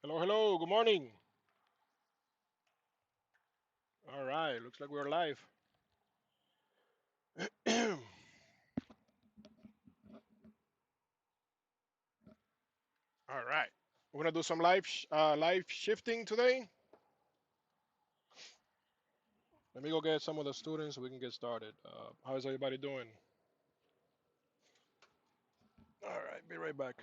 Hello, hello, good morning. All right, looks like we're live. All right, we're gonna do some live shifting today. Let me go get some of the students so we can get started. How's everybody doing? All right, be right back.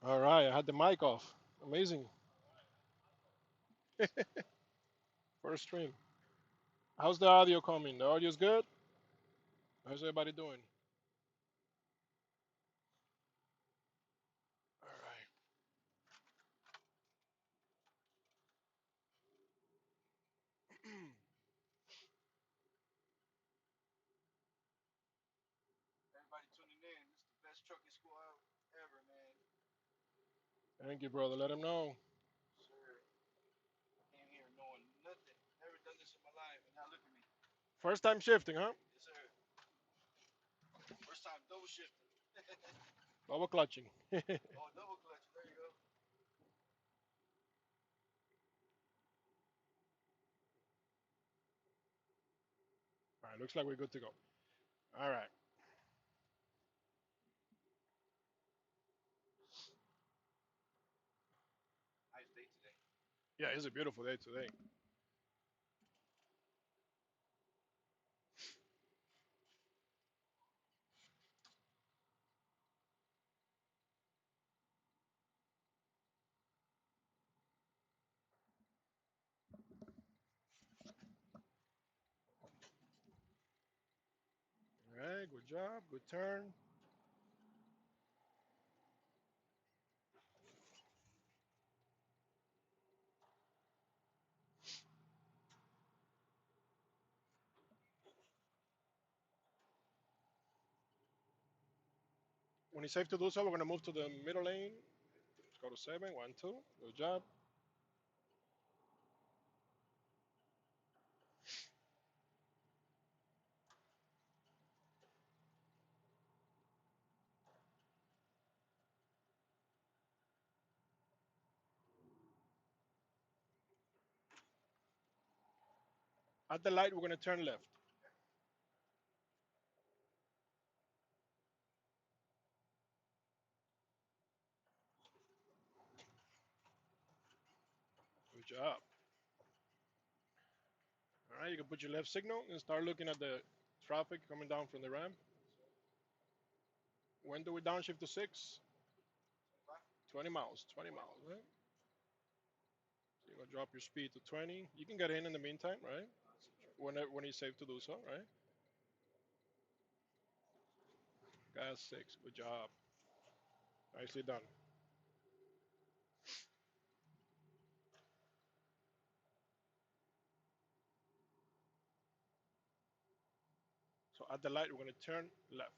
All right, I had the mic off. Amazing. First stream. How's the audio coming? The audio's good? How's everybody doing? All right. Everybody tuning in. This is the best trucking school ever, man. Thank you, brother. Let him know. Sir, came here knowing nothing. Never done this in my life, and now look at me. First time shifting, huh? Yes, sir. First time double shifting. Double clutching. Oh, double clutching. There you go. All right, looks like we're good to go. All right. Nice day today. Yeah, it's a beautiful day today. All right, good job, good turn. When it's safe to do so, we're going to move to the middle lane. Let's go to 7, 1, 2. Good job. At the light, we're going to turn left. Good job. All right, you can put your left signal and start looking at the traffic coming down from the ramp. When do we downshift to 6? 20 miles, 20 miles, right? So you're gonna drop your speed to 20. You can get in the meantime, right? When it's safe to do so, right? Gas 6, good job. Nicely done. So at the light, we're gonna turn left.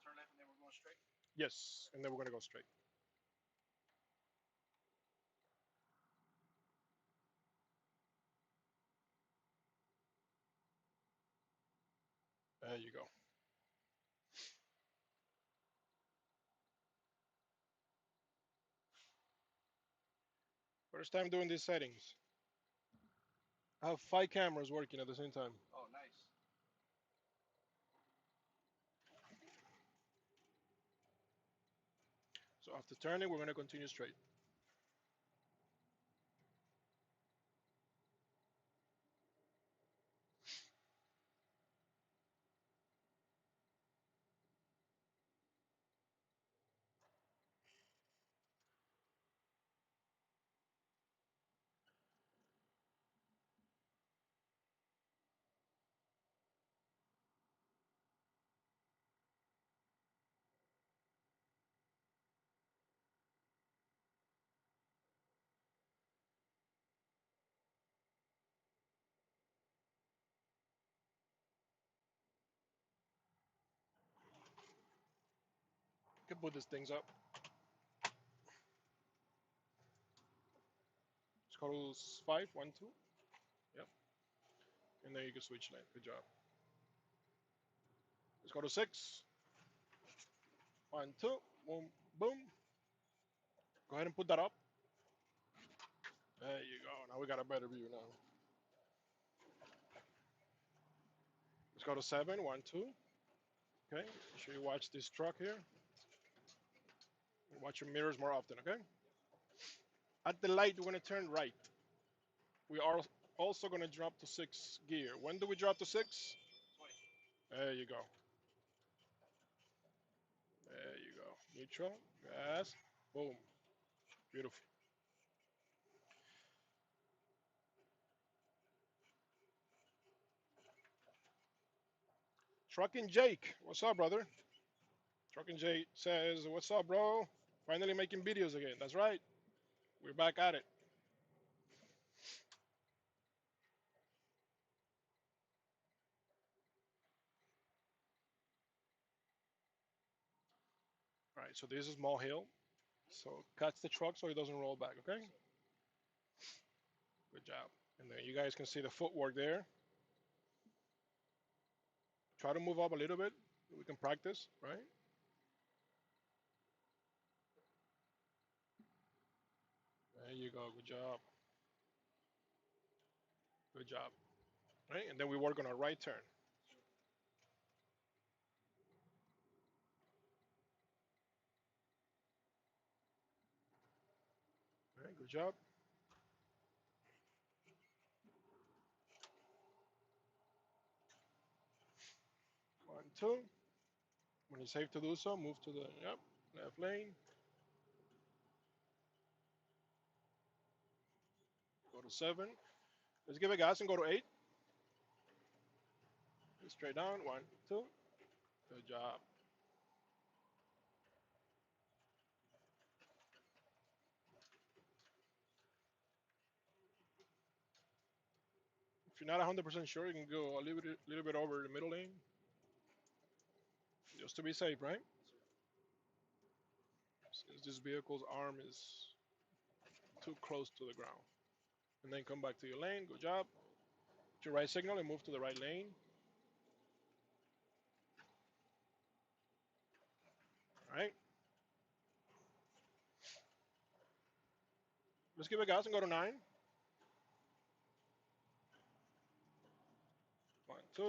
Turn left and then we're going straight? Yes, and then we're gonna go straight. There you go. First time doing these settings. I have 5 cameras working at the same time. Oh, nice. So after turning, we're gonna continue straight. You can put these things up. Let's go to 5, 1, 2. Yep. And then you can switch lane. Good job. Let's go to 6. 1, 2. Boom, boom. Go ahead and put that up. There you go. Now we got a better view now. Let's go to 7, 1, 2. Okay. Make sure you watch this truck here. Watch your mirrors more often, okay? At the light, we're going to turn right. We are also going to drop to 6 gear. When do we drop to 6? 20. There you go. There you go. Neutral, gas, boom. Beautiful. Trucking Jake, what's up, brother? Trucking Jake says, what's up, bro? Finally making videos again. That's right. We're back at it. All right, so this is small hill. So catch the truck so it doesn't roll back, okay? Good job. And then you guys can see the footwork there. Try to move up a little bit. We can practice, right? There you go. Good job. Good job. Right? And then we work on a right turn. Good job. One, two. When it's safe to do so, move to the left lane. Go to 7. Let's give it gas and go to 8. Straight down. 1, 2. Good job. If you're not 100% sure, you can go a little bit over the middle lane, just to be safe, right? Since this vehicle's arm is too close to the ground. And then come back to your lane. Good job. Put your right signal and move to the right lane. All right. Let's give it gas and go to 9. 1, 2.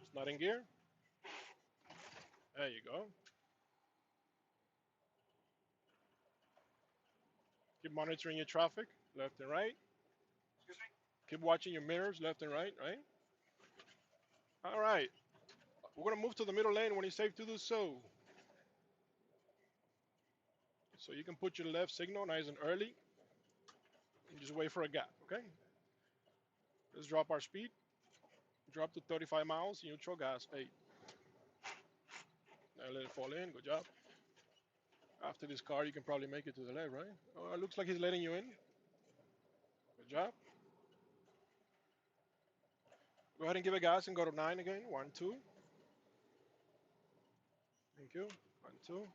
It's not in gear. There you go. Keep monitoring your traffic, left and right. Excuse me? Keep watching your mirrors, left and right, right? All right. We're going to move to the middle lane when it's safe to do so. So you can put your left signal nice and early and just wait for a gap, okay? Let's drop our speed. Drop to 35 miles, neutral, gas 8. Now let it fall in, good job. After this car, you can probably make it to the left, right? Oh, it looks like he's letting you in. Good job. Go ahead and give it gas and go to 9 again. 1, 2. Thank you. 1, 2.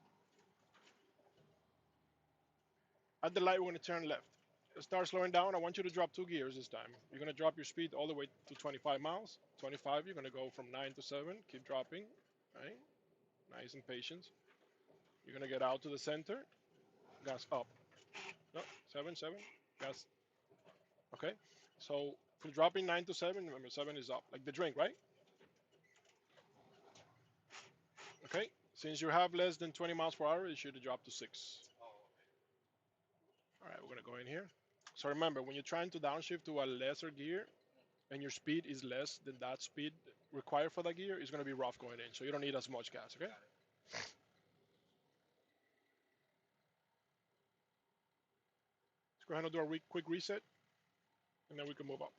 At the light, we're going to turn left. Let's start slowing down. I want you to drop 2 gears this time. You're going to drop your speed all the way to 25 miles. 25, you're going to go from 9 to 7. Keep dropping, right? Nice and patient. You're going to get out to the center. Gas up. No, 7, 7. Gas. Okay. So from dropping 9 to 7, remember 7 is up, like the drink, right? Okay. Since you have less than 20 miles per hour, it should drop to 6. Oh, okay. All right, we're going to go in here. So remember, when you're trying to downshift to a lesser gear and your speed is less than that speed required for that gear, it's going to be rough going in. So you don't need as much gas, okay? Got it. Let's go ahead and do a quick reset, and then we can move up.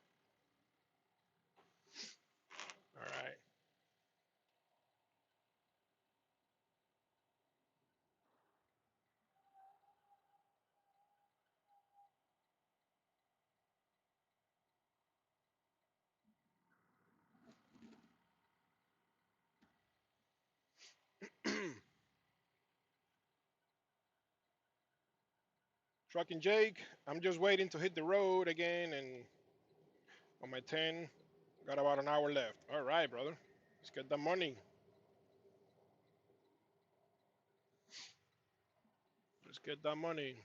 All right. Trucking Jake, I'm just waiting to hit the road again, and on my 10, got about an hour left. All right, brother. Let's get the money. Let's get that money.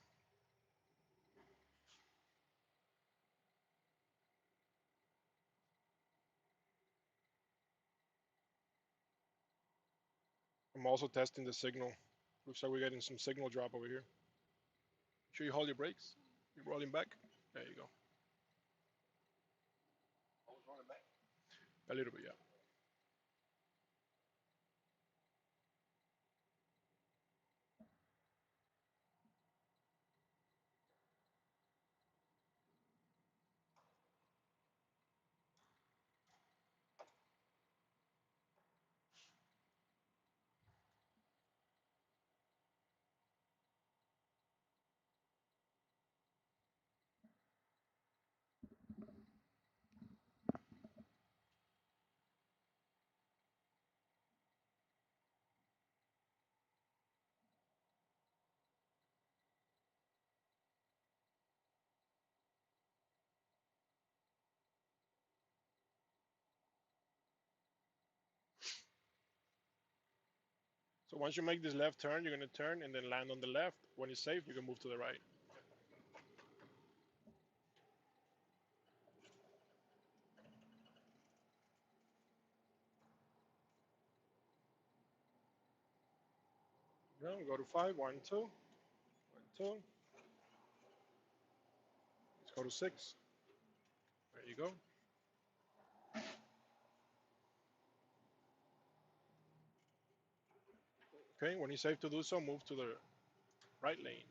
I'm also testing the signal. Looks like we're getting some signal drop over here. Make sure you hold your brakes. You're rolling back. There you go. I was running back. A little bit, yeah. So once you make this left turn, you're going to turn and then land on the left. When it's safe, you can move to the right. Go to 5. 1, 2. 1, 2. Let's go to 6. There you go. Okay, when it's safe to do so, move to the right lane.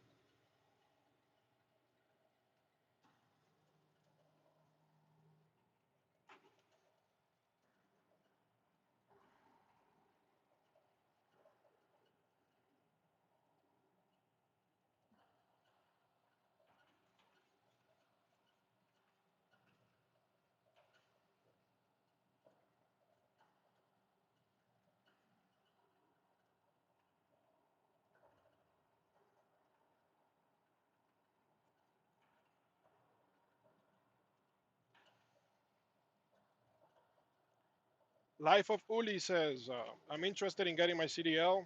Life of Uli says, I'm interested in getting my CDL.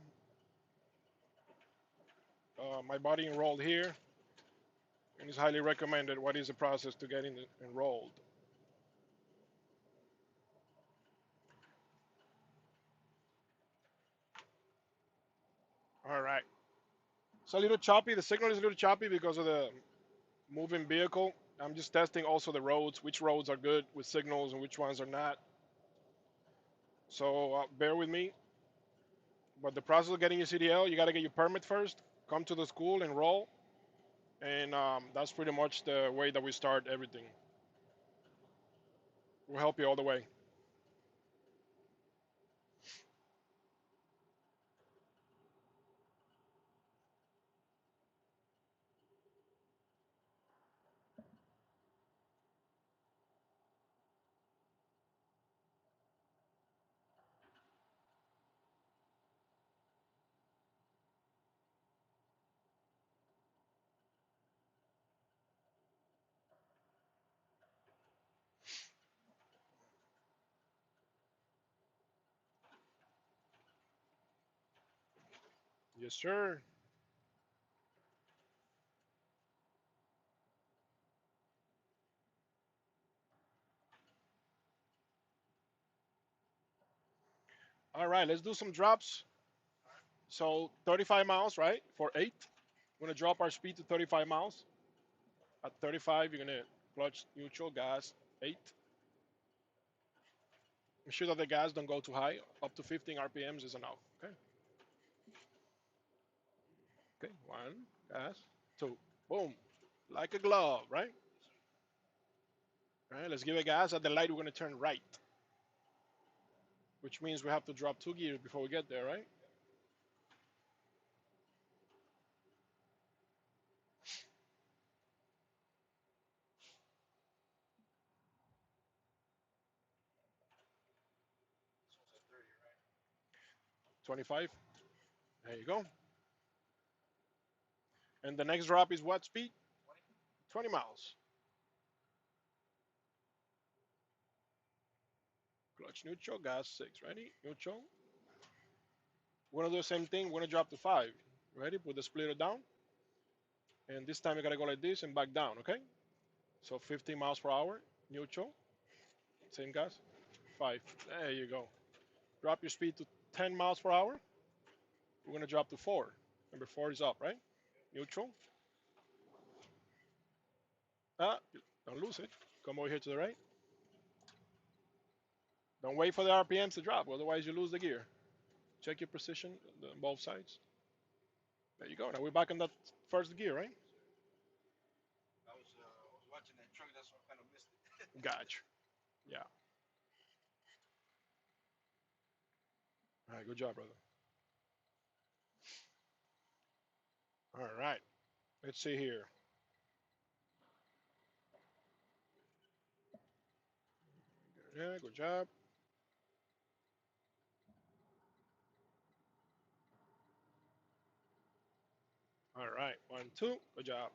My body enrolled here and is highly recommended. What is the process to getting enrolled? All right. It's a little choppy. The signal is a little choppy because of the moving vehicle. I'm just testing also the roads, which roads are good with signals and which ones are not. So bear with me. But the process of getting your CDL, you got to get your permit first, come to the school, enroll, and that's pretty much the way that we start everything. We'll help you all the way. Yes, sir. All right, let's do some drops. So 35 miles, right, for 8. We're going to drop our speed to 35 miles. At 35, you're going to clutch neutral, gas, 8. Ensure that the gas don't go too high. Up to 15 RPMs is enough. Okay. Okay. 1, gas, 2, boom, like a glove, right? All right. Let's give it gas. At the light, we're going to turn right, which means we have to drop 2 gears before we get there, right? This one's at 30, right? 25. There you go. And the next drop is what speed? 20? 20 miles. Clutch neutral, gas 6. Ready? Neutral. We're going to do the same thing. We're going to drop to 5. Ready? Put the splitter down. And this time you got to go like this and back down, okay? So 15 miles per hour, neutral. Same gas. 5. There you go. Drop your speed to 10 miles per hour. We're going to drop to 4. Number 4 is up, right? Neutral. Ah, don't lose it. Come over here to the right. Don't wait for the RPMs to drop, otherwise you lose the gear. Check your position on both sides. There you go. Now we're back in that first gear, right? Yes, sir. I was watching that truck, that's why I kind of missed it. Gotcha. Yeah. All right, good job, brother. All right. Let's see here. Yeah, good job. All right. 1, 2. Good job.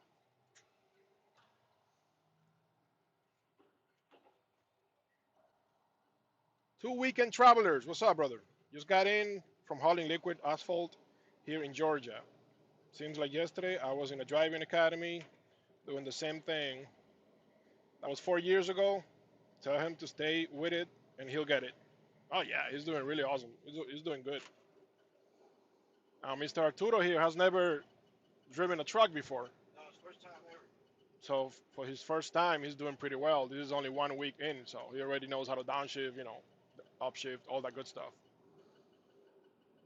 2 weekend travelers. What's up, brother? Just got in from hauling liquid asphalt here in Georgia. Seems like yesterday I was in a driving academy doing the same thing. That was 4 years ago. Tell him to stay with it and he'll get it. Oh, yeah, he's doing really awesome. He's doing good. Now, Mr. Arturo here has never driven a truck before. No, it's first time ever. So for his first time, he's doing pretty well. This is only 1 week in, so he already knows how to downshift, upshift, all that good stuff.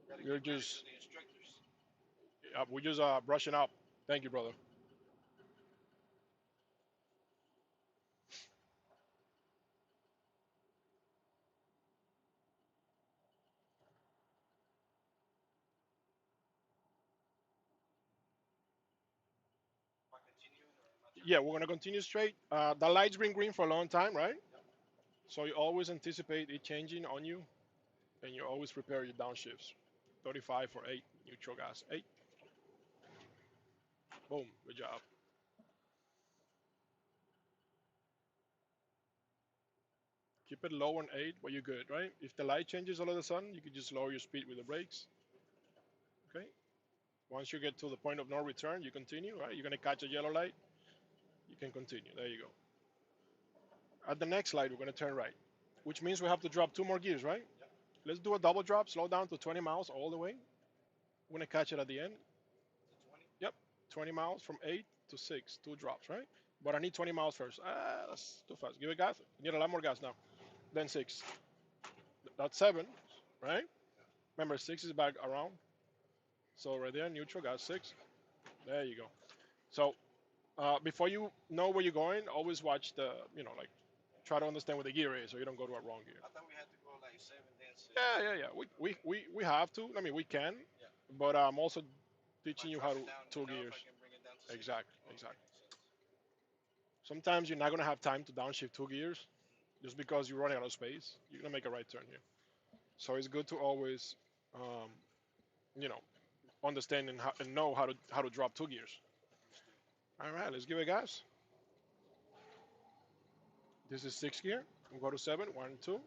Gotta You're get ready for just, the instructors. we're just brushing up. Thank you, brother. Am I continuing or am I Yeah, turning? we're gonna continue straight. The light's been green for a long time, right? Yep. So you always anticipate it changing on you, and you always prepare your downshifts. 35 for 8, neutral gas 8. Boom, good job. Keep it low on 8, but you're good, right? If the light changes all of a sudden, you can just lower your speed with the brakes. Okay. Once you get to the point of no return, you continue, right? You're gonna catch a yellow light, you can continue. There you go. At the next light, we're gonna turn right, which means we have to drop 2 more gears, right? Yep. Let's do a double drop, slow down to 20 miles all the way. We're gonna catch it at the end. To 20. Yep, 20 miles from 8 to 6, 2 drops, right? But I need 20 miles first. That's too fast. Give it gas. You need a lot more gas now. Then 6. That's 7, right? Yeah. Remember, 6 is back around. So right there, neutral gas 6. There you go. So before you know where you're going, always watch the, like try to understand what the gear is so you don't go to a wrong gear. I thought we had to go like 7 then 6. Yeah. We have to. I mean, we can, Yeah. but I'm also If I teaching you how drop to it down 2 gears. enough, I can bring it down to 6. Exactly, Okay, exactly. makes sense. Sometimes you're not gonna have time to downshift 2 gears just because you're running out of space. You're gonna make a right turn here. So it's good to always, um, you know, understand and know how to drop 2 gears. Understood. All right, let's give it gas. This is 6th gear. We'll go to 7. 1, 2.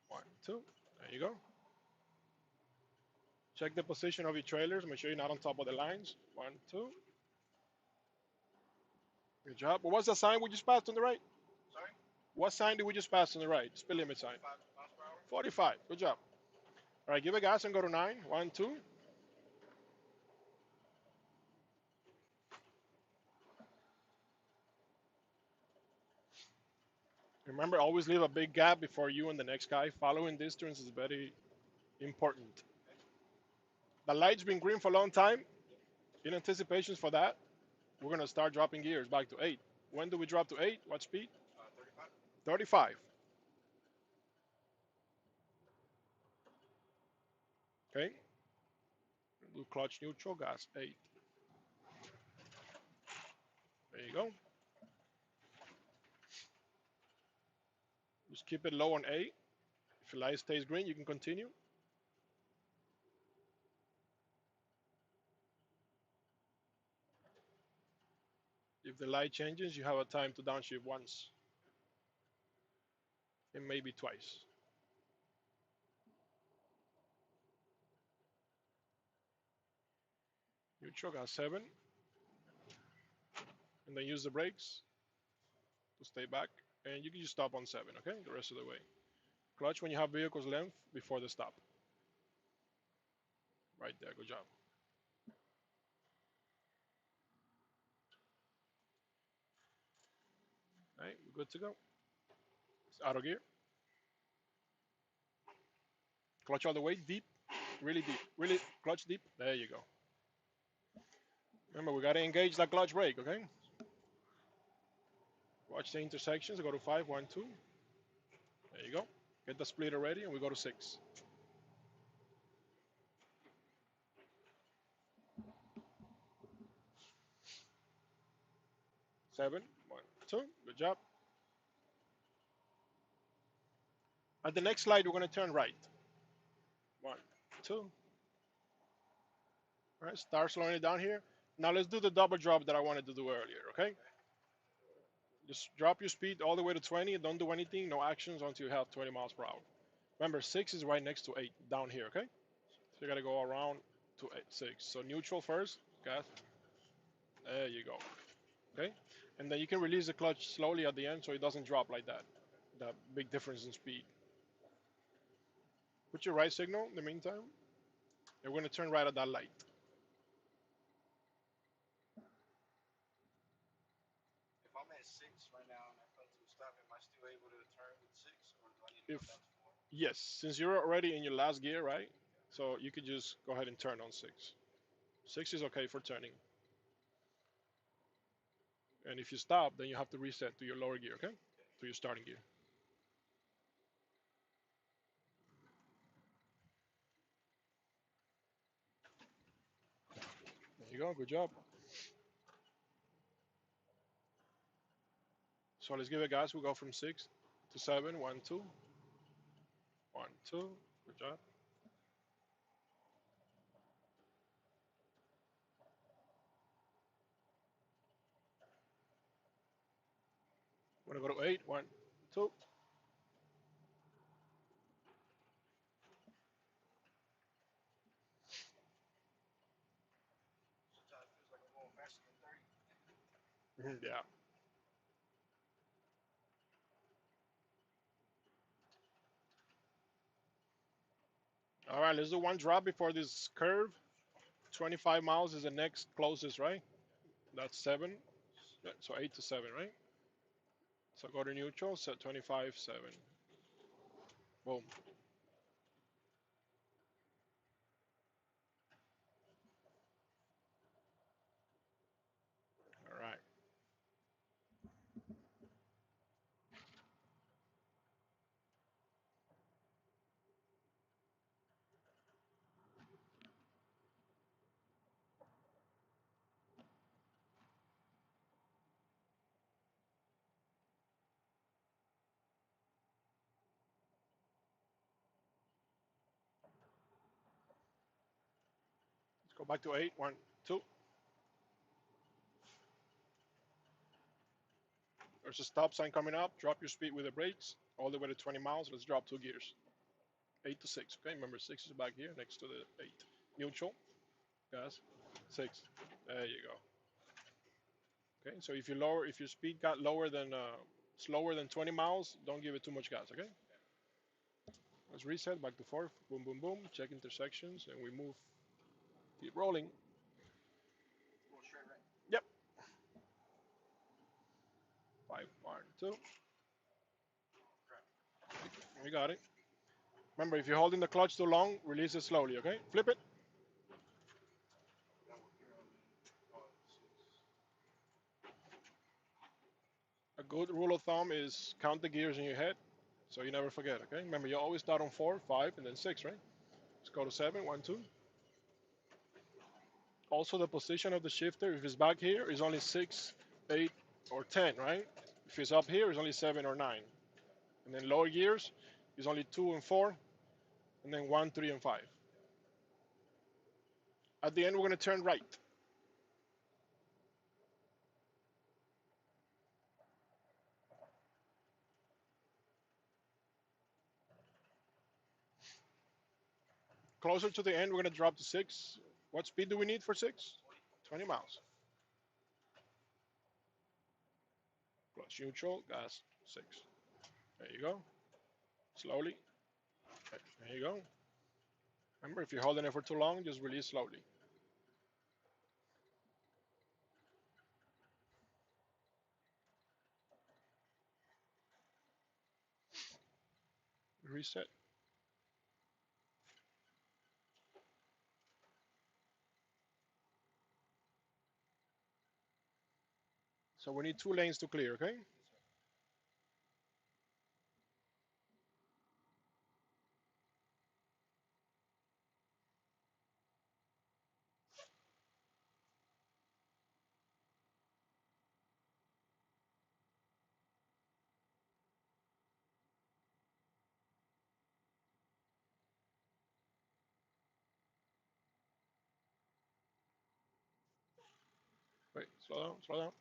1, 2. There you go. Check the position of your trailers. Make sure you're not on top of the lines. 1, 2. Good job. What was the sign we just passed on the right? Sorry? What sign did we just pass on the right? Speed limit sign. 45 miles per hour? 45. Good job. All right, give it gas and go to 9. 1, 2. Remember, always leave a big gap before you and the next guy. Following distance is very important. Okay. The light's been green for a long time. Yep. In anticipation for that, we're going to start dropping gears back to 8. When do we drop to 8? What speed? 35. 35. Okay. Do clutch neutral, gas 8. There you go. Just keep it low on 8. If the light stays green, you can continue. If the light changes, you have a time to downshift once and maybe twice. Neutral, gas 7. And then use the brakes to stay back. And you can just stop on 7, okay? The rest of the way. Clutch when you have vehicles length before the stop. Right there, good job. All right, we're good to go. It's out of gear. Clutch all the way, deep, really deep, really clutch deep. There you go. Remember, we gotta engage that clutch brake, okay? Watch the intersections. Go to 5, 1, 2. There you go. Get the splitter ready, and we go to 6. 7, 1, 2. Good job. At the next slide, we're gonna turn right. 1, 2. All right, start slowing it down here. Now let's do the double drop that I wanted to do earlier, okay? Just drop your speed all the way to 20. Don't do anything, no actions until you have 20 miles per hour. Remember, 6 is right next to 8 down here, okay? So you gotta go around to 8, 6. So neutral first, gas. There you go, okay? And then you can release the clutch slowly at the end so it doesn't drop like that. That big difference in speed. Put your right signal in the meantime. And we're gonna turn right at that light. 6 right now and I come to a stop, am I still able to turn with 6 or do I need to go If down to 4? yes, since you're already in your last gear, right? So you could just go ahead and turn on 6. 6 is okay for turning. And if you stop, then you have to reset to your lower gear, okay? To your starting gear. There you go. Good job. So let's give it gas. We'll go from 6 to 7. 1, 2. 1, 2. Good job. Want to go to 8. 1, 2. Sometimes it feels like I'm going faster than 30. Yeah. All right, let's do one drop before this curve. 25 miles is the next closest, right? That's 7. So 8 to 7, right? So go to neutral, set 25, 7. Boom. All right. Let's go back to 8. 1, 2. There's a stop sign coming up. Drop your speed with the brakes all the way to 20 miles. Let's drop 2 gears. 8 to 6. Okay, remember 6 is back here next to the 8. Neutral. Gas. 6. There you go. Okay, so if your speed got lower than slower than 20 miles, don't give it too much gas. Okay. Let's reset back to 4. Boom, boom, boom. Check intersections, and we move. Keep rolling. Going straight right. Yep. 5, 1, 2. Crap. We got it. Remember, if you're holding the clutch too long, release it slowly. Okay. Flip it. Now what gear I'm in? Oh, 6. A good rule of thumb is count the gears in your head, so you never forget. Okay. Remember, you always start on 4, 5, and then 6, right? Let's go to 7. 1, 2. Also, the position of the shifter, if it's back here, is only 6, 8, or 10, right? If it's up here, it's only 7 or 9. And then lower gears is only 2 and 4, and then 1, 3, and 5. At the end, we're going to turn right. Closer to the end, we're going to drop to 6. What speed do we need for 6? 20. 20 miles. Clutch neutral, gas 6. There you go. Slowly. Okay, there you go. Remember, if you're holding it for too long, just release slowly. Reset. So we need 2 lanes to clear, okay? Yes, sir. Wait, slow down, slow down.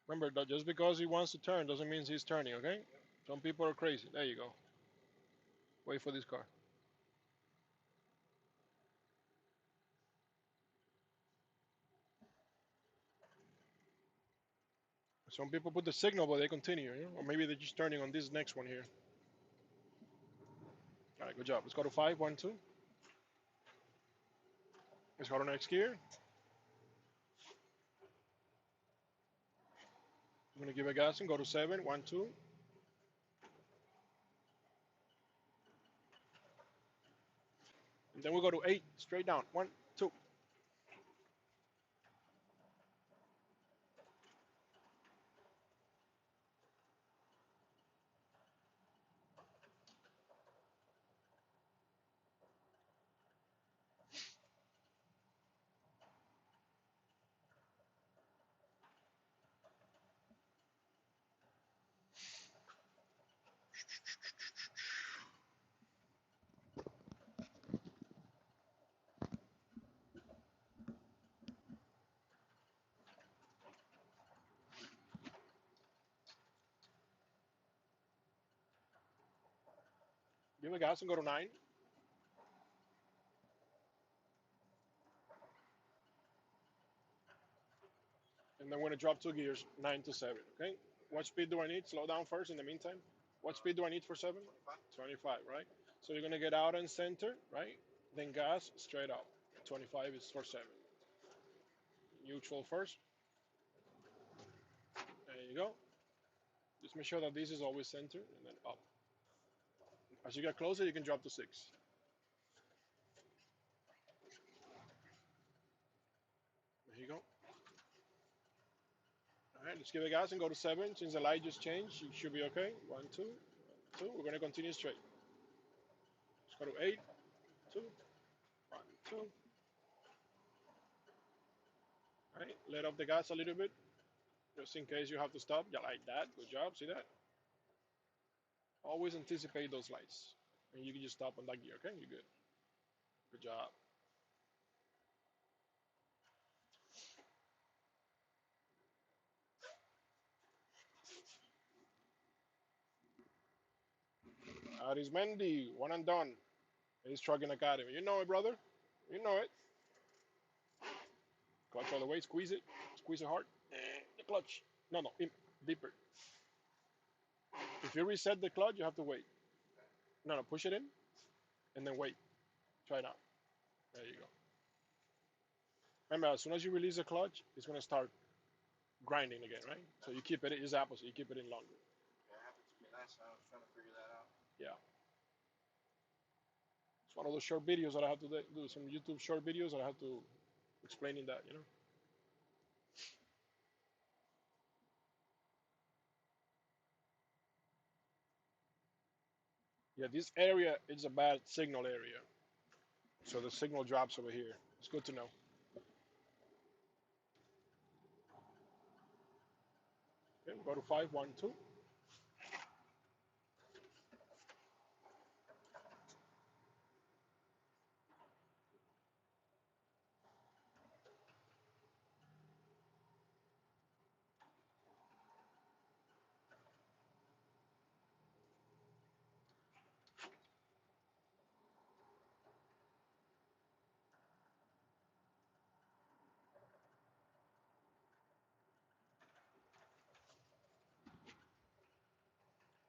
Remember, that just because he wants to turn doesn't mean he's turning, okay? Yep. Some people are crazy. There you go. Wait for this car. Some people put the signal, but they continue, you know? Or maybe they're just turning on this next one here. All right, good job. Let's go to 5, 1, 2. Let's go to next gear. I'm gonna give a gas and go to 7, 1, 2. And then we go to 8, straight down, 1, 2. Give a gas and go to 9. And then we're gonna drop 2 gears, 9 to 7, okay? What speed do I need? Slow down first in the meantime. What speed do I need for 7? 25. 25, right? So you're gonna get out and center, right? Then gas straight up. 25 is for 7. Neutral first. There you go. Just make sure that this is always centered and then up. As you get closer, you can drop to 6. There you go. All right, let's give it gas and go to 7. Since the light just changed, you should be okay. 1, 2, 2. We're gonna continue straight. Let's go to 8, 2, 1, 2. All right, let off the gas a little bit, just in case you have to stop. Yeah, like that. Good job. See that? Always anticipate those lights. And you can just stop on that gear, okay? You're good. Good job. Arismendi, one and done. He's Trucking Academy. You know it, brother. You know it. Clutch all the way. Squeeze it. Squeeze it hard. The clutch. No, no. Deeper. If you reset the clutch, you have to wait. No, no. Push it in and then wait. Try it out. There you go. Remember, as soon as you release the clutch, it's going to start grinding again, right? So you keep it, it's opposite. You keep it in longer. Yeah, it happened to me last time. I was trying to figure that out. Yeah. It's one of those short videos that I have to do, some YouTube short videos that I have to explaining that, you know. Yeah, this area is a bad signal area. So the signal drops over here. It's good to know. Okay, go to 5, 1, 2.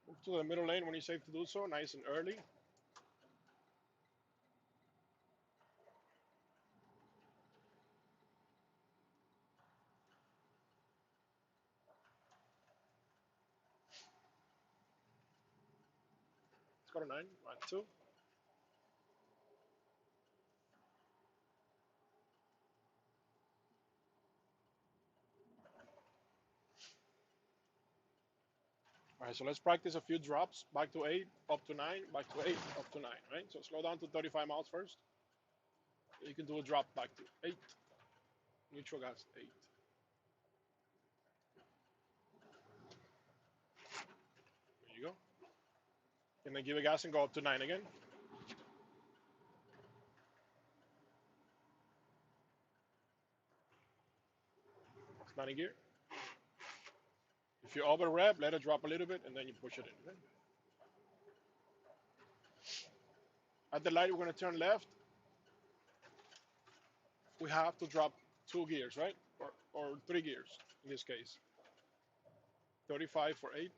Move to the middle lane when you're safe to do so, nice and early. Let's go to 9, 1, 2. All right, so let's practice a few drops. Back to 8, up to 9, back to 8, up to 9, right? So slow down to 35 miles first. You can do a drop back to 8. Neutral gas, 8. There you go. And then give a gas and go up to 9 again. It's 9 gear. If you over rev, let it drop a little bit and then you push it in. Okay? At the light, we're going to turn left. We have to drop 2 gears, right? Or 3 gears in this case. 35 for 8.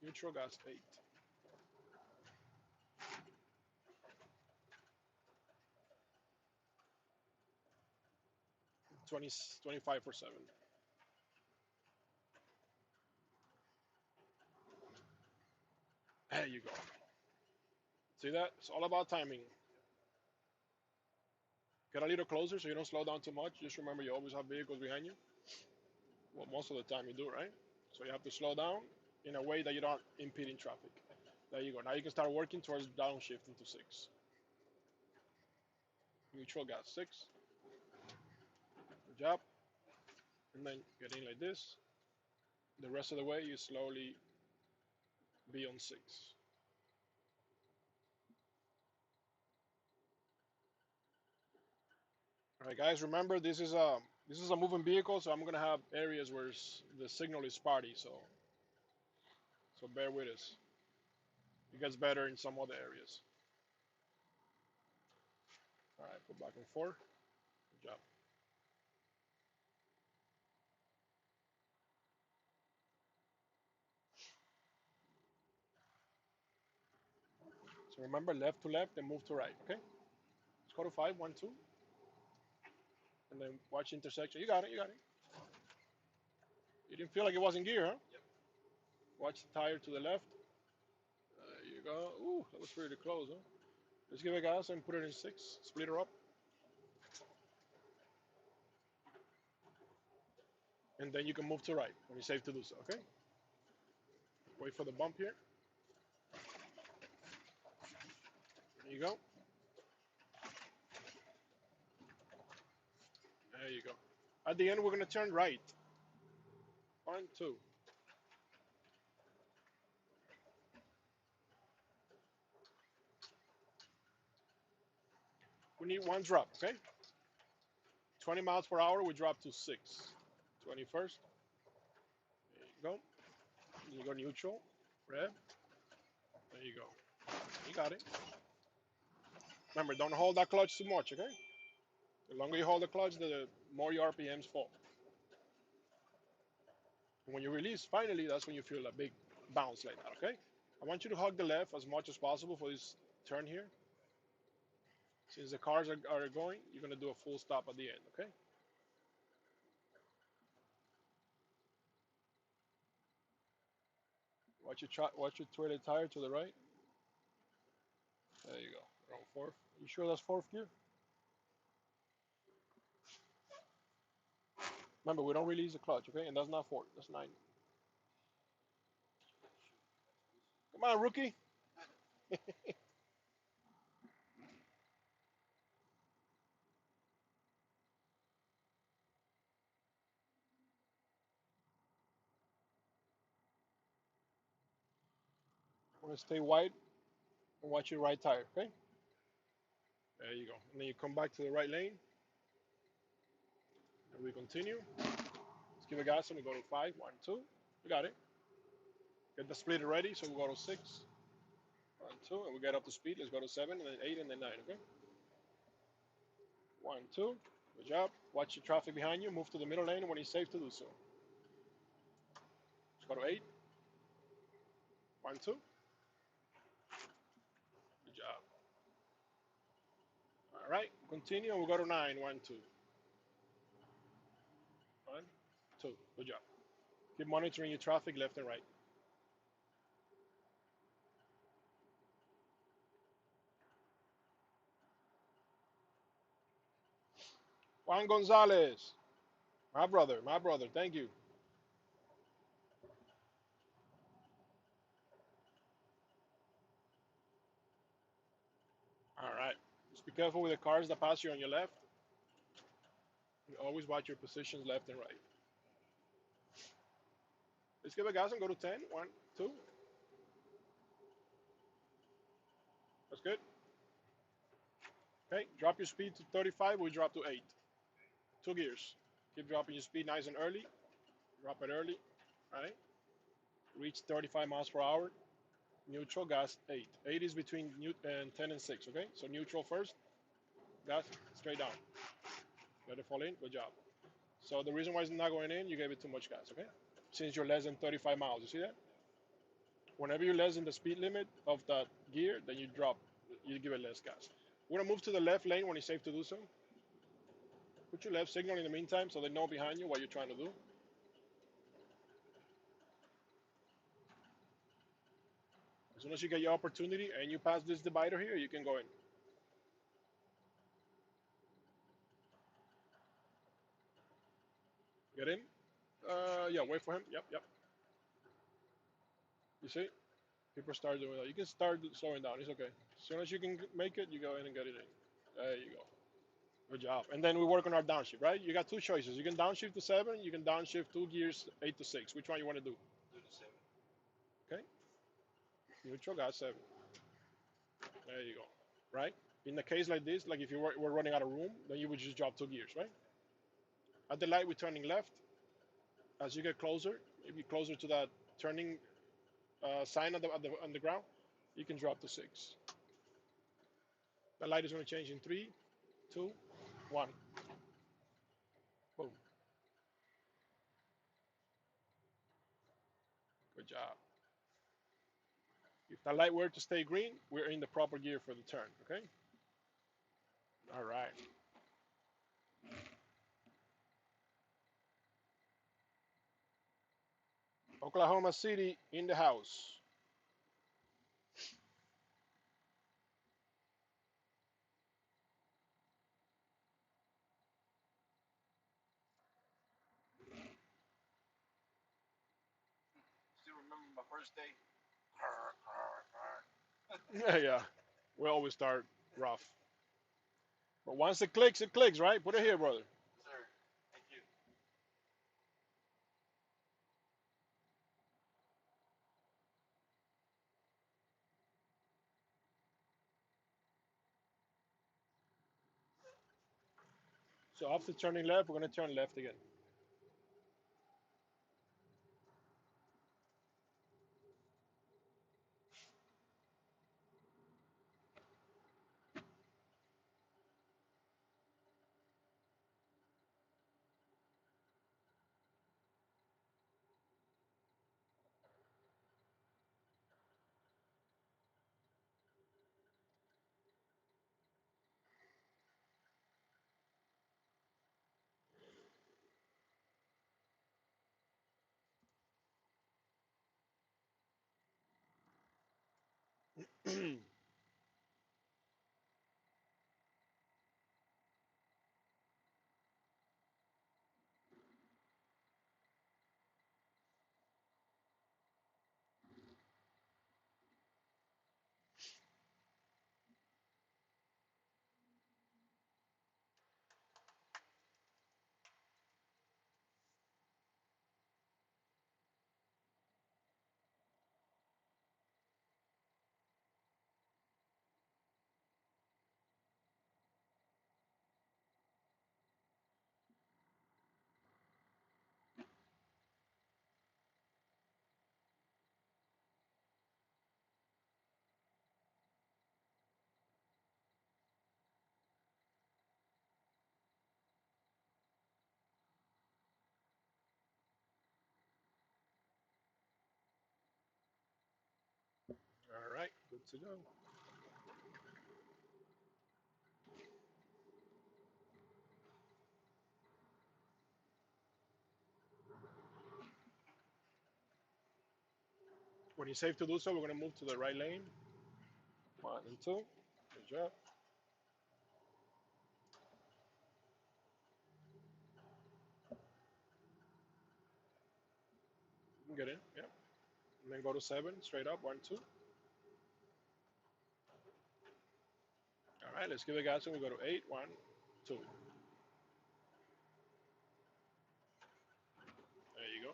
Neutral gas, 8. 20, 25 for 7. There you go. See that? It's all about timing. Get a little closer so you don't slow down too much. Just remember you always have vehicles behind you. Well, most of the time you do, right? So you have to slow down in a way that you're not impeding traffic. There you go. Now you can start working towards downshift into six. Neutral gas six. Good job. And then get in like this. The rest of the way you slowly be on six. All right, guys. Remember this is a moving vehicle, so I'm gonna have areas where the signal is spotty. So bear with us. It gets better in some other areas. All right, go back and forth. Good job. So remember left to left and move to right. Okay. Let's go to five. 1, 2, and then watch intersection. You got it. You got it. You didn't feel like it was in gear, huh? Yep. Watch the tire to the left. There you go. Ooh, that was pretty close, huh? Let's give it gas and put it in six. Split her up, and then you can move to right when it's safe to do so. Okay. Wait for the bump here. There you go. There you go. At the end, we're gonna turn right. 1, 2. We need one drop. Okay. 20 miles per hour. We drop to 6. 21st. There you go. You go neutral. Red. There you go. You got it. Remember, don't hold that clutch too much. Okay. The longer you hold the clutch, the more your RPMs fall. And when you release, finally, that's when you feel a big bounce like that. Okay. I want you to hug the left as much as possible for this turn here. Since the cars are going, you're gonna do a full stop at the end. Okay. Watch your trailer tire to the right. There you go. Wrong fourth. You sure that's fourth gear? Remember, we don't release the clutch, okay? And that's not fourth. That's 9. Come on, rookie. We're gonna stay wide and watch your right tire, okay? There you go. And then you come back to the right lane, and we continue. Let's give a gas and we go to 5. 1, 2. You got it. Get the splitter ready, so we go to 6. 1, 2, and we get up to speed. Let's go to 7, and then 8, and then 9, okay? 1, 2. Good job. Watch the traffic behind you. Move to the middle lane when it's safe to do so. Let's go to 8. 1, 2. Good job. All right. Continue, and we'll go to 9. 1, 2. 1, 2. Good job. Keep monitoring your traffic left and right. Juan Gonzalez, my brother, my brother. Thank you. All right. Just be careful with the cars that pass you on your left. You always watch your positions left and right. Let's give a gas and go to 10. 1, 2. That's good. Okay. Drop your speed to 35. We drop to 8. 2 gears. Keep dropping your speed nice and early. Drop it early. All right. Reach 35 miles per hour. Neutral, gas 8. 8 is between 10 and 6. Okay. So neutral first. Gas straight down. Let it fall in. Good job. So the reason why it's not going in, you gave it too much gas. Okay. Since you're less than 35 miles. You see that? Whenever you're less than the speed limit of that gear, then you give it less gas. We're gonna move to the left lane when it's safe to do so. Put your left signal in the meantime so they know behind you what you're trying to do. soon as you get your opportunity and you pass this divider here, you can go in. Get in. Yeah, wait for him. Yep, yep. You see? People start doing that. You can start slowing down. It's okay. As soon as you can make it, you go in and get it in. There you go. Good job. And then we work on our downshift, right? You got two choices. You can downshift to 7. You can downshift 2 gears 8 to 6. Which one you want to do? Do the 7. Okay. Neutral got 7. There you go. Right? In a case like this, like if you were running out of room, then you would just drop 2 gears, right? At the light, we're turning left. As you get closer, maybe closer to that turning sign on the ground, you can drop to 6. The light is going to change in 3, 2, 1. Boom. Good job. If the light were to stay green, we're in the proper gear for the turn, okay? All right. Oklahoma City in the house. Still remember my first day. Yeah, we always start rough. But once it clicks, right? Put it here, brother. Sir, thank you. So after turning left, we're going to turn left again. All right, good to go. When you're safe to do so, we're going to move to the right lane. 1 and 2. Good job. You can get in. Yep. And then go to 7, straight up. 1, 2. All right, let's give it gas and we go to 8. 1, 2. There you go.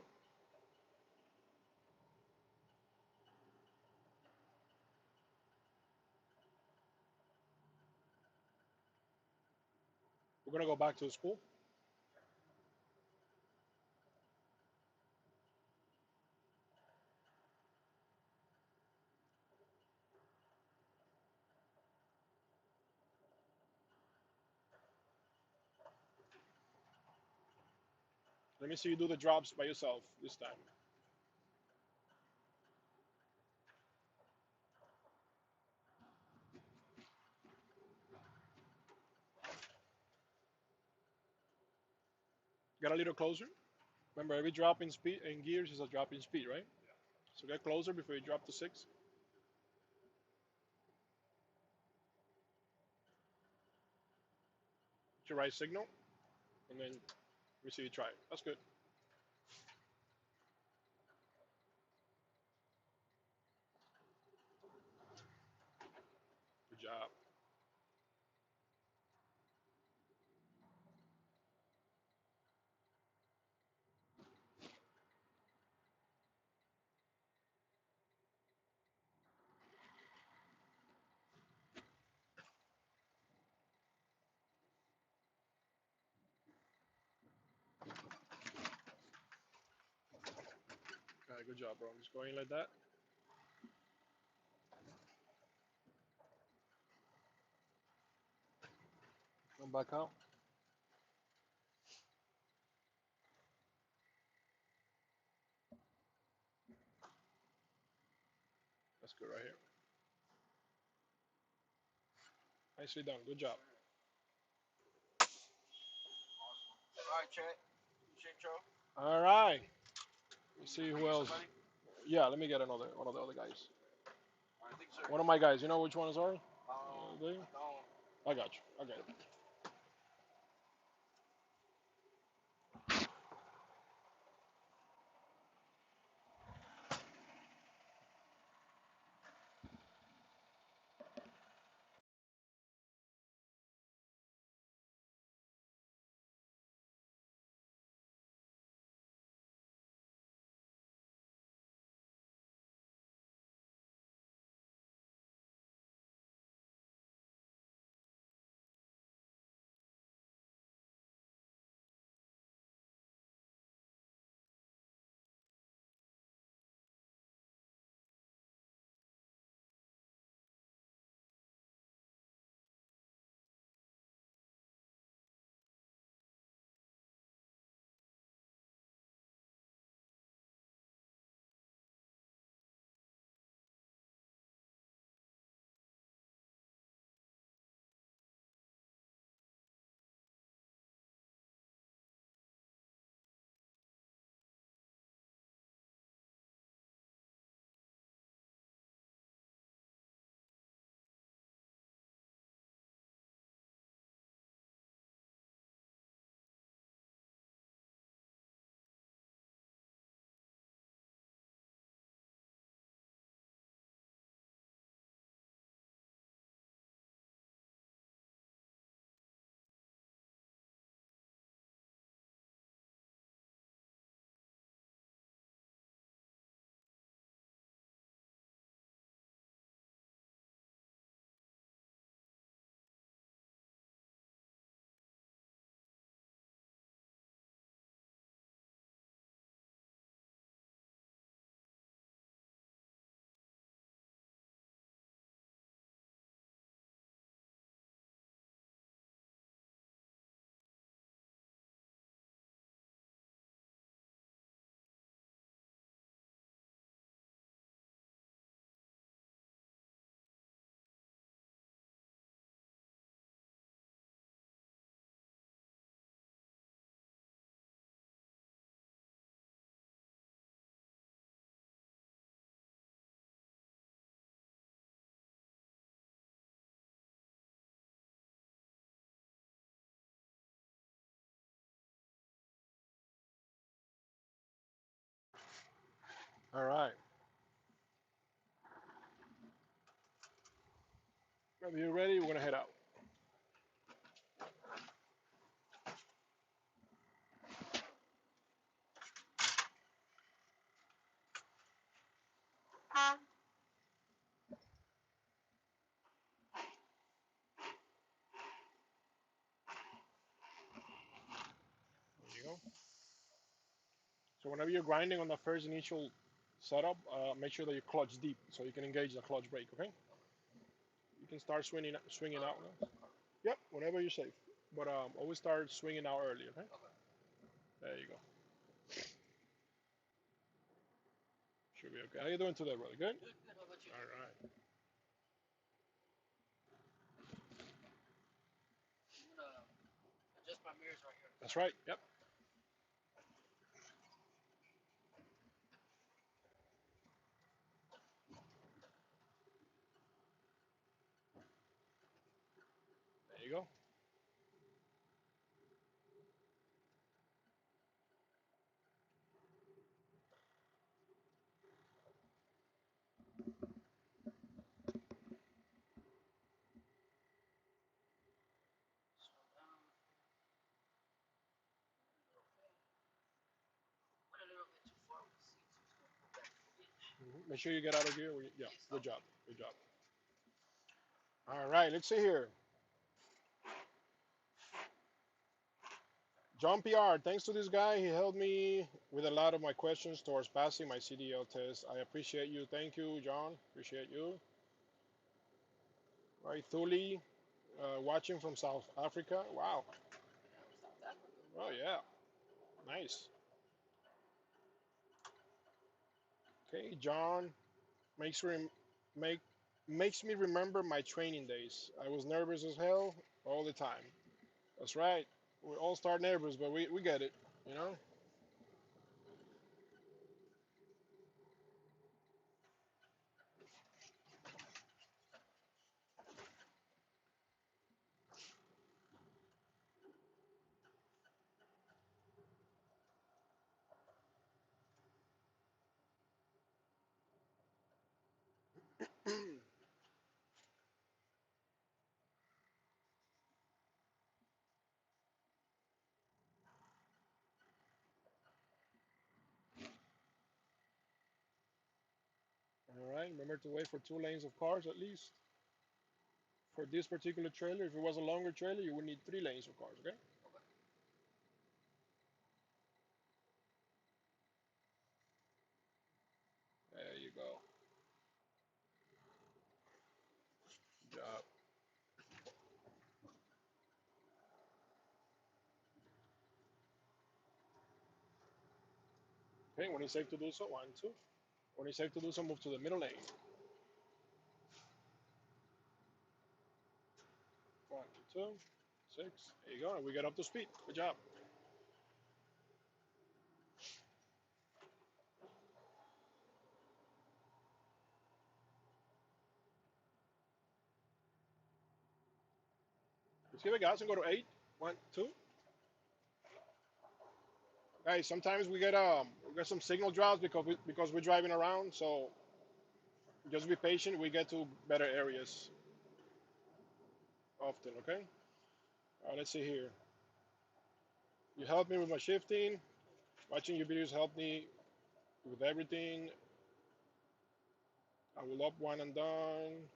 We're going to go back to the school. Let me see you do the drops by yourself this time. Get a little closer. Remember, every drop in speed in gears is a drop in speed, right? So get closer before you drop to 6. the right signal, and then we see you try it. That's good. Good job. Okay, good job, bro. Just going like that. Come back out. That's good right here. Nicely done. Good job. Awesome. All right, chat. Appreciate y'all. All right. Let's see who else. Somebody? Yeah, let me get another one of the other guys. All right, thank you, sir. One of my guys. You know which ones are? I don't. I got you. I got it. All right. If you're ready, we're gonna head out. There you go. So whenever you're grinding on the first initial setup, make sure that you clutch deep so you can engage the clutch brake. Okay. You can start swinging out now. Yep. Whenever you're safe, but always start swinging out early. Okay. There you go. Should be okay. How you doing today, brother? Good. Good, good. How about you? All right. I'm gonna adjust my mirrors right here. That's right. Yep. There you go. Make sure you get out of gear. Yeah, good job. Good job. All right, let's see here. John PR, thanks to this guy, he helped me with a lot of my questions towards passing my CDL test. I appreciate you. Thank you, John. Appreciate you. All right, Thuli, watching from South Africa. Wow. Oh yeah, nice. Okay, John makes rem- make makes me remember my training days. I was nervous as hell all the time. That's right. We all start nervous, but we get it. You know. All right. Remember to wait for 2 lanes of cars at least. For this particular trailer, if it was a longer trailer, you would need 3 lanes of cars. Okay. There you go. Good job. Okay. When it's safe to do so, 1, 2. When it's safe to do so, move to the middle lane. 1, 2, 6. There you go. And we get up to speed. Good job. Let's give it gas and go to 8. 1, 2. Guys, sometimes we get some signal drops because we're driving around. So just be patient. We get to better areas often. Okay. All right. Let's see here. You helped me with my shifting. Watching your videos helped me with everything. I will up one and done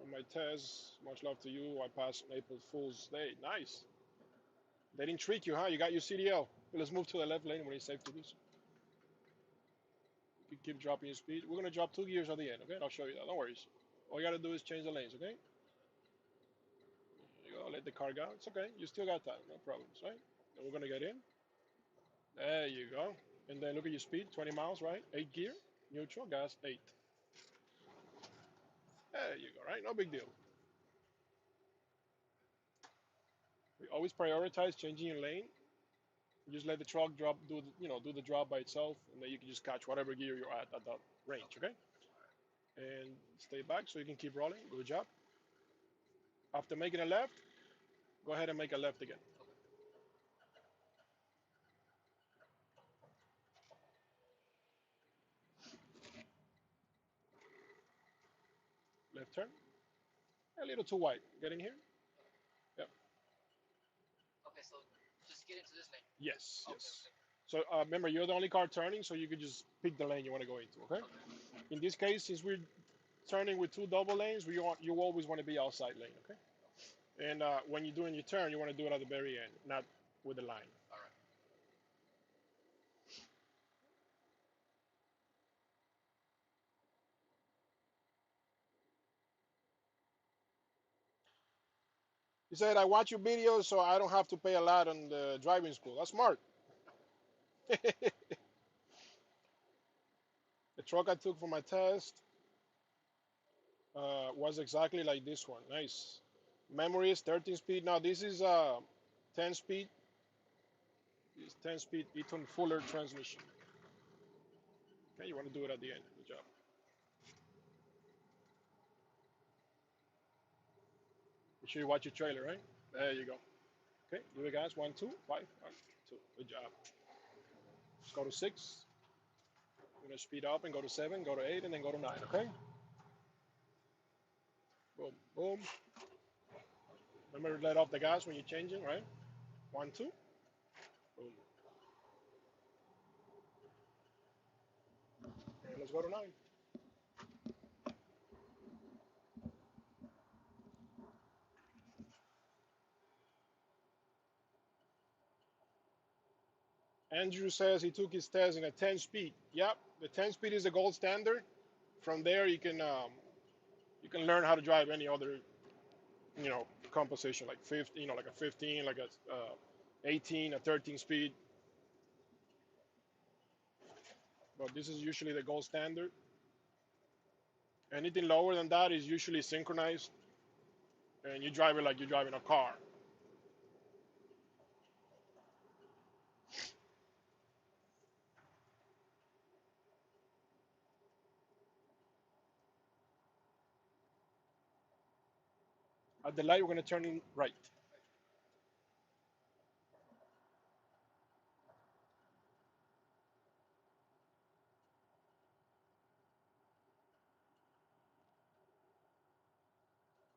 on my test. Much love to you. I passed April Fool's Day. Nice. They didn't trick you, huh? You got your CDL. Let's move to the left lane when it's safe to do so. You keep dropping your speed. We're gonna drop 2 gears at the end, okay? I'll show you that. Don't worry. All you gotta do is change the lanes, okay? There you go. Let the car go. It's okay. You still got time. No problems, right? And we're gonna get in. There you go. And then look at your speed. 20 miles, right? 8 gear. Neutral. Gas. 8. There you go. Right? No big deal. We always prioritize changing your lane. You just let the truck drop, do the drop by itself, and then you can just catch whatever gear you're at that range, okay? And stay back so you can keep rolling. Good job. After making a left, go ahead and make a left again. Left turn. A little too wide. Getting here? Yep. Yes, yes. So remember, you're the only car turning, so you can just pick the lane you want to go into, okay? In this case, since we're turning with 2 double lanes, you always want to be outside lane, okay? And when you're doing your turn, you want to do it at the very end, not with the line. He said, I watch your videos so I don't have to pay a lot on the driving school. That's smart. The truck I took for my test was exactly like this one. Nice. Memory is 13 speed. Now this is 10 speed. It's 10 speed Eaton Fuller transmission. Okay, you want to do it at the end. Good job. Make sure you watch your trailer, right? There you go. Okay, do it, guys. 1, 2, 5, 1, 2. Good job. Let's go to 6. We're gonna speed up and go to 7, go to 8, and then go to 9. Okay. Boom, boom. Remember to let off the gas when you're changing, right? 1, 2. Boom. And let's go to 9. Andrew says he took his test in a 10 speed. Yep, the 10 speed is the gold standard. From there, you can learn how to drive any other composition like 15, like a 15, like a 18, a 13 speed. But this is usually the gold standard. Anything lower than that is usually synchronized, and you drive it like you're driving a car. At the light, we're going to turn right.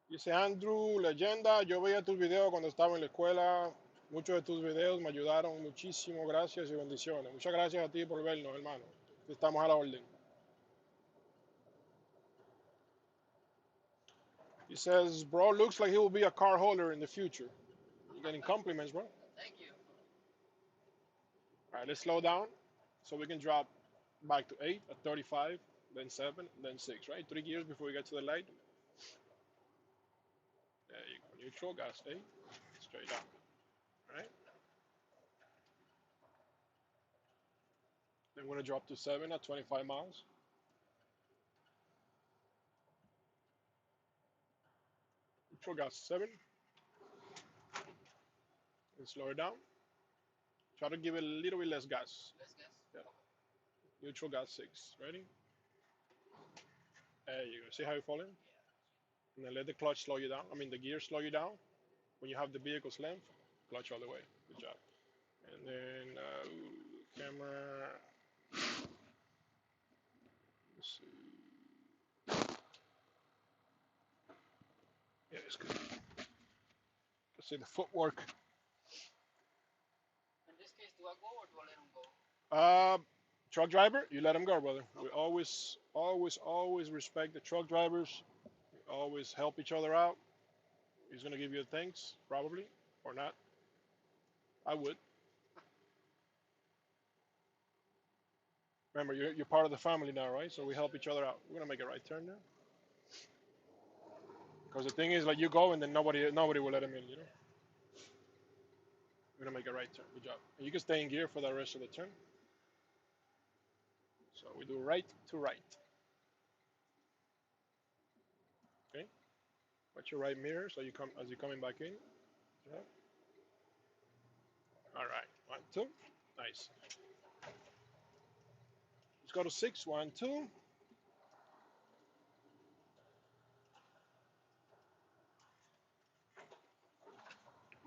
Dice Andrew, leyenda, yo veía tus videos cuando estaba en la escuela. Muchos de tus videos me ayudaron muchísimo. Gracias y bendiciones. Muchas gracias a ti por vernos, hermano. Estamos a la orden. He says, bro, looks like he will be a car holder in the future. You're getting compliments, bro. Thank you. All right, let's slow down so we can drop back to 8 at 35, then 7, then 6, right? 3 gears before we get to the light. There you go. Neutral, gas 8, straight down. All right? Then we're going to drop to 7 at 25 miles. Neutral, gas 7, and slow it down. Try to give it a little bit less gas. Let's guess. Yeah. Neutral, gas 6. Ready? There you go. See how you're falling? Yeah. And then let the clutch slow you down. I mean, the gear slow you down. When you have the vehicle's length, clutch all the way. Good job. And then camera. Let's see. Yeah, it's good. Let's see the footwork. In this case, do I go or do I let him go? Truck driver, you let him go, brother. We always respect the truck drivers. We always help each other out. He's gonna give you a thanks, probably, or not. I would. Remember, you're part of the family now, right? So we help each other out. We're gonna make a right turn now. Because the thing is, like, you go and then nobody will let him in. We're gonna make a right turn. Good job. And you can stay in gear for the rest of the turn. So we do right to right. Okay. Watch your right mirror so as you're coming back in. Yeah. All right. 1, 2. Nice. Let's go to 6. 1, 2.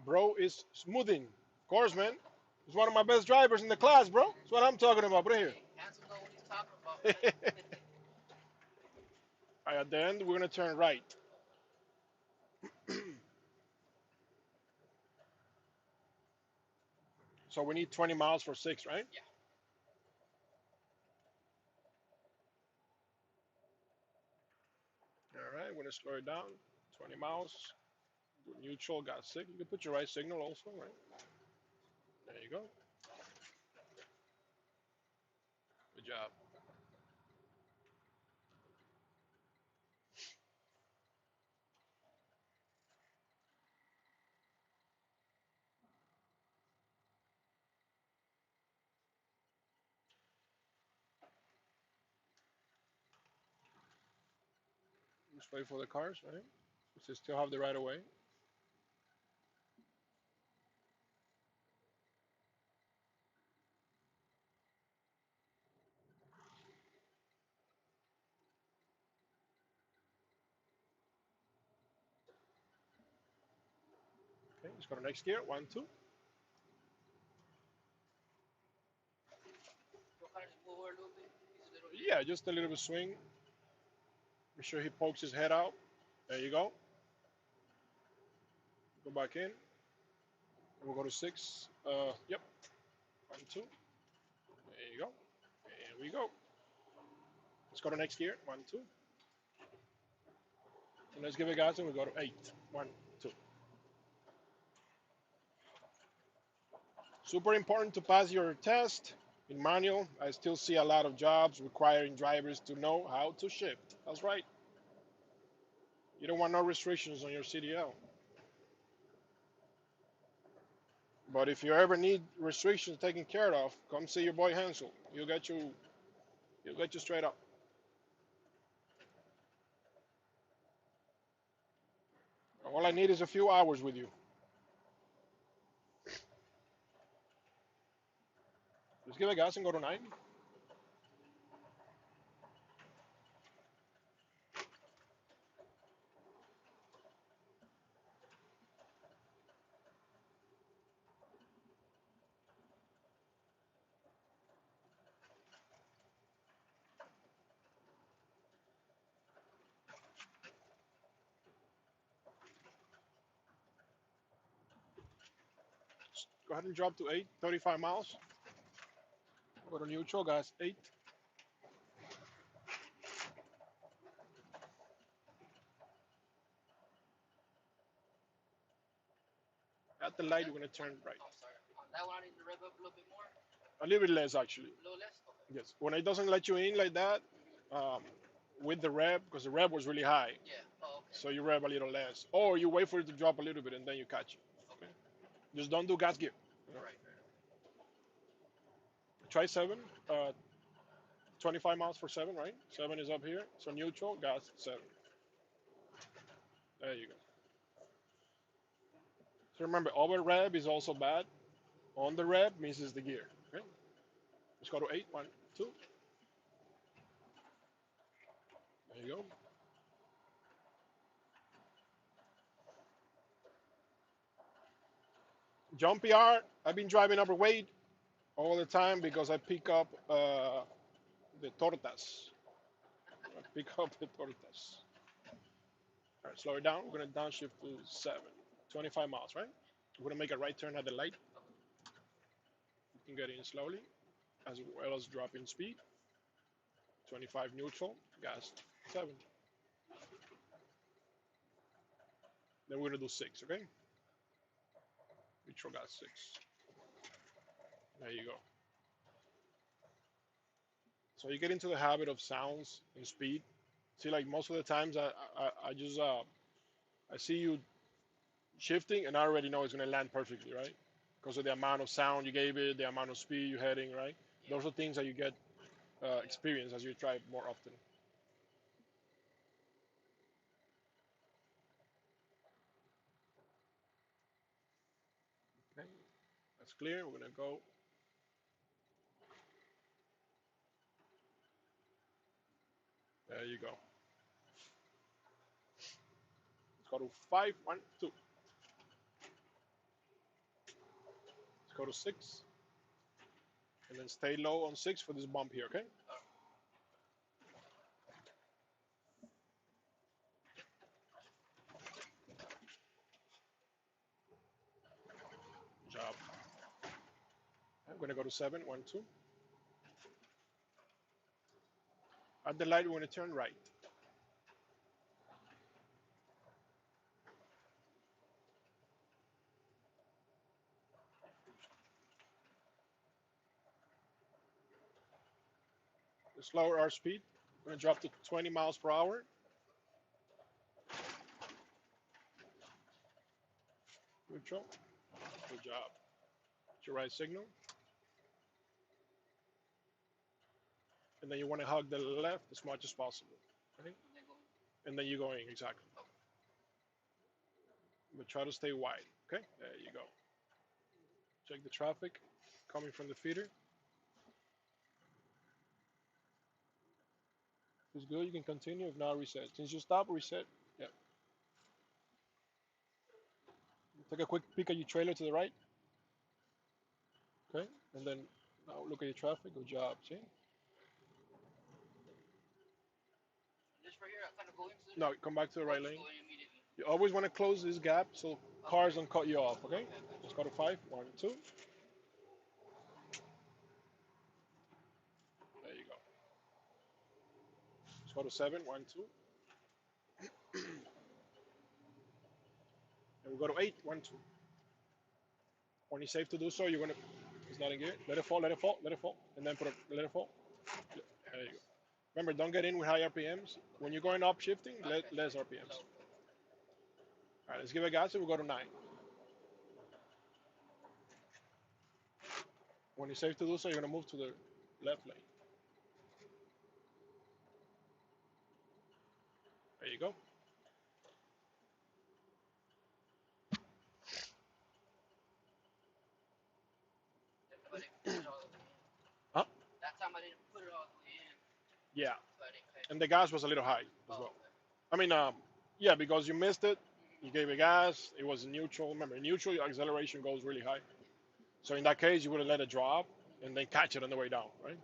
Bro is smoothing. Of course, man. He's one of my best drivers in the class, bro. That's what I'm talking about. Put it here. Hey, Hansel know what he's talking about, All man. right, at the end, we're gonna turn right. So we need 20 miles for 6, right? Yeah. All right, we're gonna slow it down. 20 miles. Do neutral, got 6. You can put your right signal also, right? There you go. Good job. Just wait for the cars, right? So still have the right of way. Okay, let's go to next gear. 1, 2. So kind of just move over a little bit. He's a little. Yeah, just a little bit swing. Make sure he pokes his head out. There you go. Go back in. And we'll go to 6. Yep. 1, 2. There you go. There we go. Let's go to next gear. 1, 2. And let's give it gas and we go to 8. 1, 2. Super important to pass your test. In manual, I still see a lot of jobs requiring drivers to know how to shift. That's right. You don't want no restrictions on your CDL. But if you ever need restrictions taken care of, come see your boy Hansel. He'll get you straight up. All I need is a few hours with you. Just give it gas and go to 9. Go ahead and drop to 8, 35 miles. Go to neutral, guys. 8. At the light, we're going to turn right. Oh, sorry. On that one, I need to rev up a little bit more. A little bit less, actually. A little less. Okay. Yes. When it doesn't let you in like that, with the rev, because the rev was really high, Yeah. Oh, okay. so you rev a little less. Or you wait for it to drop a little bit and then you catch it. Okay. Just don't do gas gear. You know? Right. Try 7. 25 miles for 7, right? 7 is up here. So neutral, gas 7. There you go. So remember, over rev is also bad. On the rev misses the gear. Okay? Let's go to 8. 1, 2. There you go. Jump PR. I've been driving overweight all the time because I pick up the tortas. I pick up the tortas. All right, slow it down. We're going to downshift to 7. 25 miles, right? We're going to make a right turn at the light. You can get in slowly as well as drop in speed. 25 neutral, gas 7. Then we're going to do 6, okay? Neutral, gas 6. There you go. So you get into the habit of sounds and speed. See, like most of the times I just I see you shifting and I already know it's going to land perfectly, right? Because of the amount of sound you gave it, the amount of speed you're heading, right? Yeah. Those are things that you get experience as you drive more often. Okay, that's clear. We're going to go. There you go. Let's go to 5, 1, 2. Let's go to 6. And then stay low on 6 for this bump here, okay? Good job. I'm going to go to 7, 1, 2. At the light, we're going to turn right. Let's lower our speed. We're going to drop to 20 miles per hour. Neutral. Good job. It's your right signal. And then you want to hug the left as much as possible. Okay? And then you go in, exactly. But try to stay wide. Okay? There you go. Check the traffic coming from the feeder. If it's good, you can continue. If not, reset. Since you stop, reset. Yeah. Take a quick peek at your trailer to the right. Okay? And then now look at your traffic. Good job. See? This right here, I kind of go into. No, come back to the right lane. Go in immediately. You always want to close this gap so cars don't cut you off, okay? Let's go to 5. 1, 2. There you go. Let's go to 7. 1, 2. And we go to 8. 1, 2. When it's safe to do so, you're gonna. It's not in gear. Let it fall. Let it fall. Let it fall. And then put it. Let it fall. There you go. Remember, don't get in with high RPMs. When you're going up shifting, less RPMs. So, All right, let's give it gas and we'll go to 9. When it's safe to do so, you're gonna move to the left lane. There you go. if I didn't put it all the way in. Huh? That time I didn't put it all the way in, Yeah. so I didn't catch And it. the gas was a little high as Oh, well. okay. I mean, yeah, because you missed it. You gave it gas. It was neutral. Remember, in neutral, your acceleration goes really high. So in that case, you would have let it drop and then catch it on the way down, right?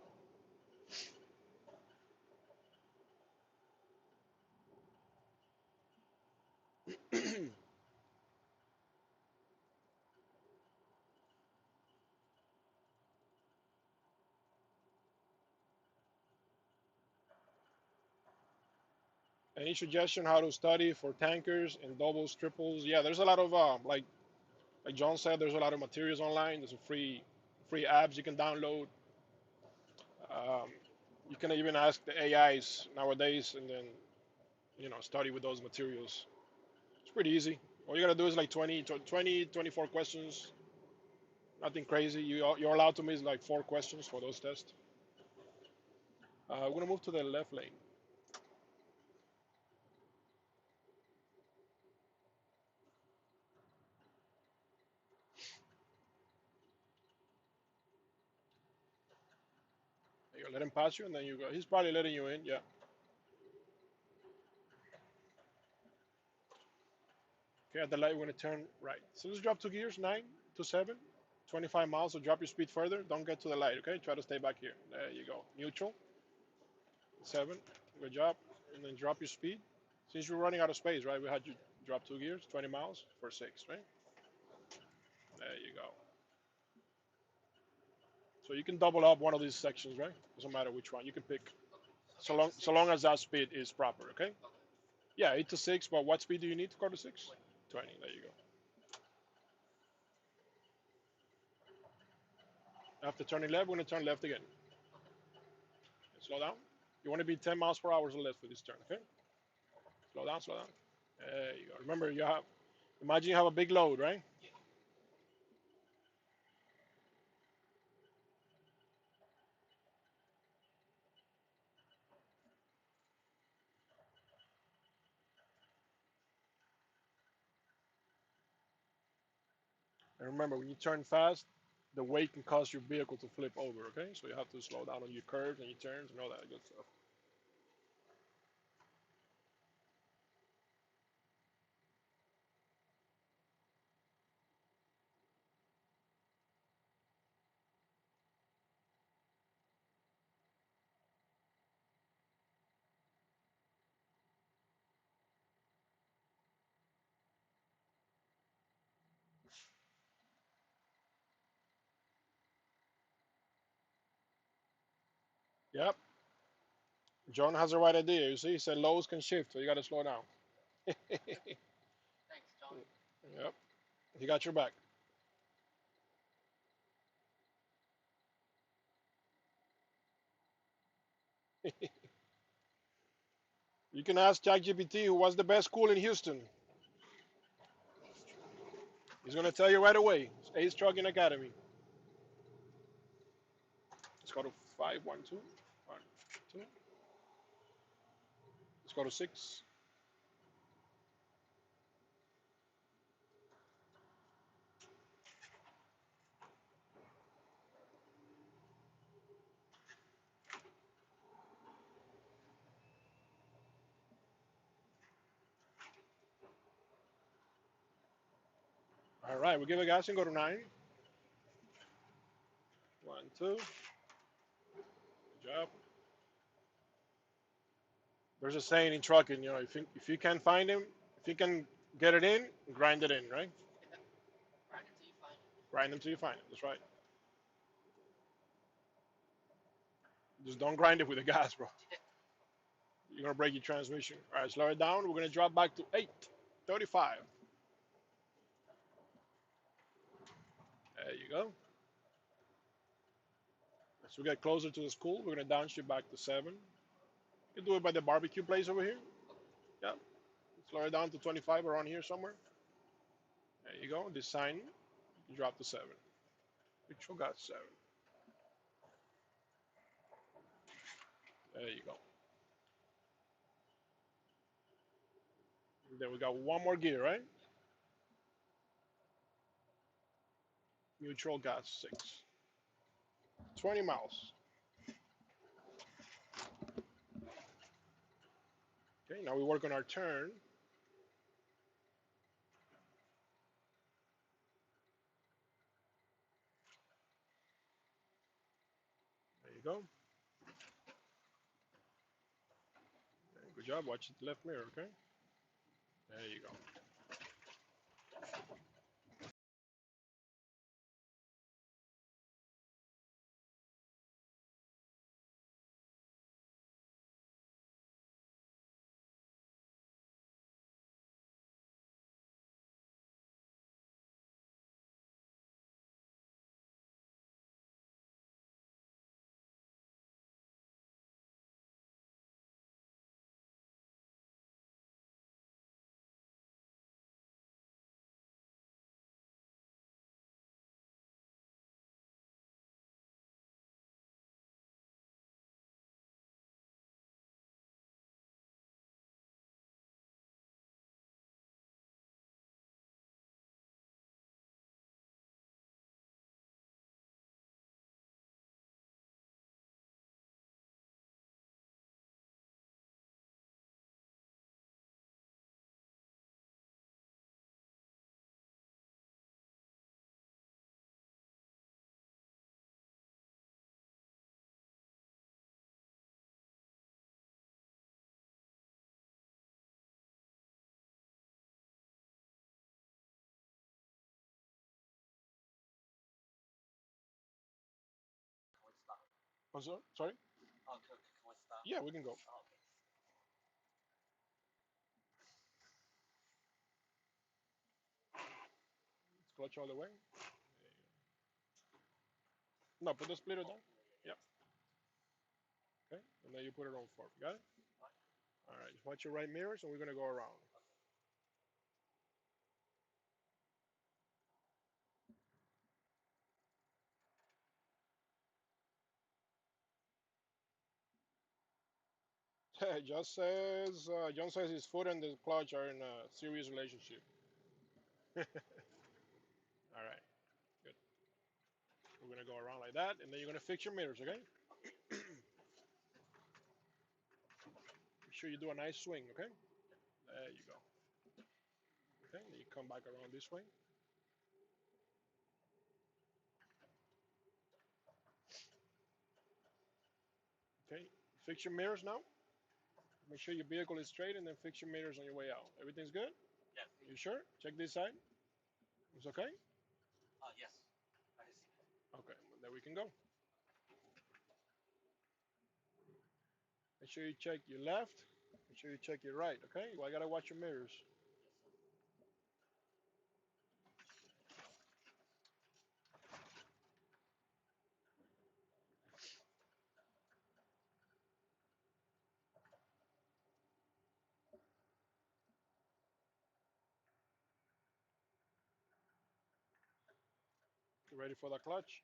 Any suggestion how to study for tankers and doubles, triples? Yeah, there's a lot of like John said, there's a lot of materials online. There's a free apps you can download. Um, you can even ask the AIs nowadays, and then study with those materials. It's pretty easy. All you gotta do is like 24 questions. Nothing crazy. You're allowed to miss like 4 questions for those tests. We're gonna move to the left lane. There you go. Let him pass you, and then you go. He's probably letting you in. Yeah. Okay, at the light, we're gonna turn right. So let's drop 2 gears, 9 to 7, 25 miles. So drop your speed further. Don't get to the light. Okay, try to stay back here. There you go. Neutral. 7. Good job. And then drop your speed. Since you're running out of space, right? We had you drop 2 gears, 20 miles for 6, right? There you go. So you can double up one of these sections, right? Doesn't matter which one. You can pick. So So long as that speed is proper, okay? Okay. Yeah, 8 to 6. But what speed do you need to go to 6? 20. There you go. After turning left, we're gonna turn left again. Slow down. You want to be 10 miles per hour or less for this turn, okay? Slow down, slow down. There you go. Remember, imagine you have a big load, right? Yeah. And remember, when you turn fast, the weight can cause your vehicle to flip over, okay? So you have to slow down on your curves and your turns and all that good stuff. Yep. John has the right idea. You see, he said lows can shift, so you got to slow down. Thanks, John. Yep. He got your back. You can ask ChatGPT who was the best school in Houston. He's going to tell you right away. It's Ace Trucking Academy. Let's go to 512. 1, 2. Let's go to 6. All right, we'll give it gas and go to 9. 1, 2. Good job. There's a saying in trucking, if you can't find him, if you can get it in, grind it in, right? Yeah. Grind until you find it. Grind until you find it. That's right. Just don't grind it with the gas, bro. Yeah. You're gonna break your transmission. All right, slow it down. We're gonna drop back to 8:35. you go. As we get closer to the school, we're gonna downshift back to 7. You can do it by the barbecue place over here. Yeah. Slow it down to 25 around here somewhere. There you go. This sign, you drop to 7. Control got 7. There you go. And then we got one more gear, right? Neutral got 6. 20 miles. Okay, now we work on our turn. There you go. Okay, good job. Watch the left mirror, okay? There you go. What's up? Sorry? Yeah, we can go. Let's clutch all the way. No, put the splitter down. Yep. Okay, and then you put it on 4. Got it? All right, just watch your right mirrors, and we're gonna go around. John says his foot and the clutch are in a serious relationship. All right, good. We're gonna go around like that, and then you're gonna fix your mirrors, okay? Make sure you do a nice swing, okay? There you go. Okay, then you come back around this way. Okay, fix your mirrors now. Make sure your vehicle is straight, and then fix your mirrors on your way out. Everything's good? Yes. You sure? Check this side. It's okay? Yes. I see. Okay, well, there we can go. Make sure you check your left. Make sure you check your right, okay? Well, I gotta watch your mirrors. You ready for the clutch?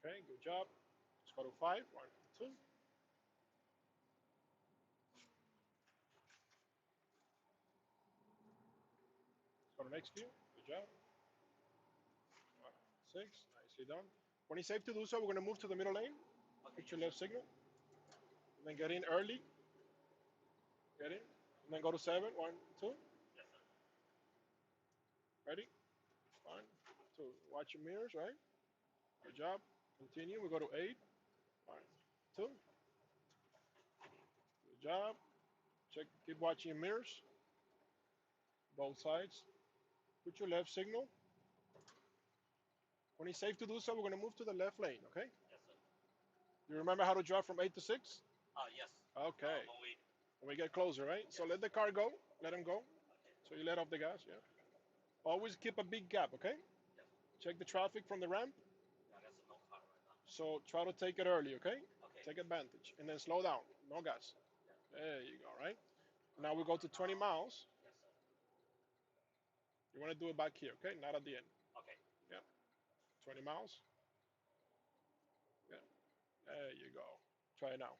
Okay, good job. Let's go to 5. 1, 2. Let's go to next gear. Good job. 6. Nicely done. When it's safe to do so, we're gonna move to the middle lane. Put your left signal. And then get in early. Get in. And then go to 7. 1, 2. Yes, sir. Ready? 1, 2. Watch your mirrors, right? Good job. Continue. We go to 8. 1, 2. Good job. Check. Keep watching your mirrors. Both sides. Put your left signal. When it's safe to do so, we're going to move to the left lane, okay? Yes, sir. You remember how to drive from 8 to 6? Yes. Okay. When When we get closer, right? So let the car go. Let him go. okay. So you let off the gas, yeah. Always keep a big gap, okay? Yes. Check the traffic from the ramp. Yeah, there's no car right now. So try to take it early, okay? Okay. Take advantage. And then slow down. No gas. Yeah. There you go, right? Now we go to 20 miles. Yes, sir. You want to do it back here, okay? Not at the end. Okay. Yeah. 20 miles. Yeah. There you go. Try it now.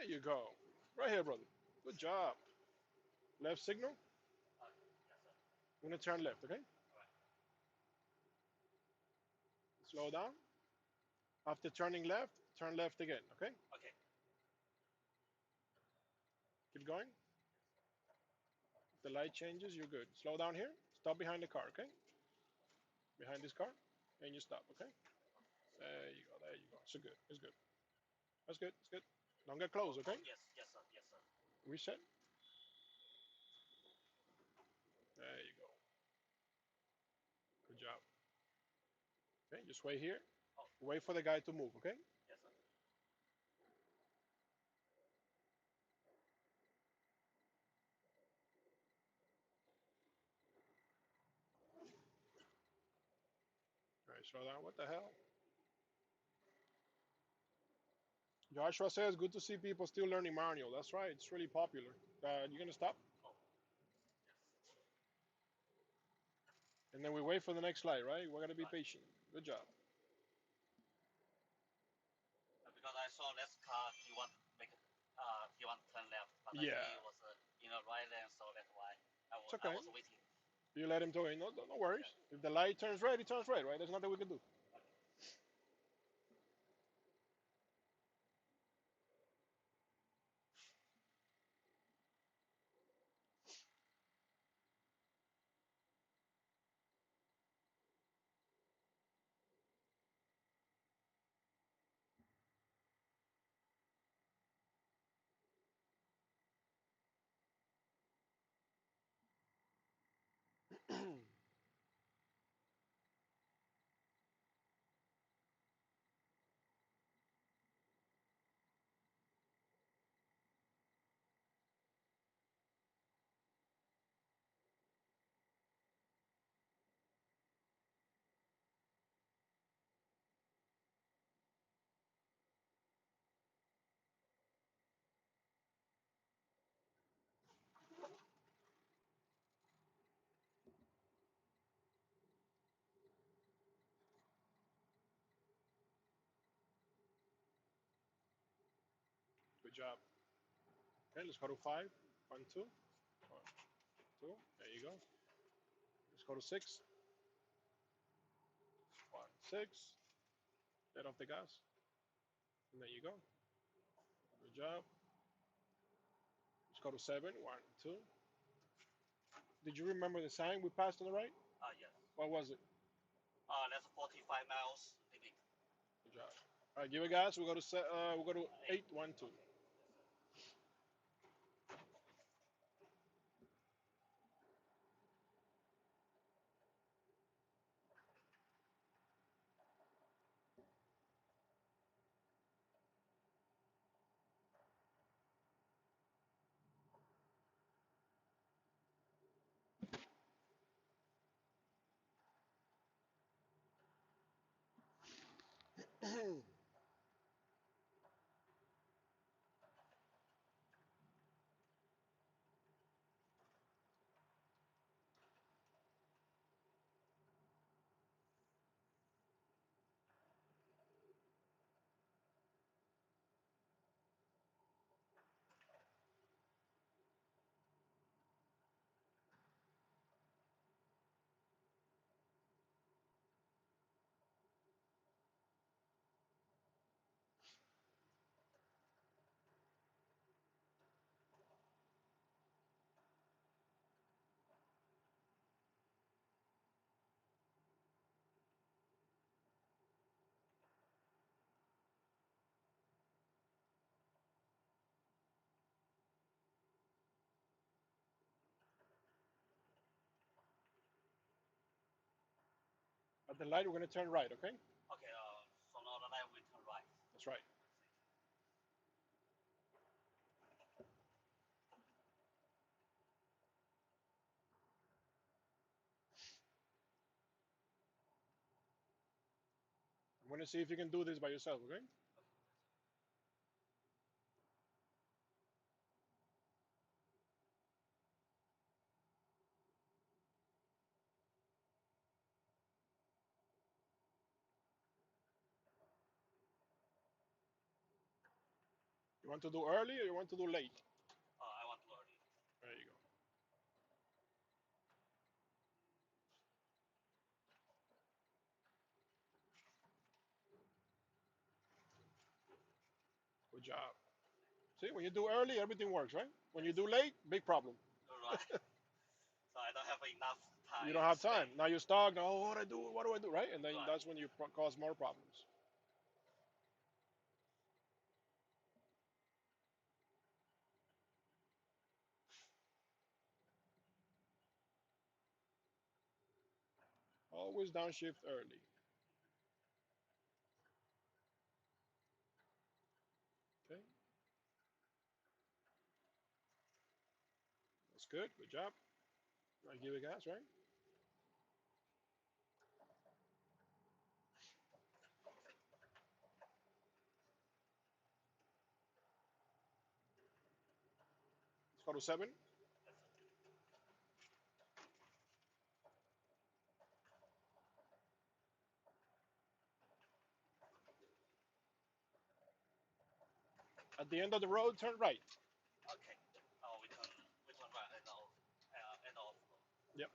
There you go. Right here, brother. Good job. Left signal. Yes, sir. We're going to turn left, okay? All right. Slow down. After turning left, turn left again, okay? Okay. Keep going. If the light changes, you're good. Slow down here. Stop behind the car, okay? Behind this car. And you stop, okay? There you go. There you go. It's good. It's good. That's good. It's good. Don't get close, okay? Yes. Yes, sir. Yes, sir. Reset. There you go. Good job. Okay, just wait here. Oh. Wait for the guy to move, okay? Yes, sir. All right, slow down. What the hell? Joshua says, good to see people still learning manual. That's right. It's really popular. You going to stop? Oh. Yes. And then we wait for the next slide, right? We're going to be Right. patient. Good job. Because I saw this car, he want to turn left, but Yeah. he was in a right lane, so that's why It's I okay. was waiting. You let him do it. No worries. Yeah. If the light turns red, it turns red, right? There's nothing we can do. Good job. Okay, let's go to 5. 1, 2. 1, 2. There you go. Let's go to 6. 1, 6. Let off the gas. And there you go. Good job. Let's go to 7. 1, 2. Did you remember the sign we passed on the right? Yes. What was it? That's 45 miles limit. Good job. All right, give it gas. We go to 8. 1, 2. Okay. Yes, sir. At the light, we're going to turn right, okay? Okay, so now the light we turn right. That's right. I'm going to see if you can do this by yourself, okay? You want to do early or you want to do late? I want to learn it. There you go. Good job. See, when you do early, everything works, right? When you do late, big problem. Right. So I don't have enough time. You don't have time. Space. Now you're stuck. Now, what do I do? What do I do? Right? And then Right. that's when you cause more problems. Always downshift early. Okay, that's good. Good job. I give it gas, right? Let's go to 7. At the end of the road, turn right. Okay. We turn right and off. Yep.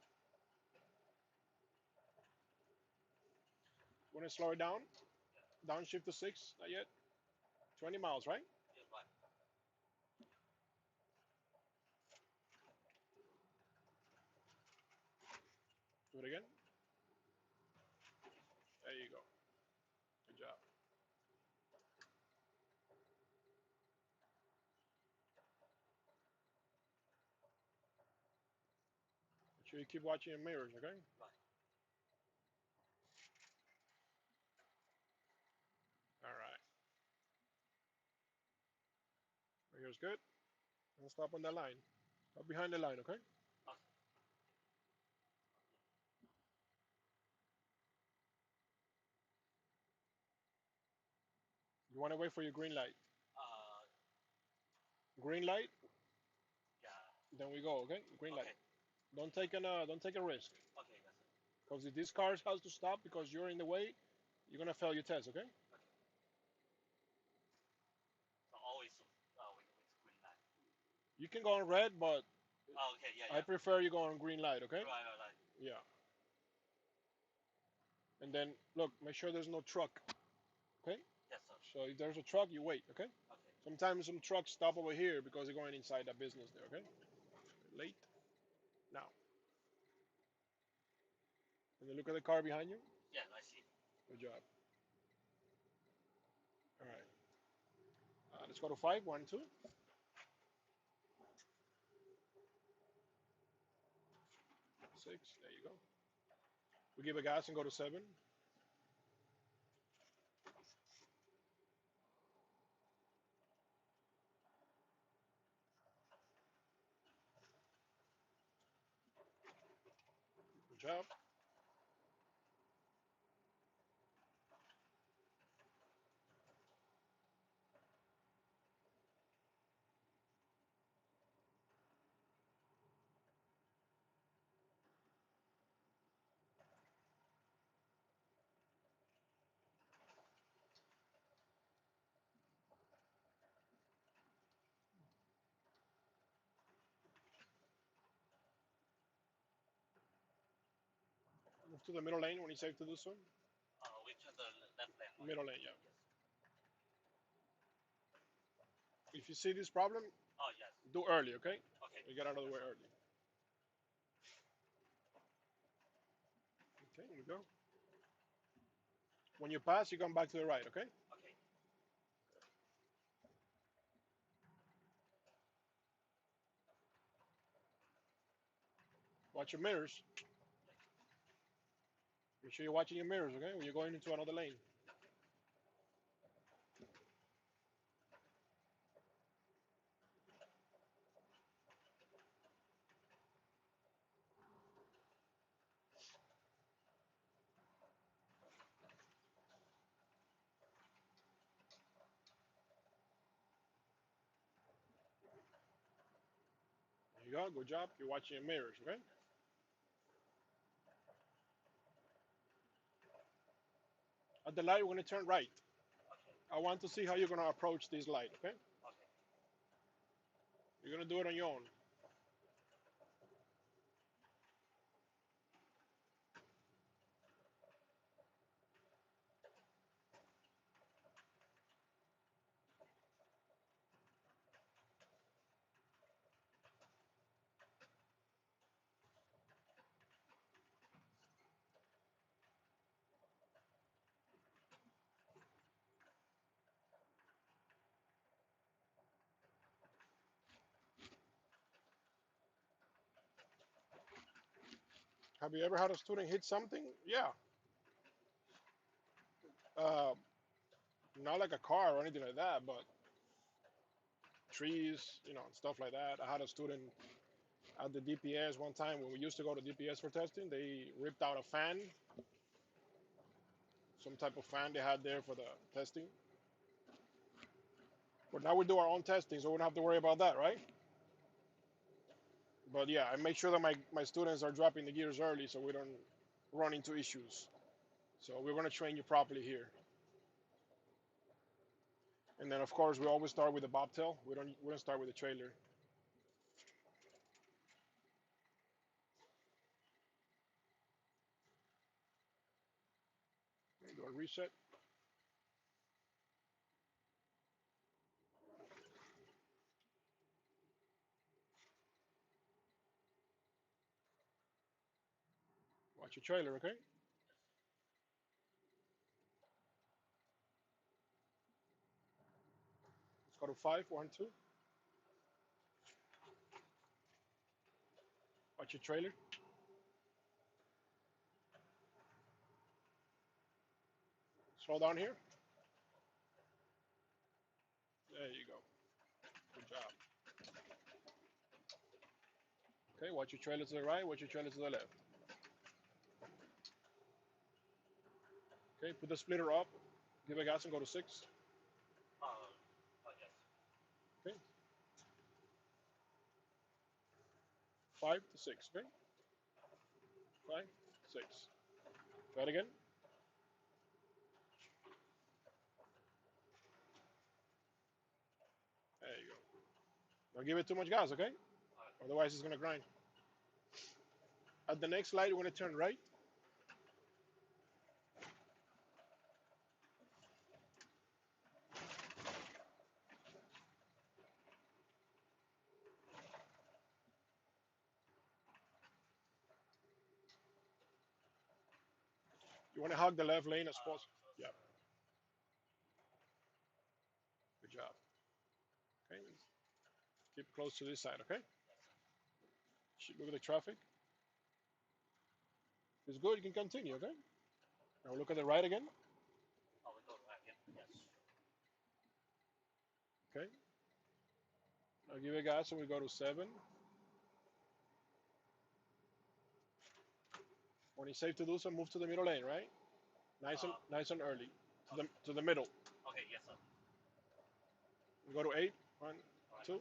Want to slow it down? Downshift to 6. Not yet. 20 miles, right? Yeah, right. Do it again. There you go. Good job. Make sure you keep watching your mirrors, okay? Right. All right. Here's good. And stop on the line. Stop behind the line, okay? Okay. You want to wait for your green light. Uh, Green light, yeah. then we go, okay? Green light. Okay. Don't take a risk. Okay. Yes. Because if this car has to stop because you're in the way, you're gonna fail your test, okay? Okay. So always with green light. You can go on red, but Oh, okay. Yeah. I Yeah. prefer you go on green light, okay? Right. Yeah. And then look, make sure there's no truck, okay? Yes, sir. So if there's a truck, you wait, okay? Okay. Sometimes some trucks stop over here because they're going inside that business there, okay? Late. Now. And then look at the car behind you. Yeah, I see. Good job. All right. Let's go to 5. 1, 2. 6. There you go. We give a gas and go to 7. Good job. Move to the middle lane when it's safe to do so. We turn the left lane. Right? Middle lane, yeah. Yes. If you see this problem, Oh, yes. do early, okay? Okay. You get out of the Yes, way sir. early. Okay, here we go. When you pass, you come back to the right, okay? Okay. Watch your mirrors. Make sure you're watching your mirrors, okay? When you're going into another lane. There you go. Good job. You're watching your mirrors, okay? At the light, we're going to turn right. Okay. I want to see how you're going to approach this light, okay? Okay. You're going to do it on your own. Have you ever had a student hit something? Yeah. Uh, Not like a car or anything like that, but trees, and stuff like that. I had a student at the DPS one time when we used to go to DPS for testing. They ripped out a fan, some type of fan they had there for the testing. But now we do our own testing, so we don't have to worry about that, right? But yeah, I make sure that my students are dropping the gears early so we don't run into issues. So we're going to train you properly here. And then of course we always start with the bobtail. We don't start with the trailer. Do a reset. Watch your trailer, okay? Let's go to 5, 1, 2. Watch your trailer. Slow down here. There you go. Good job. Okay, watch your trailer to the right, watch your trailer to the left. Okay, put the splitter up, give a gas and go to 6. Yes. Okay, 5 to 6, okay? 5, 6. Try it again. There you go. Don't give it too much gas, okay? All right. Otherwise it's gonna grind. At the next light, we're gonna turn right. You wanna hug the left lane as possible. Yeah, good job. Okay, keep close to this side, okay? Look at the traffic. If it's good, you can continue, okay? Now look at the right again. Oh, we go back in. Yes. Okay. Now give it gas and we go to 7. When it's safe to do so, move to the middle lane, right? Nice and early. Okay. To the middle. Okay. Yes, sir. We go to 8. 1, All right. 2.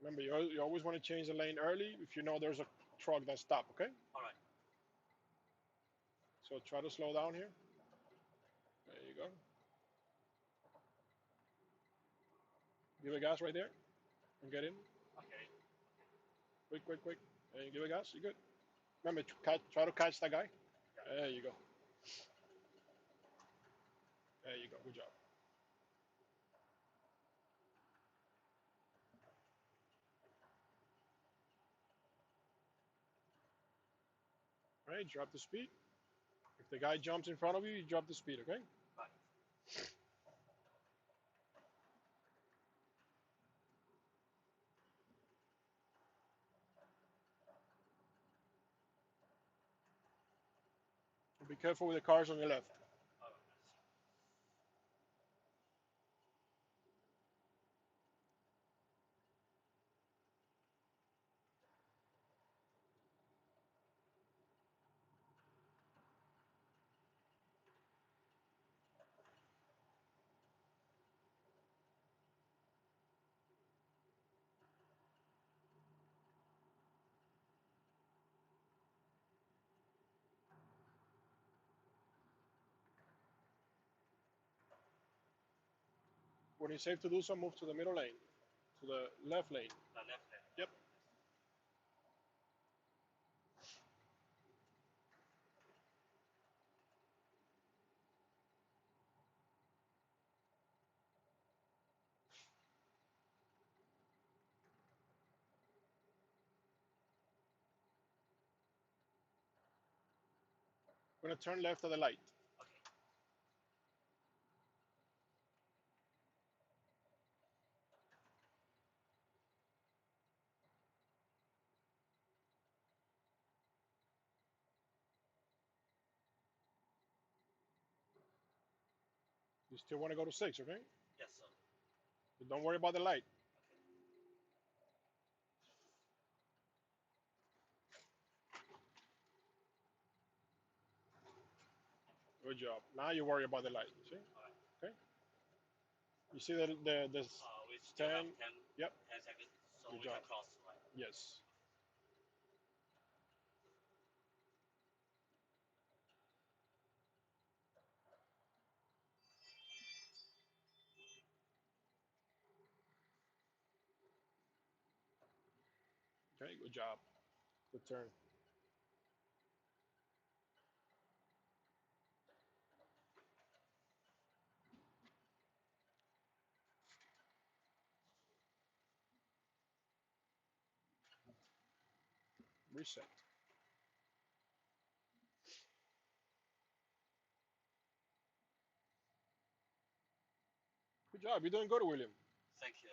Remember, you always want to change the lane early if you know there's a truck that stop, okay? All right. So try to slow down here. There you go. Give it gas right there and get in. Okay. Quick, quick, quick. And give it gas. You good. Remember, try to catch that guy. Yeah. There you go. There you go. Good job. All right, drop the speed. If the guy jumps in front of you, you drop the speed, okay? All right. Be careful with the cars on your left. When it's safe to do so, move to the middle lane, to the left lane. The left lane. Yep. We're gonna turn left at the light. Okay. You still want to go to 6, okay? Yes, sir. But don't worry about the light. Good job. Now you worry about the light. You see? All right. Okay. You see the We still have 10. 10, Yep. 10 seconds, so Good we job. can cross, right? Yes. Okay. Good job. Good turn. Reset. Good job. You're doing good, William. Thank you.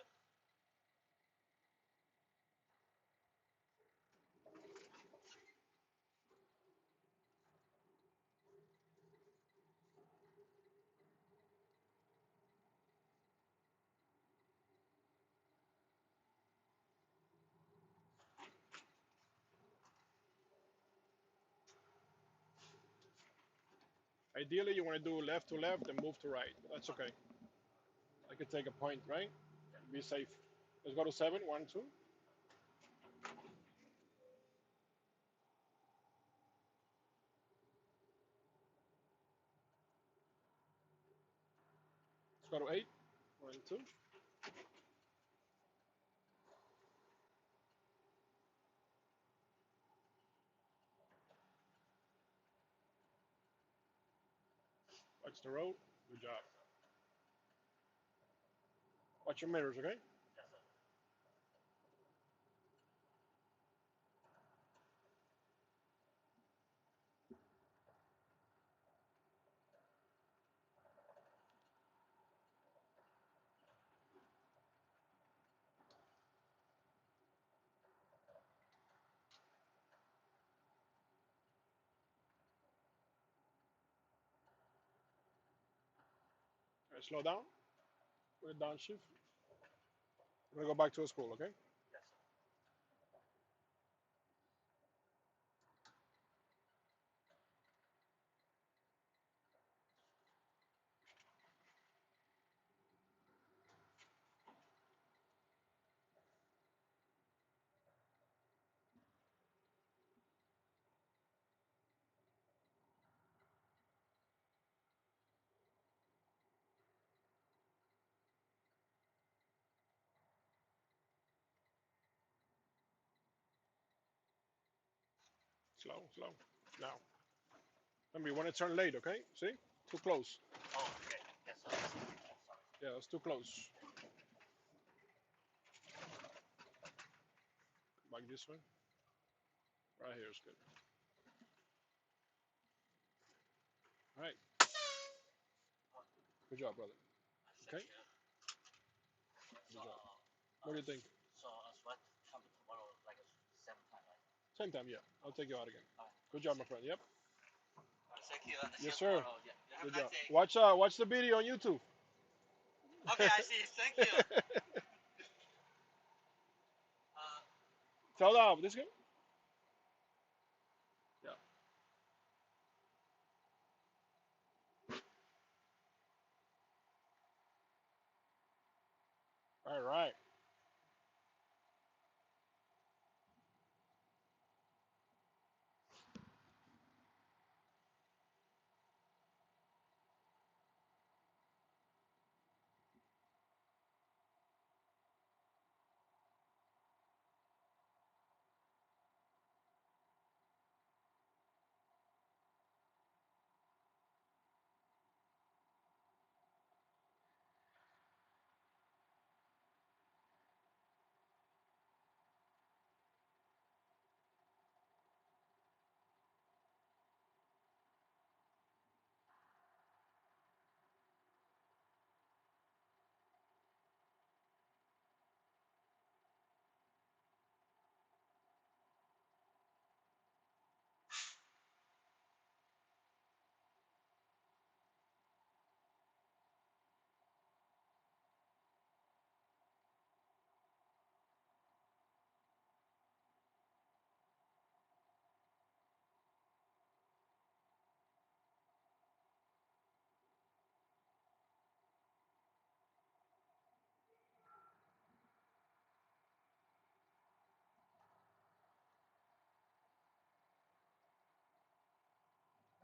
Ideally, you want to do left to left and move to right. That's okay. I could take a point, right? Be safe. Let's go to 7. 1, 2. Let's go to 8. 1, 2. Watch the road. Good job. Watch your mirrors, okay? Yes, sir. All right, slow down. We're downshift. We're gonna go back to the school, okay? Yes, sir. Slow, slow. Now. Remember, you want to turn late, okay? See? Too close. Oh, okay. Yes, sir. Sorry. Yeah, that's too close. Back this way. Right here is good. All right. Good job, brother. Thank Okay? you. Good So, job. What do you think? so as what come tomorrow, like same time, right? Same time, yeah. I'll take you out again. All right. Good job, my friend. Yep. All right. Thank you. On the Yes, show sir. tomorrow. Yeah. You have Good a nice job. day. Watch the video on YouTube. Okay, I see. Thank you. Uh, Tell them this good. Yeah. All right.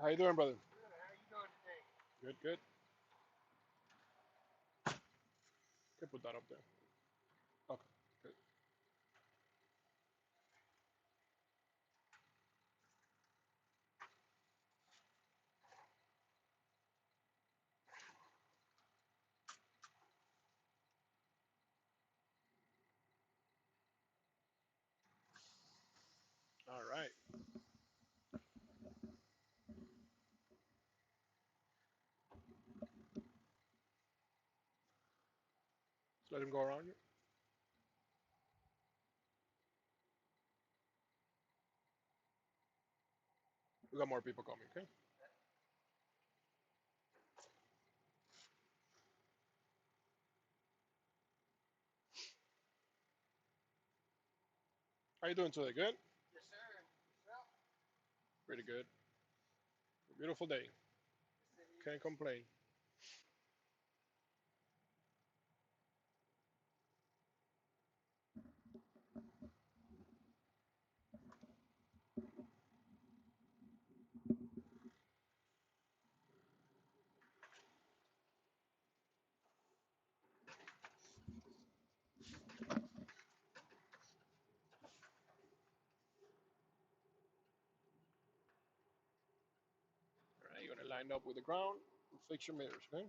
How you doing, brother? Good. How you doing today? Good, good. Can put that up there. Okay. Good. All right. Let's let him go around you. We got more people coming. Okay. How you doing today? Good. Yes, sir. Well, Pretty good. Beautiful day. yes, it Can't is. complain. All right. You're gonna line up with the ground. And fix your mirrors. Okay.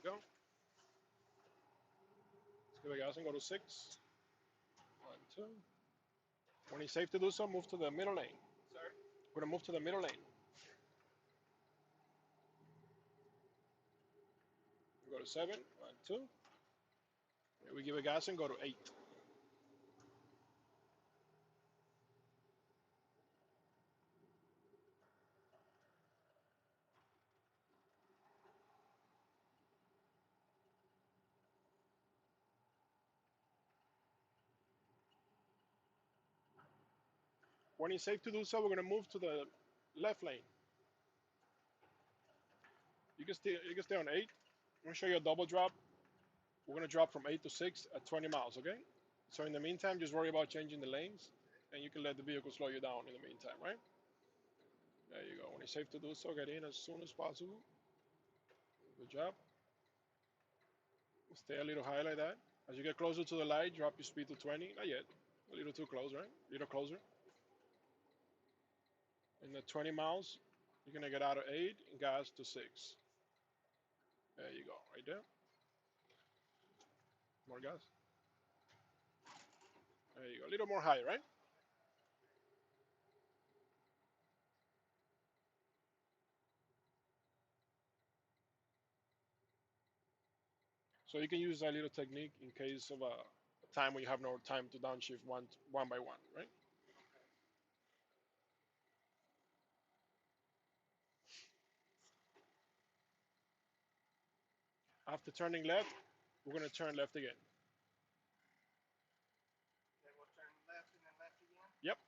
you go. Let's give it gas and go to 6. 1, 2. When it's safe to do so, move to the middle lane. Sorry? We're gonna move to the middle lane. We go to 7. 1, 2. We give it gas and go to 8. When it's safe to do so, we're gonna move to the left lane. You can stay on 8. I'm gonna show you a double drop. We're gonna drop from 8 to 6 at 20 miles, okay? So in the meantime, just worry about changing the lanes, and you can let the vehicle slow you down in the meantime, right? There you go. When it's safe to do so, get in as soon as possible. Good job. Stay a little high like that. As you get closer to the light, drop your speed to 20. Not yet. A little too close, right? A little closer. In the 20 miles, you're gonna get out of 8 and gas to 6. There you go, right there. More gas. There you go. A little more high, right? So you can use that little technique in case of a time when you have no time to downshift one by one, right? After turning left, we're gonna turn left again. Then we'll turn left and then left again? Yep.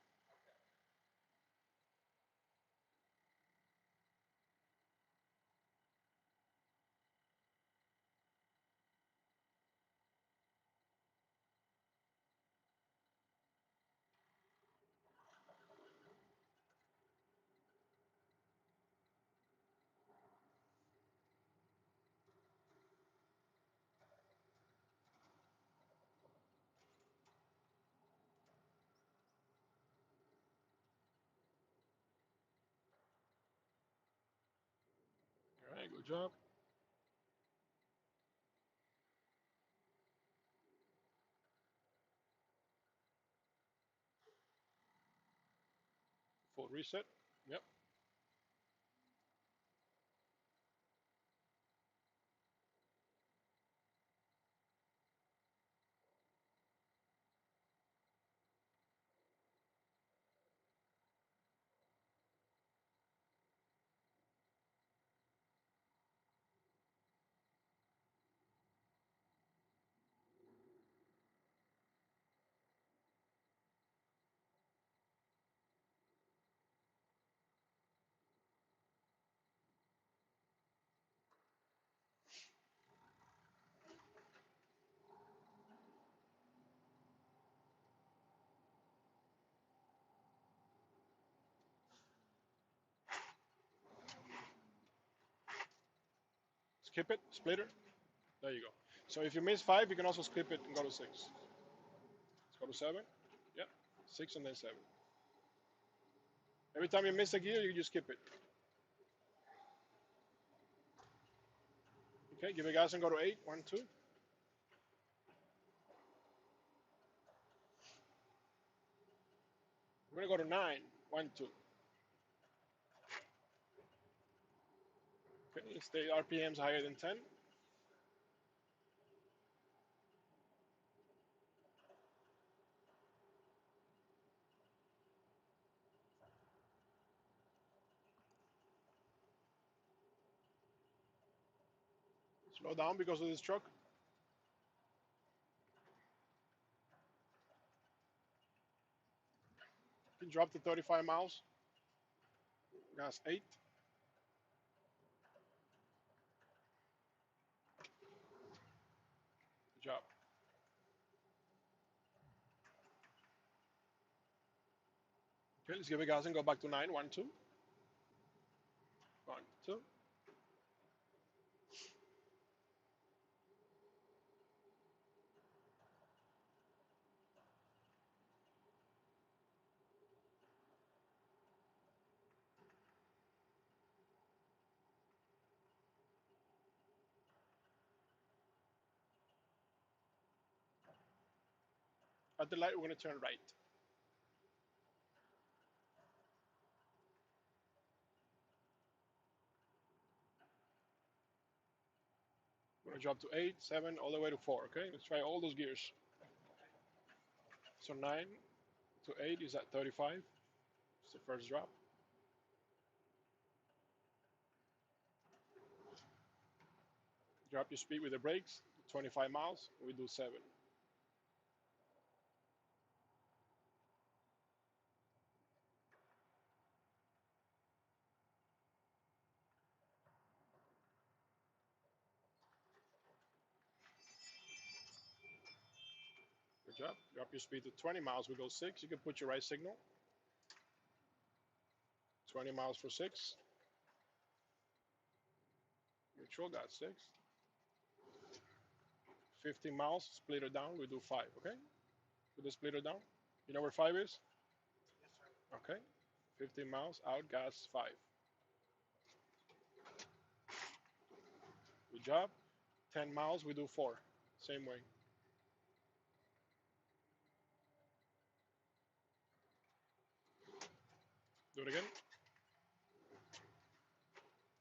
All right, good job. Full reset. Yep. Skip it, splitter. There you go. So if you miss 5, you can also skip it and go to 6. Let's go to 7. Yep. 6 and then 7. Every time you miss a gear, you just skip it. Okay, give it gas and go to 8. 1, 2. We're gonna go to 9. 1, 2. Okay, stay RPMs higher than 10. Slow down because of this truck. You can drop to 35 miles. Gas 8. Good job. Okay, let's give it gas and go back to 9. 1, 2. 1, 2. At the light, we're going to turn right. We're going to drop to 8, 7, all the way to 4, okay? Let's try all those gears. So 9 to 8 is at 35. It's the first drop. Drop your speed with the brakes, 25 miles. We do 7. Good job. Drop your speed to 20 miles. We go 6. You can put your right signal. 20 miles for 6. Neutral, got 6. 15 miles, split it down. We do 5, okay? Put the splitter down. You know where 5 is? Yes, sir. Okay. 15 miles, out, gas 5. Good job. 10 miles, we do 4. Same way. Do it again.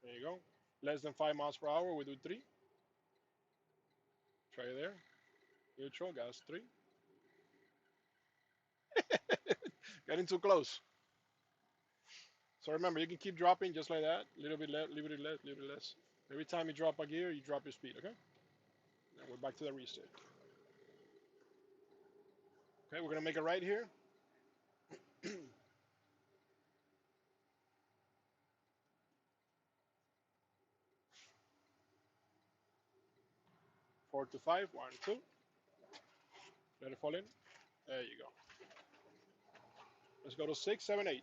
There you go. Less than 5 miles per hour, we do 3. Try it there. Neutral, gas 3. Getting too close. So remember, you can keep dropping just like that. A little bit less, little bit less, little bit less. Every time you drop a gear, you drop your speed, okay? Now we're back to the reset. Okay, we're gonna make a right here. 4 to 5, 1, 2. Let it fall in. There you go. Let's go to 6, 7, 8.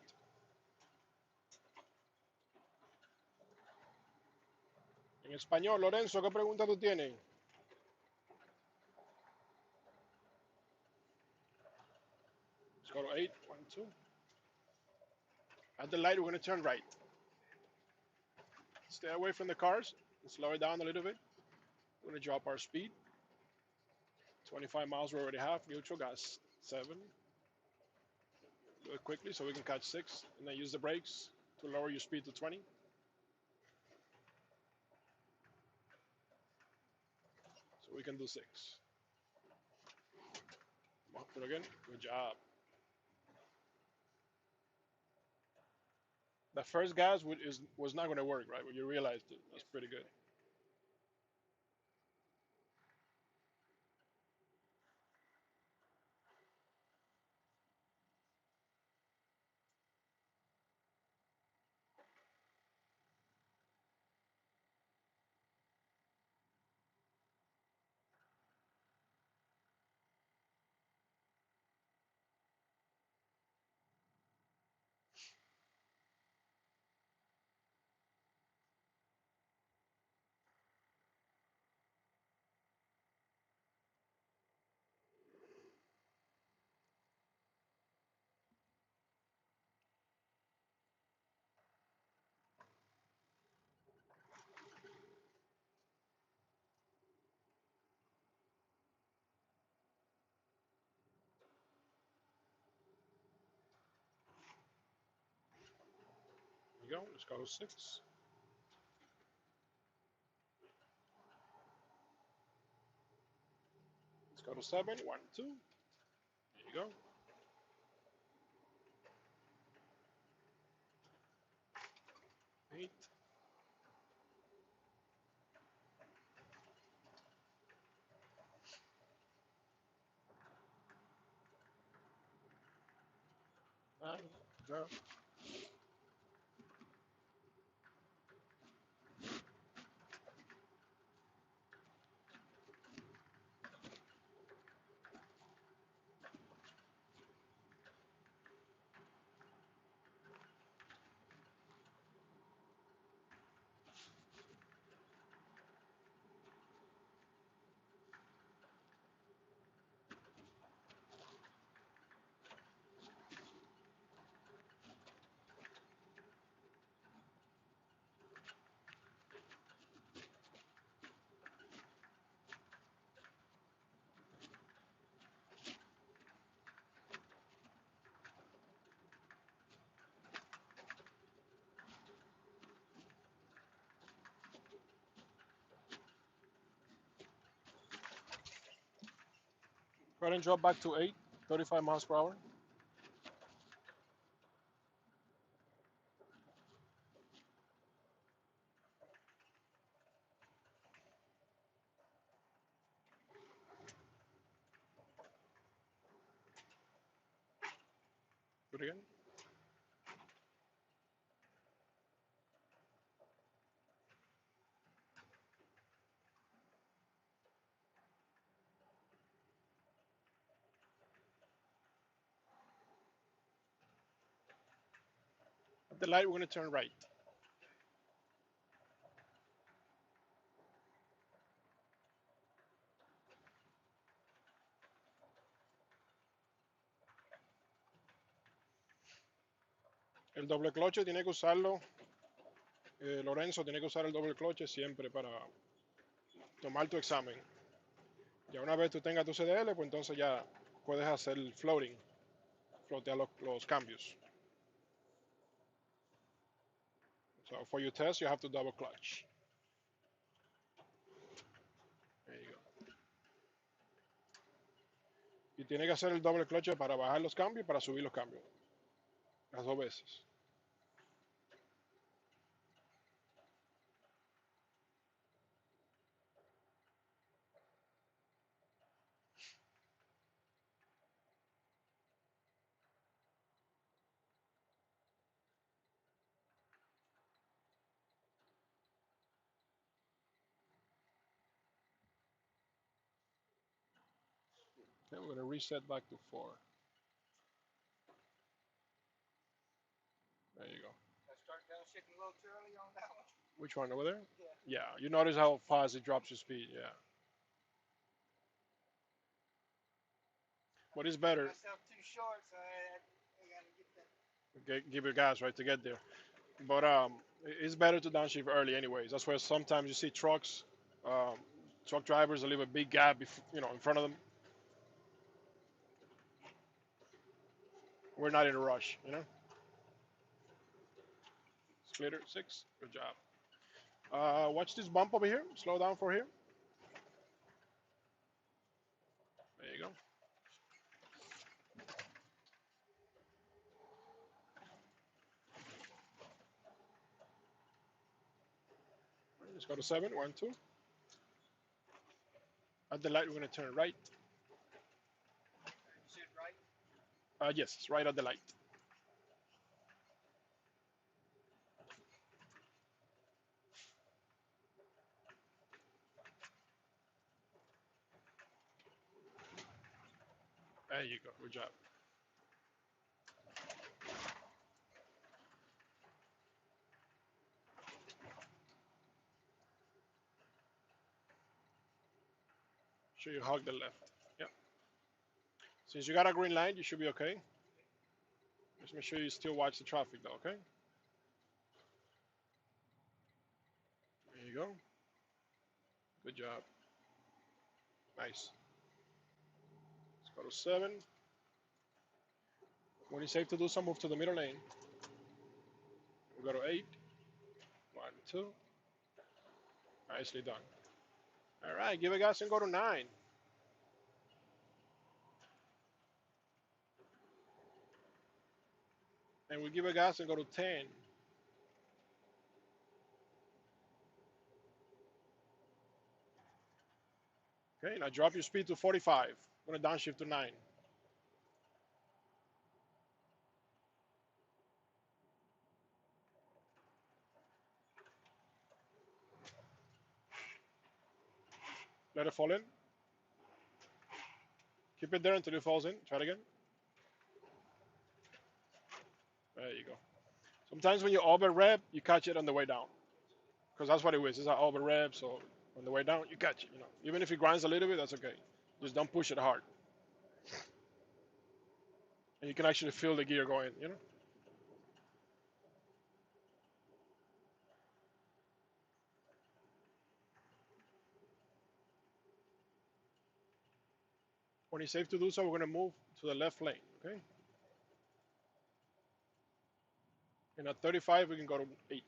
En español, Lorenzo, ¿qué pregunta tú tienes? Let's go to 8, 1, 2. At the light, we're gonna turn right. Stay away from the cars. Slow it down a little bit. We're gonna drop our speed. 25 miles we already have. Neutral, gas 7. Do it quickly so we can catch 6. And then use the brakes to lower your speed to 20. So we can do 6. Come on, do it again. Good job. The first gas was not going to work, right? Well, you realized it. That's pretty good. There you go. Let's go to 6. Let's go to 7. 1, 2. There you go. 8. 9. Go. Go ahead and drop back to 8, 35 miles per hour. Do it again. At the light, we're going to turn right. El doble cloche tiene que usarlo. Lorenzo tiene que usar el doble cloche siempre para tomar tu examen. Ya una vez tú tengas tu CDL, pues entonces ya puedes hacer el floating, flotear los cambios. So for your test, you have to double clutch. There you go. Y tiene que hacer el doble cloche para bajar los cambios y para subir los cambios. Las dos veces. Okay, we're going to reset back to 4. There you go. I start downshifting a little too early on that one. Which one, over there? Yeah. Yeah, you notice how fast it drops your speed, yeah. What is better? Myself too short, so I gotta get that. Give it gas, right, to get there. But it's better to downshift early anyways. That's where sometimes you see trucks, truck drivers leave a big gap, in front of them. We're not in a rush. Splitter 6, good job. Watch this bump over here. Slow down for here. There you go. Let's go to 7. 1, 2. At the light, we're going to turn right. Shoot right. Yes, it's right at the light. There you go. Good job. Sure you hug the left. Yep. Since you got a green light, you should be okay. Just make sure you still watch the traffic, though, okay? There you go. Good job. Nice. Let's go to 7. When it's safe to do so, move to the middle lane. We'll go to 8. 1, 2. Nicely done. All right, give it gas and go to 9. And we give it gas and go to 10. Okay, now drop your speed to 45. I'm going to downshift to 9. Let it fall in. Keep it there until it falls in. Try it again. There you go. Sometimes when you over rev, you catch it on the way down. Because that's what it is. It's an over rev, so on the way down, you catch it. Even if it grinds a little bit, that's okay. Just don't push it hard. And you can actually feel the gear going. When it's safe to do so, we're going to move to the left lane, okay? And at 35, we can go to 8.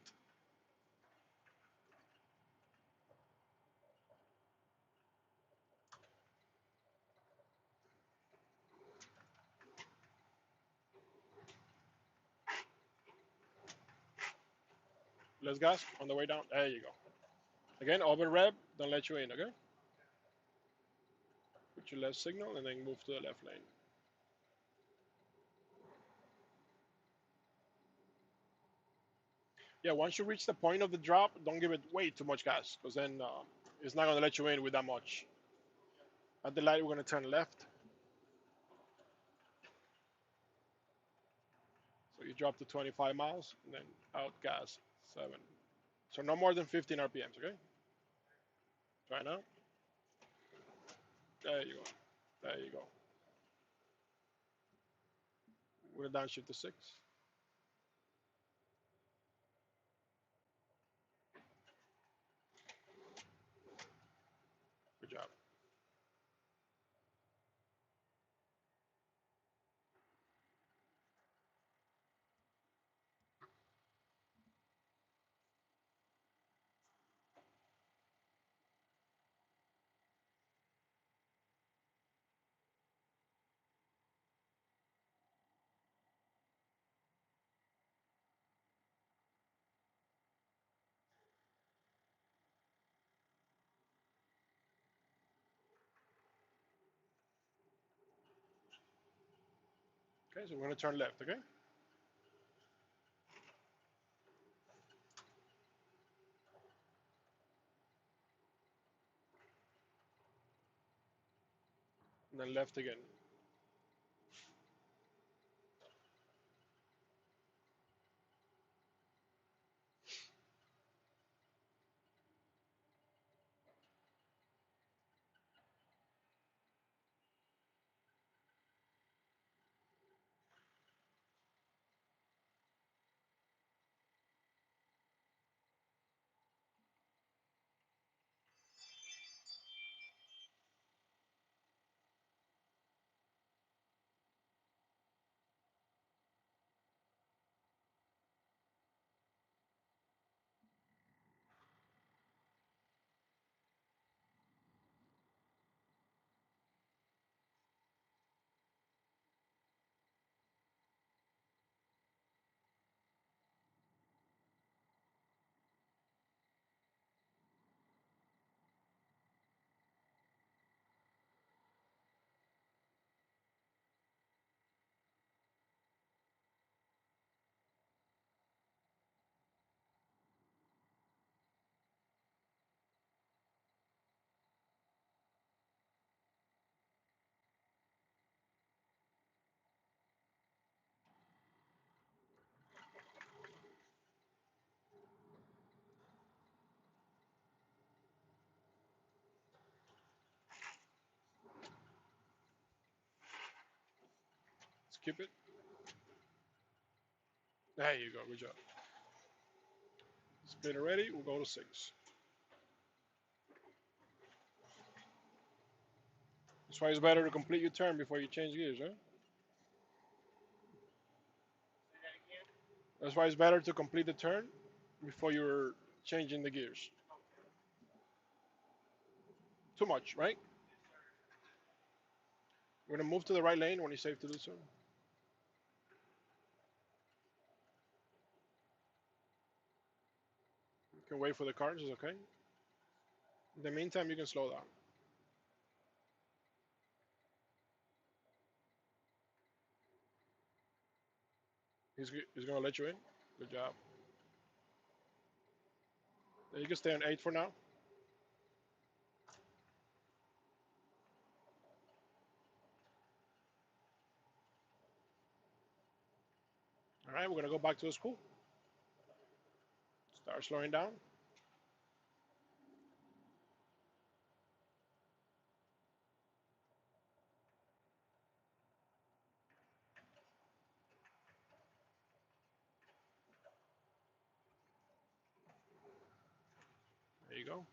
less gas on the way down. There you go. Again, over rev, don't let you in, okay? Put your left signal and then move to the left lane. Yeah, once you reach the point of the drop, don't give it way too much gas, because then it's not going to let you in with that much. At the light, we're going to turn left. So you drop to 25 miles, and then out gas, 7. So no more than 15 RPMs, okay? Try now. There you go. There you go. We're going to downshift to 6. Good job. Okay, so we're going to turn left, okay? And then left again. Skip it. There you go. Good job. Splitter ready. We'll go to 6. That's why it's better to complete your turn before you change gears, huh? That's why it's better to complete the turn before you're changing the gears. Too much, right? We're gonna move to the right lane when it's safe to do so. You can wait for the cars, it's okay. In the meantime, you can slow down. He's gonna let you in. Good job. You can stay on 8 for now. All right, we're gonna go back to the school. Start slowing down. There you go.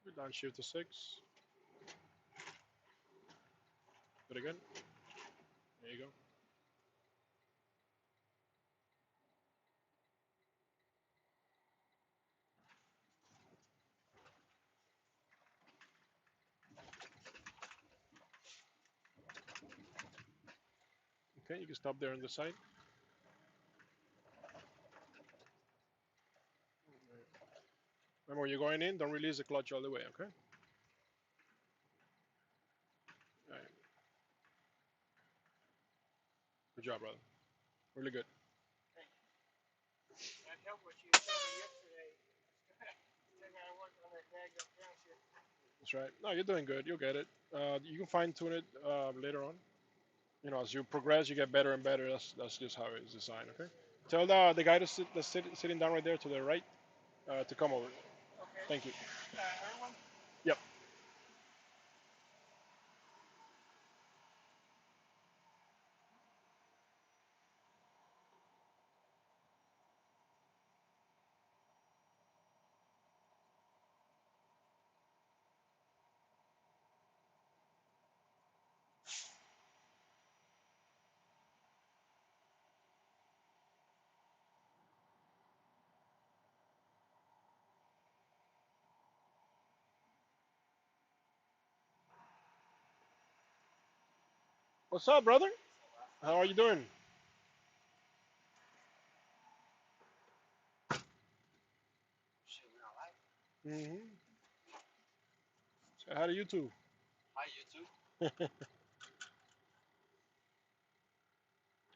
Good downshift to 6. Do it again. There you go. Okay, you can stop there on the side. Remember, when you're going in, don't release the clutch all the way, okay? All right. Good job, brother. Really good. That helped what you told me yesterday. Still gotta work on that daggum downshift. That's right. No, you're doing good. You'll get it. You can fine tune it later on. You know, as you progress, you get better and better. That's just how it's designed. Okay. Tell the guy to sitting down right there to the right to come over. Okay. Thank you. Erwin? Yep. What's up, brother? How are you doing? Shit, we on live. Mm-hmm. Say hi to you too. Hi, YouTube.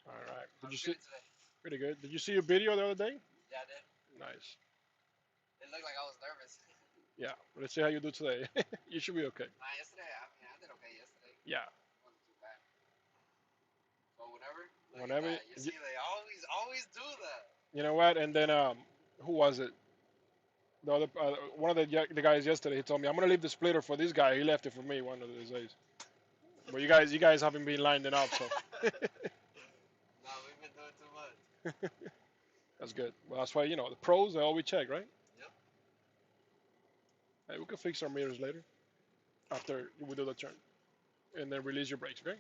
All right. How Did you you see? feeling today? Pretty good. Did you see your video the other day? Yeah, I did. Nice. It looked like I was nervous. Yeah. Let's see how you do today. You should be okay. Yesterday, I mean, I did okay yesterday. Yeah. It wasn't too bad. But whenever, look at Whenever that. You see, they always do that. you know what, and then who was it? The other one of the guys yesterday. He told me I'm gonna leave the splitter for this guy. He left it for me one of these days. But you guys haven't been lining up, so No, we've been doing too much. that's good. Well, that's why the pros they always check, right? Yep. Hey, we can fix our mirrors later after we do the turn, and then release your brakes, okay?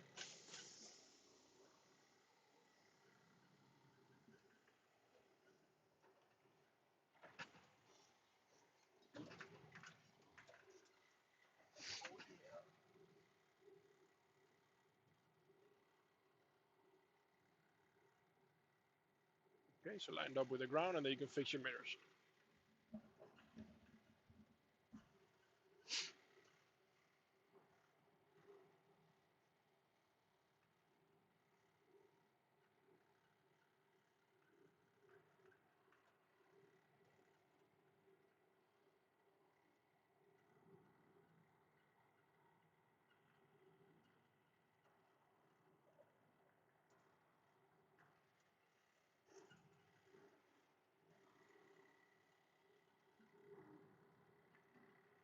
Okay, so lined up with the ground, and then you can fix your mirrors.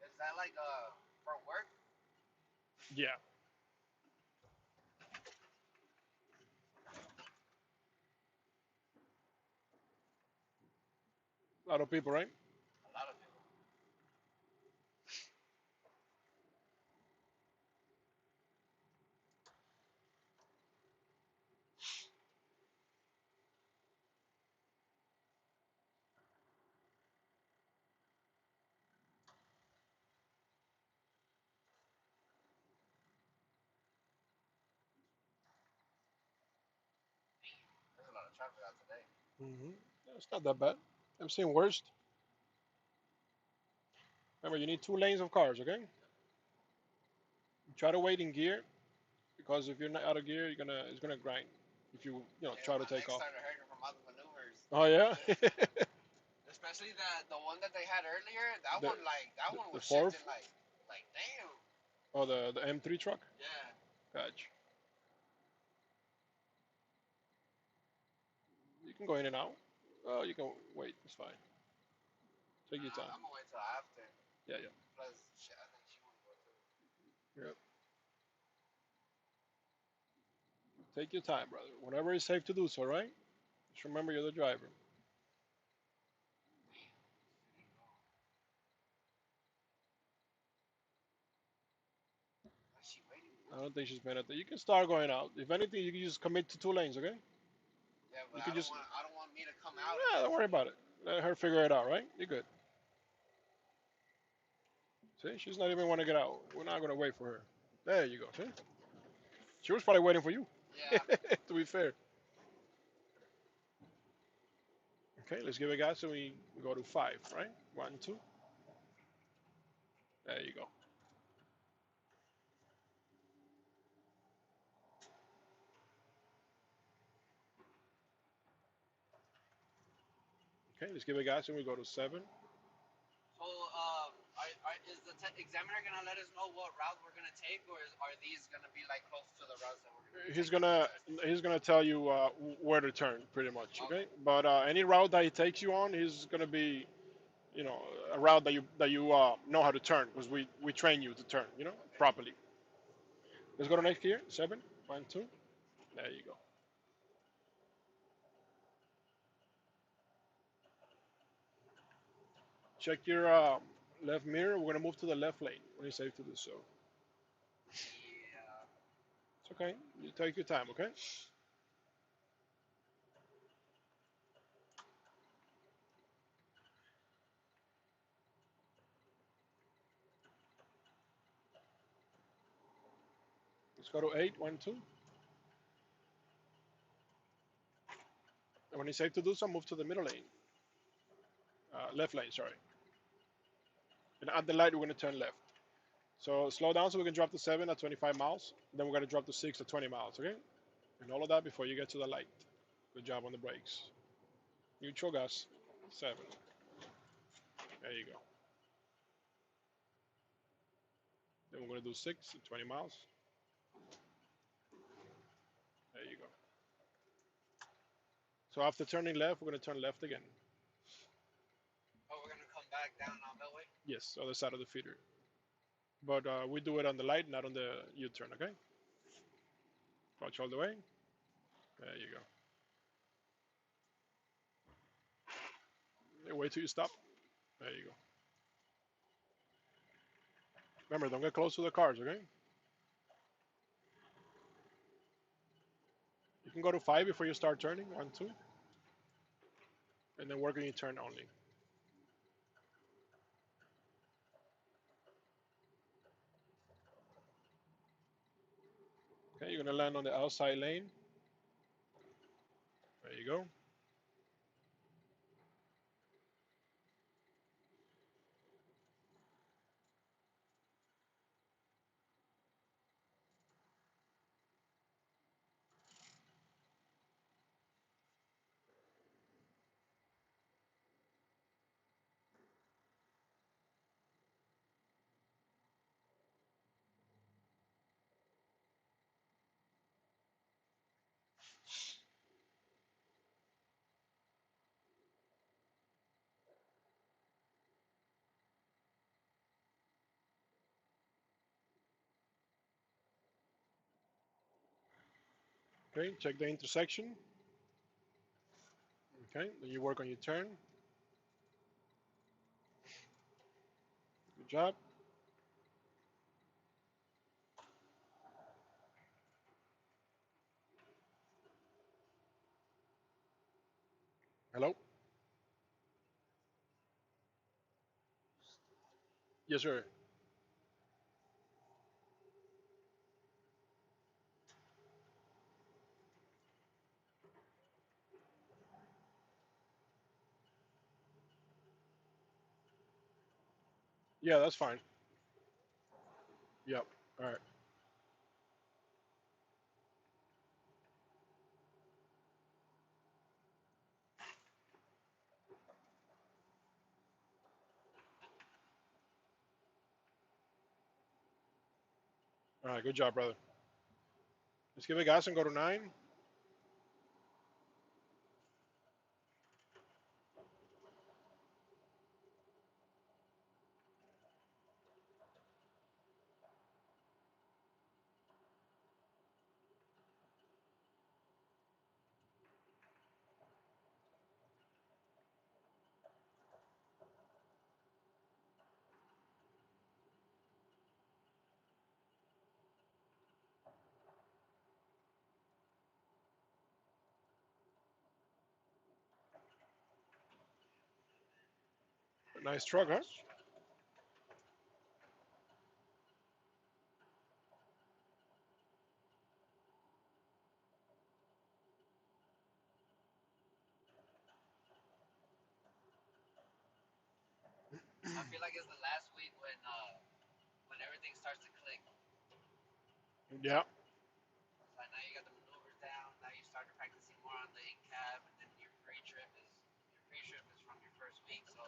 Is that like for work? Yeah, a lot of people, right? A lot of people. There's a lot of traffic out today. It's not that bad. I've seen worst. Remember, you need 2 lanes of cars, okay? Try to wait in gear because if you're not out of gear, it's gonna grind if you Yeah, try to my take legs off. started hurting from all the maneuvers. Oh yeah. Especially the one that they had earlier. That the, one that the one the was fourth shifting like damn. or the M3 truck. Yeah. Gotcha. You can go in and out. Oh, you can wait. It's fine. Take your time. I'm gonna wait till after. Yeah, yeah. Plus, shit, I think she wanna go too. Yep. Take your time, brother. Whenever it's safe to do so, right? Just remember you're the driver. Why is she waiting? I don't think she's been at that. You can start going out. If anything, you can just commit to 2 lanes, okay? Yeah, but You can just. I don't want me to come out Yeah, and don't worry about it. Let her figure it out, right? You're good. See, she's not even want to get out. We're not gonna wait for her. There you go. See, she was probably waiting for you. Yeah. To be fair. Okay, let's give it gas and we go to 5, right? 1, 2. There you go. Okay, let's give it gas and we go to 7. So, is the examiner gonna let us know what route we're gonna take, or are these gonna be like close to the routes that we're gonna be He's taking? gonna he's gonna tell you where to turn, pretty much. Okay. Okay, but any route that he takes you on, he's gonna be, a route that you know how to turn, because we train you to turn, Okay. properly. Let's go to next gear. 7, 1, 2. There you go. Check your left mirror. We're gonna move to the left lane when it's safe to do so. Yeah. It's okay. You take your time. Okay. Let's go to 8, 1, 2. And when it's safe to do so, move to the middle lane. Left lane, sorry. And at the light, we're gonna turn left. So slow down so we can drop to 7 at 25 miles. Then we're gonna drop to 6 at 20 miles. Okay. And all of that before you get to the light. Good job on the brakes. Neutral gas. 7. There you go. Then we're gonna do 6 at 20 miles. There you go. So after turning left, we're gonna turn left again. Oh, we're gonna come back down on that way. Yes, other side of the feeder. But we do it on the light, not on the U-turn. Okay. Clutch all the way. There you go. Wait till you stop. There you go. Remember, don't get close to the cars. Okay. You can go to 5 before you start turning. 1, 2, and then work on your turn only. Okay, you're gonna land on the outside lane. There you go. Okay, check the intersection. Okay, then you work on your turn. Good job. Hello? Yes, sir. Yeah, that's fine. Yep. All right. All right. Good job, brother. Let's give it gas and go to 9. Nice truck, huh? I feel like it's the last week when everything starts to click. Yeah. Like now you got the maneuvers down. Now you started practicing more on the in cab, and then your pre trip is from your first week. So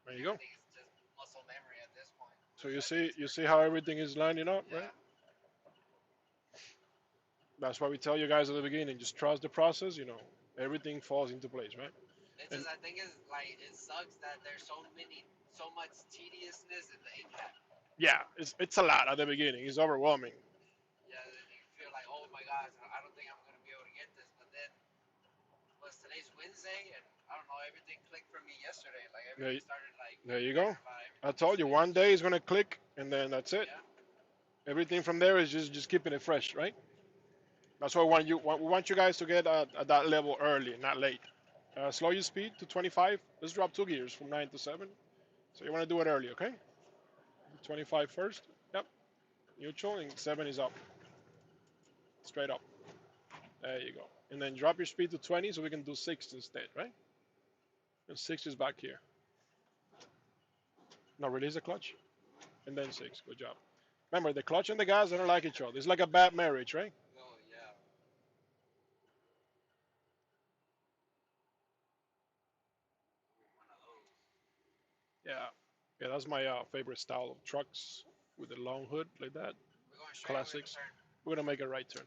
There you go. everything is just muscle memory at this point. So The driving you experience. see how everything is lining up, right? Yeah. That's why we tell you guys at the beginning, just trust the process. Everything falls into place, right? It's And just I think it's like it sucks that there's so much tediousness in the in cab. yeah, it's a lot at the beginning. It's overwhelming. Yeah, you feel like, oh my gosh, I don't think I'm gonna be able to get this. But then, today's Wednesday, and I don't know, everything clicked for me yesterday. Like There, everything started like there you figuring go. about I everything told you yesterday. one day is gonna click, and then that's it. Yeah, Everything from there is just keeping it fresh, right? That's why we want you guys to get at that level early, not late. Slow your speed to 25. Let's drop 2 gears from 9 to 7. So you want to do it early, okay? 25 first. Yep. Neutral and 7 is up. Straight up. There you go. And then drop your speed to 20 so we can do 6 instead, right? And 6 is back here. Now release the clutch. And then 6. Good job. Remember, the clutch and the gas, they don't like each other. It's like a bad marriage, right? oh yeah. One of those. Yeah. Yeah, that's my favorite style of trucks with the long hood like that. We're going straight. Or we're gonna Classics. turn. We're going to make a right turn.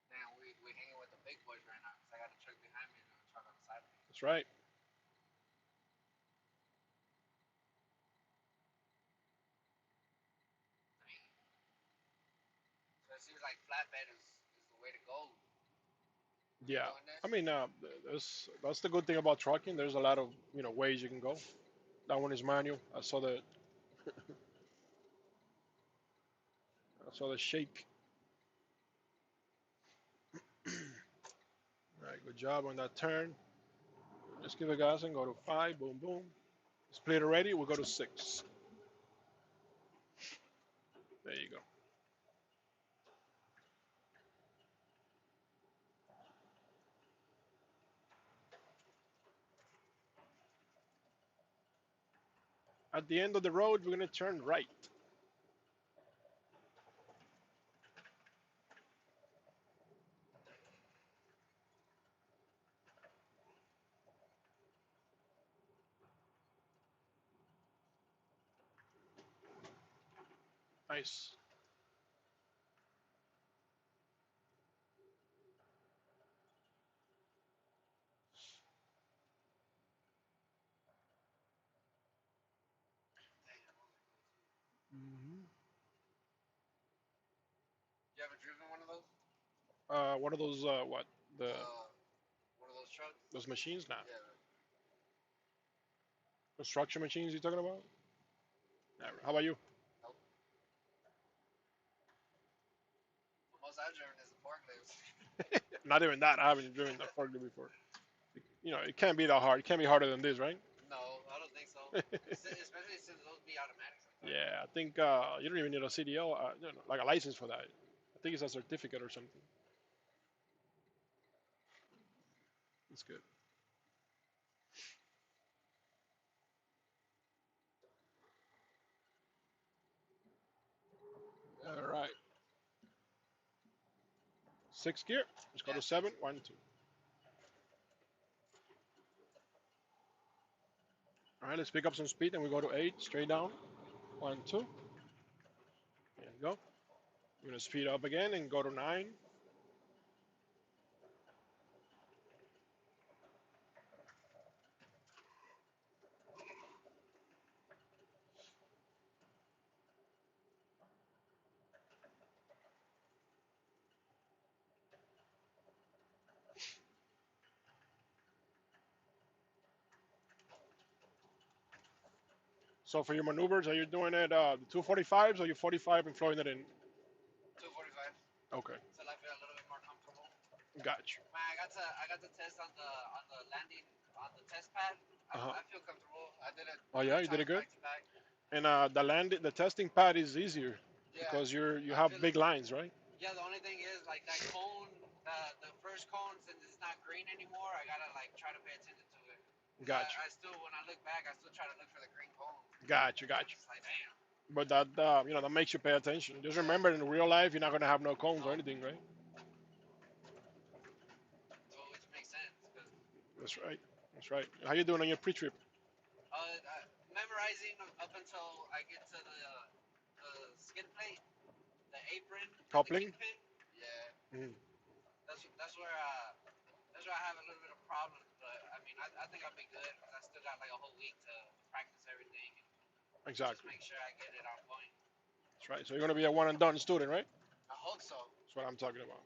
Damn, we hanging with the big boys right now. Cause I got a truck behind me and a truck on the side of me. That's right. Dang. So it seems like flatbed is the way to go. Yeah. Doing I this. mean, that's the good thing about trucking. There's a lot of ways you can go. That one is manual. I saw the shake. All right, good job on that turn. Just give it gas and go to 5. Boom, boom. Split already. We'll go to 6. There you go. At the end of the road, we're gonna turn right. Nice. Damn. Hmm. You ever driven one of those? What are those? What the Uh, one of those trucks? those machines now? Yeah. Construction machines you talking about? Never. How about you? Nope. The most I've driven is a forklift. Not even that. I haven't driven a forklift before. It can't be that hard. It can't be harder than this, right? No, I don't think so. Especially since those be automatics like that. Yeah, I think you don't even need a CDL, like a license for that. I think it's a certificate or something. It's good. Yep. All right. 6 gear. Let's go Yeah, to six. 7. 1, 2. All right, let's pick up some speed and we go to 8. Straight down. 1, 2. There you go. We're gonna speed up again and go to 9. So for your maneuvers, are you doing it the 245s or you 45 and flowing it in? 245. Okay, Until I feel a little bit more comfortable. got you. Man, I got to test on the landing on the test pad. Uh huh. I feel comfortable. I did it Oh yeah, 3 you did it times good. back to back. And the testing pad is easier Yeah, because you I have feel big it. lines, right? Yeah, the only thing is like that cone, the first cone, since it's not green anymore, I gotta like try to pay attention to it. Cause Got you, I still, when I look back, I still try to look for the green cone. got you, got you. It's like, damn. But that that makes you pay attention. Just Yeah. remember, in real life, you're not gonna have no cones or No. anything, right? So which makes sense, cause That's right. That's right. How you doing on your pre-trip? memorizing up until I get to the skid plate, the apron, and the Coupling? kingpin. Yeah, Mhm. that's where I have a little bit of problems. But I mean, I think I'll be good because I still got like a whole week to practice everything and just Exactly. make sure I get it on point. That's right. So you're gonna be a one and done student, right? I hope so. That's what I'm talking about.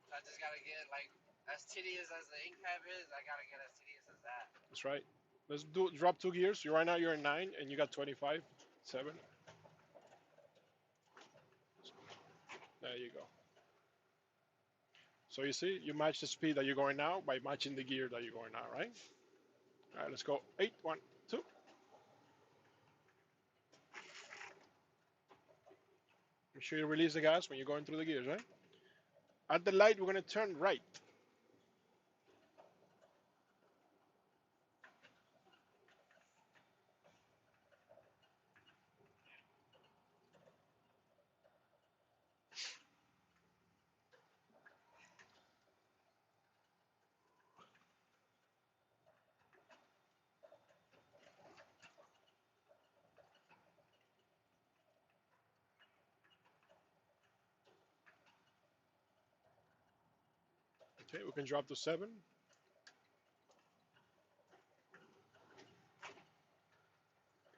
So I just gotta get like as tedious as the ink pad is. I gotta get as tedious as that. That's right. Let's do drop 2 gears. You right now you're in 9 and you got 25, 7. There you go. So you see, you match the speed that you're going now by matching the gear that you're going now, right? All right, let's go. 8, 1, 2. Make sure you release the gas when you're going through the gears, right? At the light, we're gonna turn right. Okay, we can drop to 7.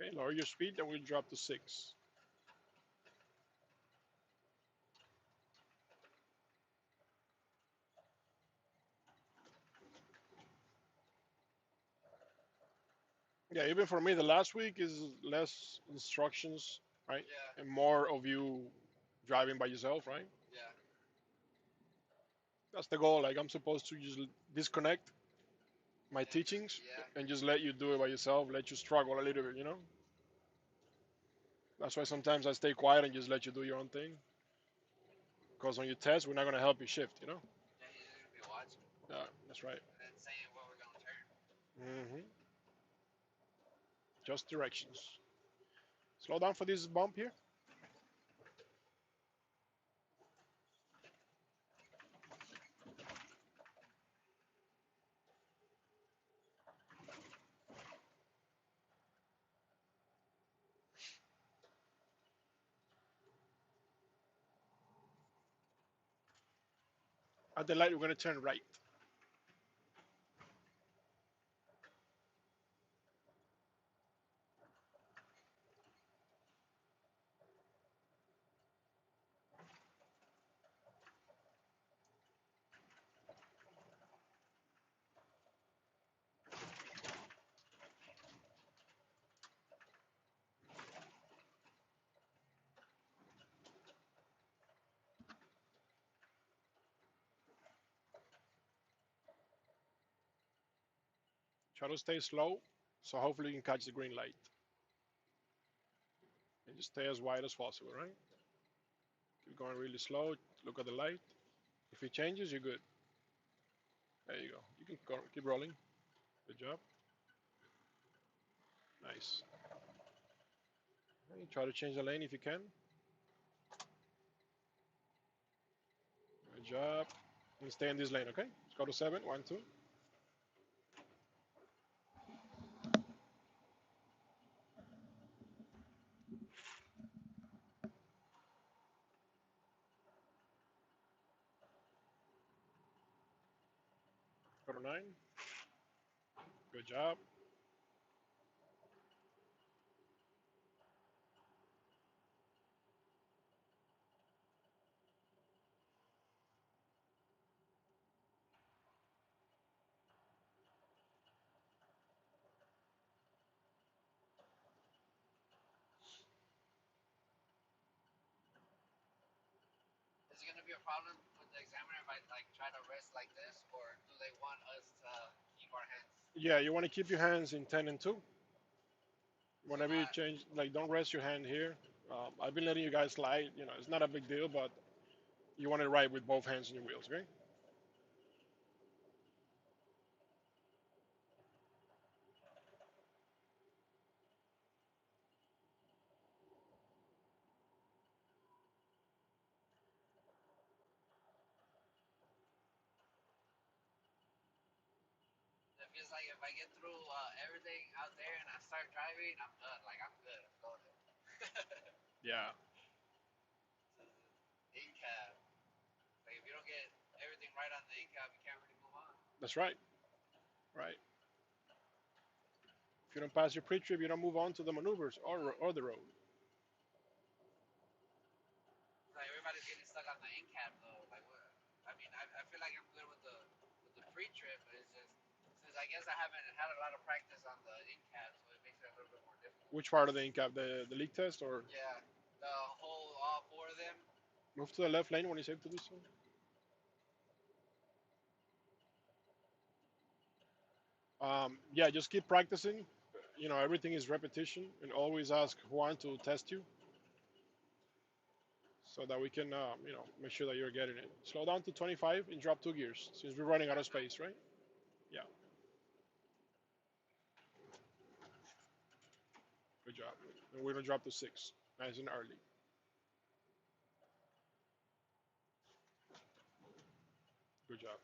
Okay, lower your speed, then we'll drop to 6. Yeah, even for me, the last week is less instructions, right? Yeah, And more of you driving by yourself, right? yeah, That's the goal. Like, I'm supposed to just disconnect my and just teachings yeah, and just let you do it by yourself, let you struggle a little bit, you know? That's why sometimes I stay quiet and just let you do your own thing. Because on your test, we're not going to help you shift, you know? yeah. He's just gonna be watching Yeah, that's right. and then saying what we're gonna turn. Hmm. Just directions. Slow down for this bump here. At the light, we're going to turn right. Try to stay slow, so hopefully you can catch the green light. And just stay as wide as possible, right? Keep going really slow. Look at the light. If it changes, you're good. There you go. You can go, keep rolling. Good job. Nice. Okay, try to change the lane if you can. Good job. And stay in this lane, okay? Let's go to 7. 1, 2. Go to 9. Good job. Is it gonna be a problem with the examiner if I like try to rest like this, or do they want us to keep our hands? Yeah, you want to keep your hands in 10 and 2. So Whenever you that change, like, don't rest your hand here. I've been letting you guys slide. You know, it's not a big deal, but you want it right with both hands on your wheels, okay? it feels like if I get through everything out there and I start driving, I'm done. Like I'm good. I'm golden. Yeah, In cab. Like if you don't get everything right on the in cab, you can't really move on. that's right. Right. If you don't pass your pre-trip, you don't move on to the maneuvers or the road. Like everybody's getting stuck on the in cab though. Like what? I mean, I feel like I'm good with the pre trip, but it's just since I guess I haven't had a lot of practice on the in cab, so it makes it a little bit more difficult. Which part of the incap? The leak test or Yeah, the whole all four of them. move to the left lane when you save to do so? Yeah, just keep practicing. You know, everything is repetition, and always ask Juan to test you so that we can, you know, make sure that you're getting it. Slow down to 25 and drop 2 gears since we're running out of space, right? Yeah, good job. And we're gonna drop to 6, nice and early. Good job.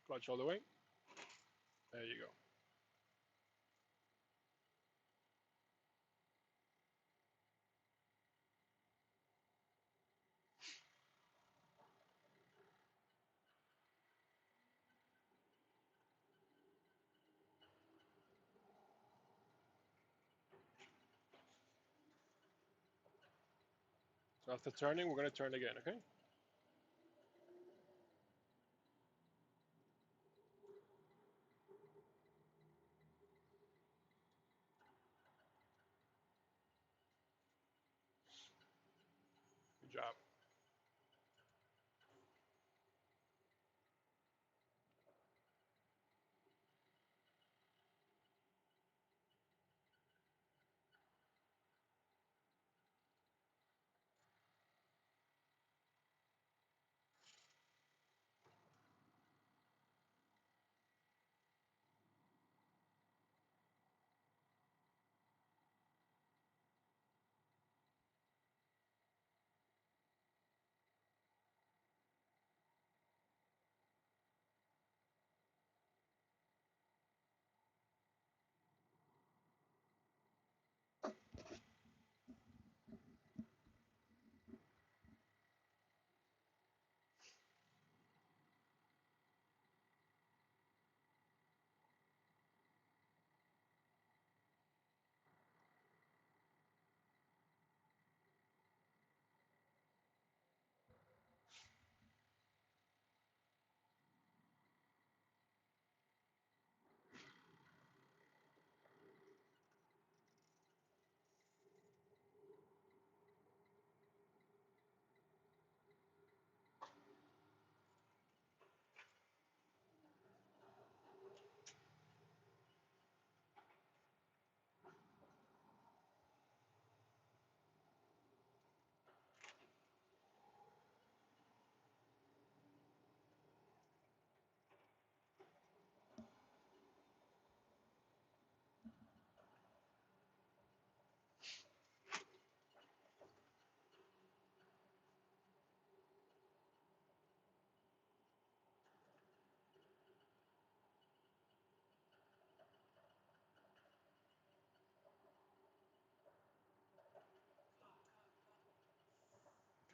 Clutch all the way. There you go. So after turning, we're gonna turn again, okay? Good job.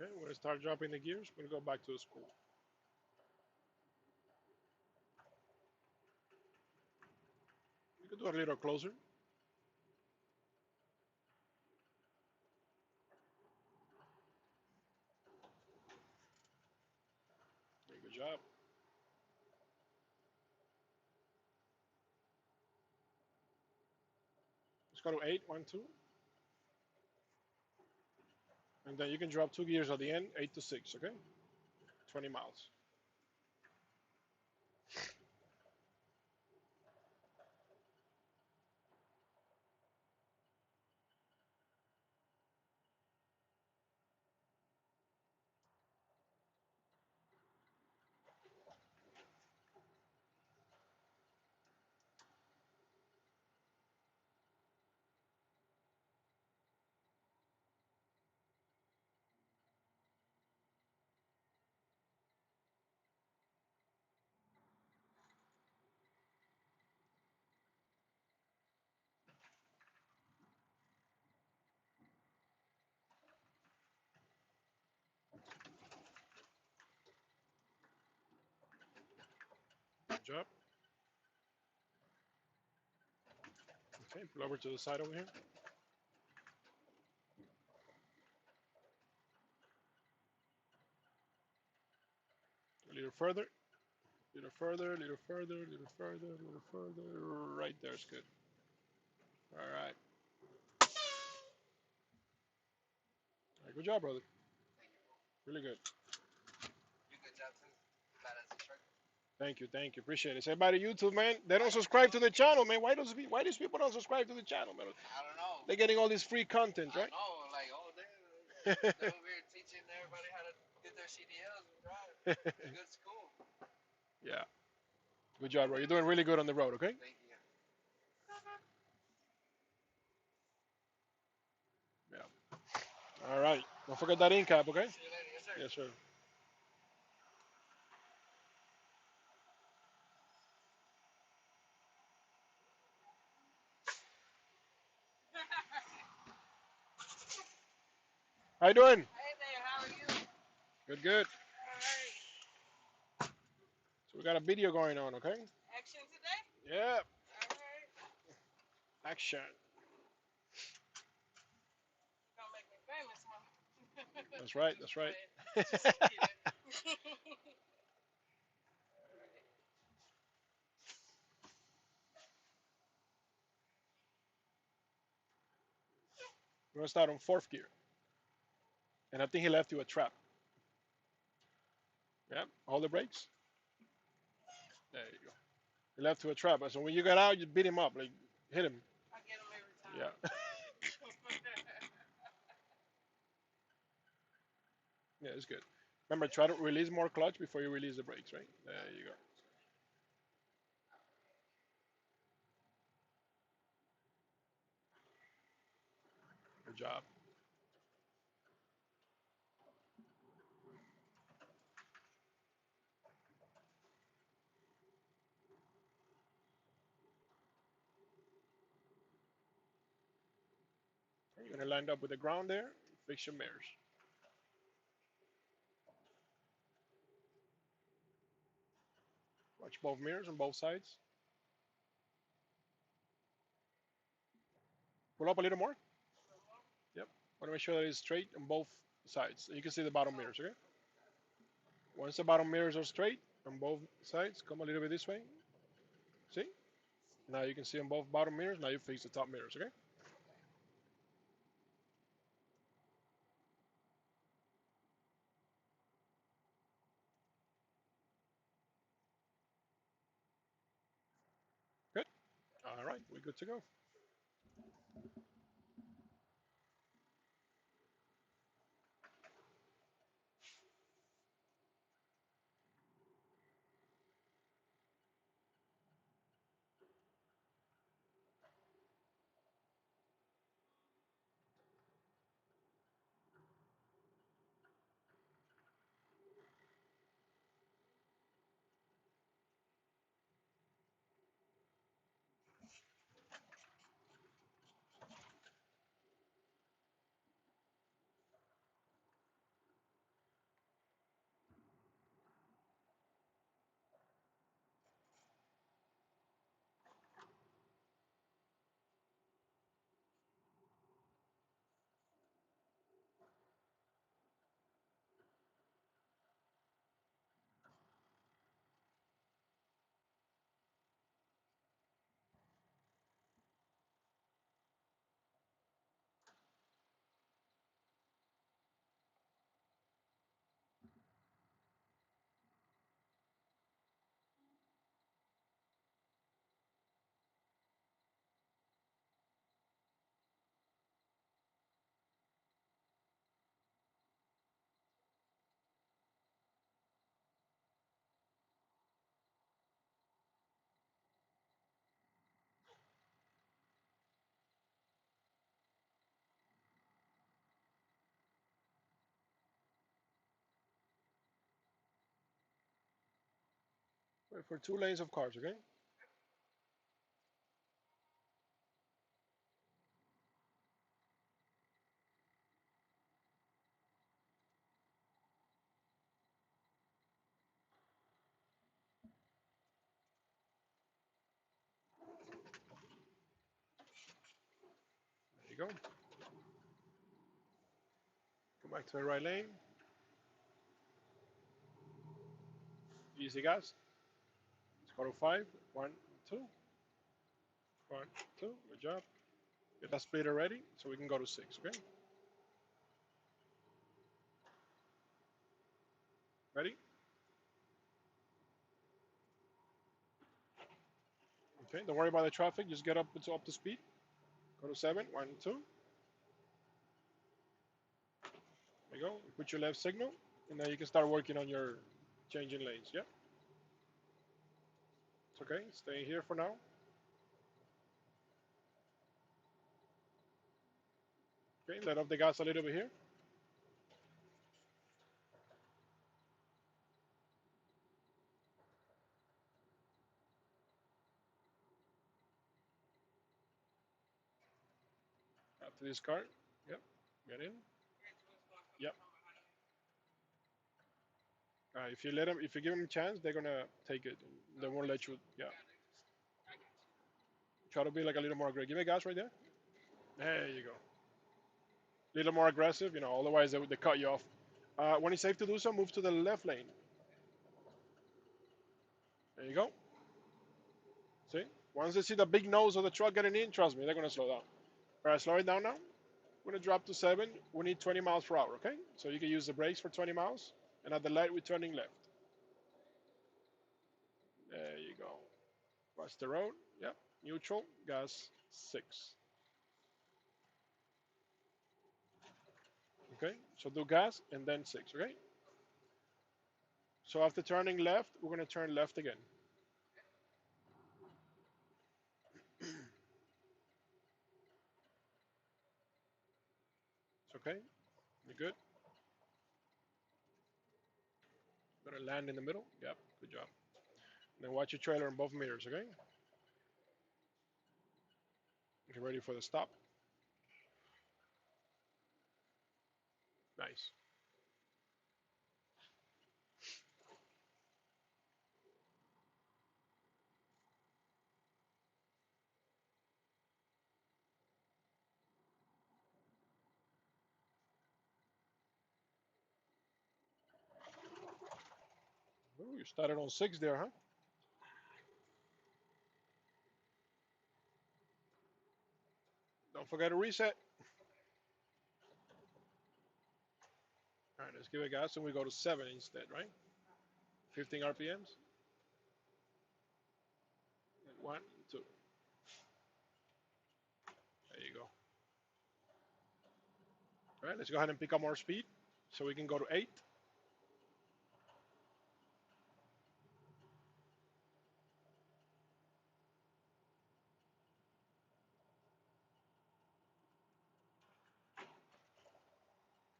Okay, we're gonna start dropping the gears. We're gonna go back to the school. We could do a little closer. Very good job. Let's go to 8, 1, 2. And then you can drop 2 gears at the end, 8 to 6, okay? 20 miles. Good job. Okay, pull over to the side over here. A little further, little further, little further, little further, little further. Right there is good. All right. All right, good job, brother. Thank you, bro. Really good. You good job too. Bad as a truck. Thank you, thank you. Appreciate it. Say bye to YouTube, man. They don't subscribe to the channel, man. Why these people don't subscribe to the channel, man? I don't know. They're getting all this free content, I right? know, like, oh, they're over here teaching everybody how to get their CDLs and drive. Good school. Yeah. Good job, bro. You're doing really good on the road, okay? Thank you. Yeah. All right. Don't forget that in cap, okay? See you later. Yes, sir. Yes, sir. How you doing? Hey there, how are you? Good, good. All right. So we got a video going on, okay? Action today? Yeah. All right. Action. You're gonna make me famous, huh? That's right. That's right. Just kidding. We're gonna start on fourth gear, and I think he left you a trap. Yeah. Hold the brakes. There you go. He left you a trap. So when you get out, you beat him up, like hit him. I get them every time. Yeah. Yeah, it's good. Remember, try to release more clutch before you release the brakes, right? There you go. Good job. You're gonna land up with the ground there. Fix your mirrors. Watch both mirrors on both sides. Pull up a little more. Yep. Want to make sure that it's straight on both sides. You can see the bottom mirrors, okay? Once the bottom mirrors are straight on both sides, come a little bit this way. See? Now you can see on both bottom mirrors. Now you fix the top mirrors, okay? Good. All right, we're good to go. For 2 lanes of cars, okay? There you go. Go back to the right lane. Easy, guys. Let's go to 5. 1, 2. 1, 2. Good job. Get that splitter ready so we can go to 6, okay? Ready? Okay, don't worry about the traffic. Just get up to speed. Go to 7. 1, 2. There you go. Put your left signal, and now you can start working on your changing lanes. Yeah, it's okay. Stay here for now. Okay, let off the gas a little bit here. After this car. Yep. Get in. Yep. If you give them a chance, they're gonna take it. They won't let you. Yeah. Try to be like a little more aggressive. Give me gas right there. There you go. A little more aggressive, Otherwise they cut you off. When it's safe to do so, move to the left lane. There you go. See? Once they see the big nose of the truck getting in, trust me, they're gonna slow down. All right, slow it down now. We're gonna drop to 7. We need 20 miles per hour, okay? So you can use the brakes for 20 miles, and at the light we're turning left. There you go. Watch the road. Yep. Neutral. Gas 6. Okay. So do gas and then 6. Okay. So after turning left, we're gonna turn left again. It's okay. You're good. Gonna land in the middle. Yep. Good job. And then watch your trailer on both mirrors. Okay. Get ready for the stop. Nice. Ooh, you started on 6 there, huh? Don't forget to reset. All right, let's give it gas and we go to 7 instead, right? 15 RPMs. 1, 2. There you go. All right, let's go ahead and pick up more speed so we can go to 8.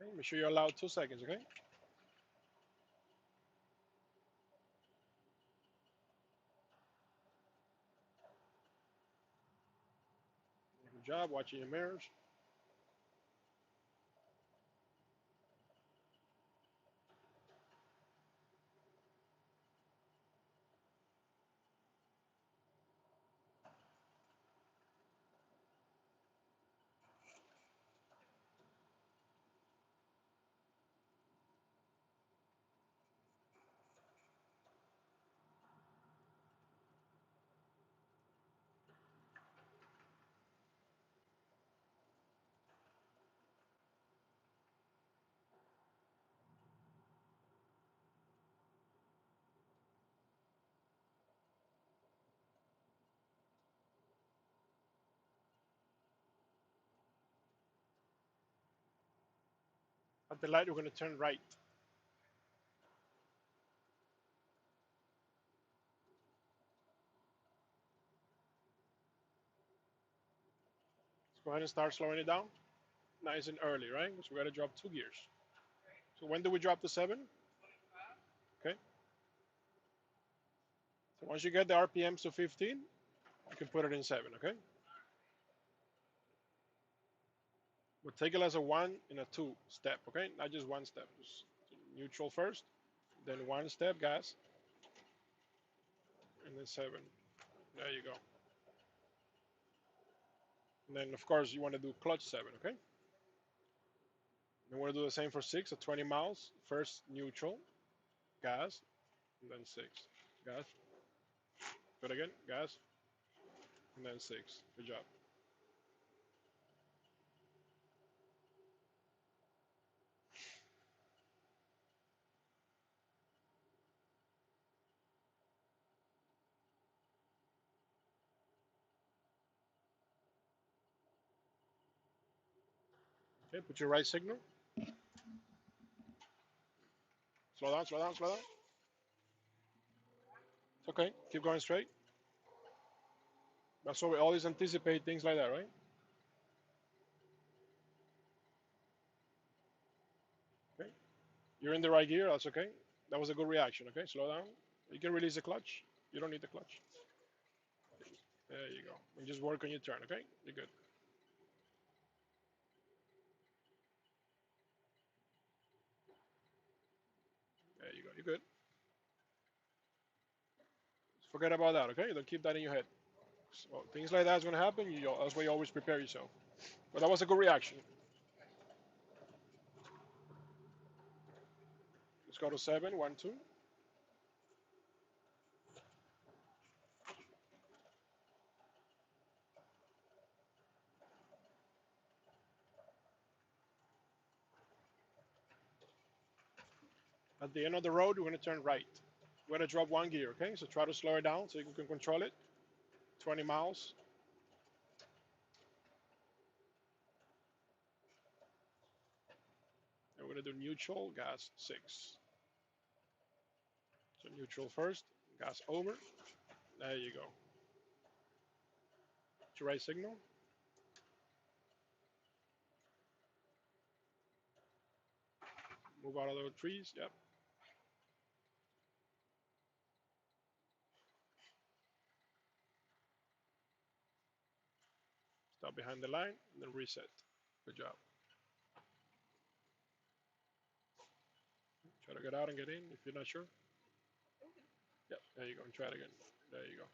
Okay, make sure you're allowed 2 seconds, okay? Good job watching your mirrors. At the light, we're going to turn right. Let's go ahead and start slowing it down. Nice and early, right? So we got to drop 2 gears. So when do we drop to 7? Okay. So once you get the RPMs to 15, you can put it in 7, okay? But take it as a 1 and a 2 step, okay? Not just one step. Just neutral first, then 1 step gas, and then 7. There you go. And then, of course, you want to do clutch 7, okay? You want to do the same for 6 at 20 miles. First neutral, gas, and then 6. Gas. Do it again, gas, and then 6. Good job. Okay, put your right signal. Slow down, slow down, slow down. It's okay. Keep going straight. That's why we always anticipate things like that, right? Okay. You're in the right gear. That's okay. That was a good reaction. Okay. Slow down. You can release the clutch. You don't need the clutch. There you go. And just work on your turn. Okay. You're good. There you go. You're good. Just forget about that. Okay. Don't keep that in your head. So things like that's gonna happen. That's why you always prepare yourself. But that was a good reaction. Let's go to 7. 1, 2. At the end of the road, we're gonna turn right. We're gonna drop 1 gear. Okay. So try to slow it down so you can control it. 20 miles. And we're gonna do neutral, gas 6. So neutral first, gas over. There you go. To right signal. Move out of the trees. Yep. Stop behind the line and then reset. Good job. Try to get out and get in if you're not sure. Yep. There you go. And try it again. There you go.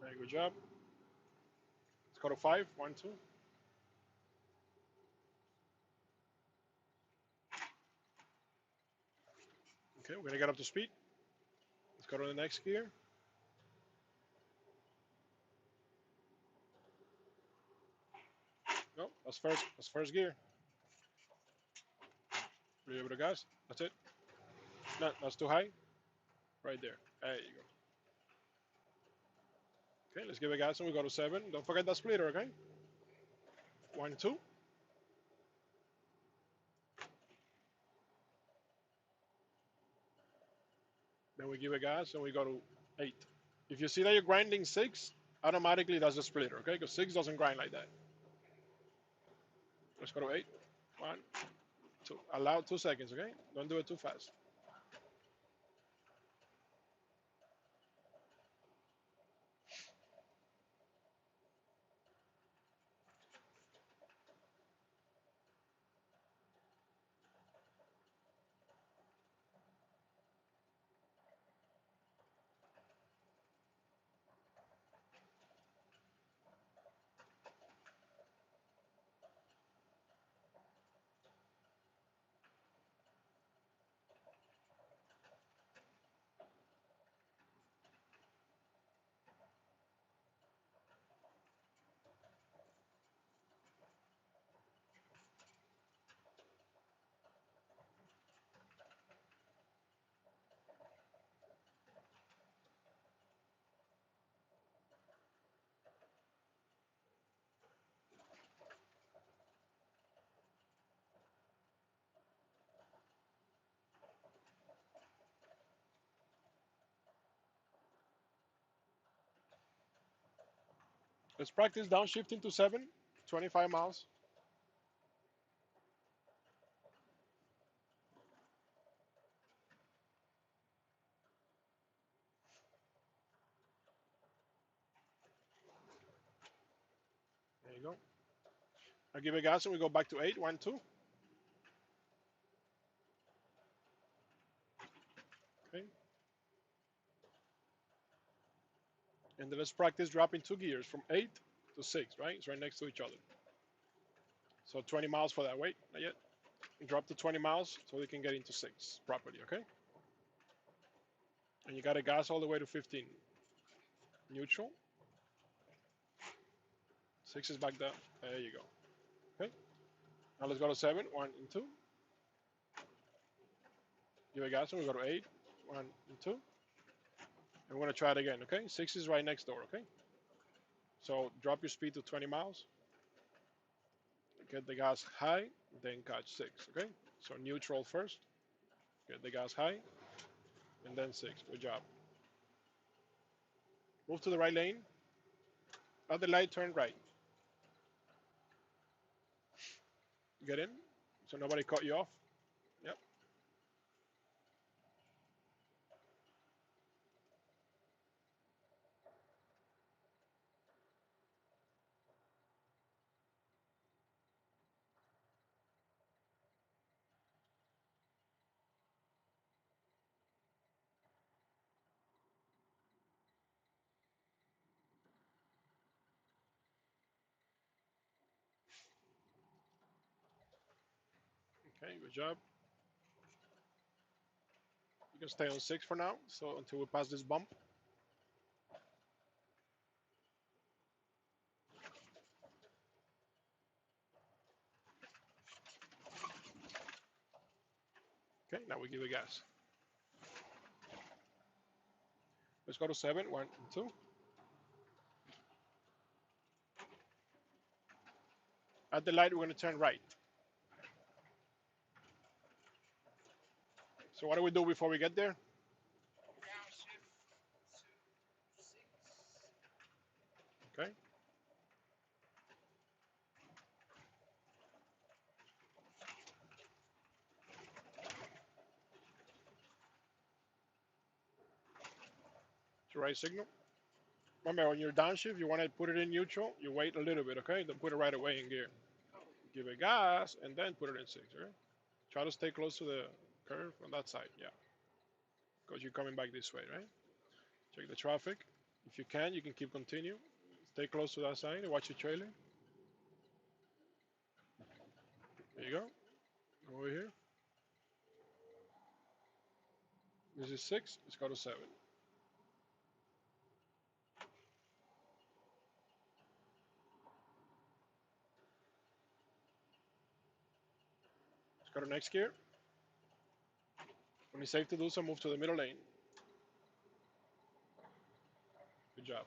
Very good job. Let's go to 5. 1, 2. Okay, we're gonna get up to speed. Let's go to the next gear. No, that's first. That's first gear. Are you able to gas? That's it. No, that's too high. Right there. There you go. Okay, let's give it gas and we go to 7. Don't forget that splitter. Okay. 1, 2. Then we give it gas and we go to 8. If you see that you're grinding 6, automatically that's a splitter, okay? Because 6 doesn't grind like that. Let's go to 8. 1, 2. Allow 2 seconds, okay? Don't do it too fast. Let's practice downshifting to 7, 25 miles. There you go. I give it gas and we go back to 8, 1, 2. Okay. And then let's practice dropping 2 gears from 8 to 6, right? It's right next to each other. So 20 miles for that. Wait, not yet. Drop to 20 miles so we can get into 6 properly, okay? And you got to gas all the way to 15. Neutral. 6 is back down. There you go. Okay. Now let's go to 7, 1 and 2. Give it gas and we go to 8, 1 and 2. And we're going to try it again, okay? 6 is right next door, okay? So drop your speed to 20 miles. Get the gas high, then catch 6, okay? So neutral first. Get the gas high, and then 6. Good job. Move to the right lane. At the light, turn right. Get in, so nobody cut you off. Yep. Okay, good job. You can stay on 6 for now, so until we pass this bump. Okay, now we give it gas. Let's go to 7, 1 and 2. At the light, we're going to turn right. So what do we do before we get there? Downshift to 6. Okay. It's the right signal. Remember, when you're downshift, you want to put it in neutral. You wait a little bit, okay? Don't put it right away in gear. Give it gas, and then put it in 6, okay? Try to stay close to the curve on that side, yeah. Because you're coming back this way, right? Check the traffic. If you can keep continue. Stay close to that side and watch your trailer. There you go. Over here. This is 6. Let's go to 7. Let's go to next gear. When it's safe to do so, move to the middle lane. Good job.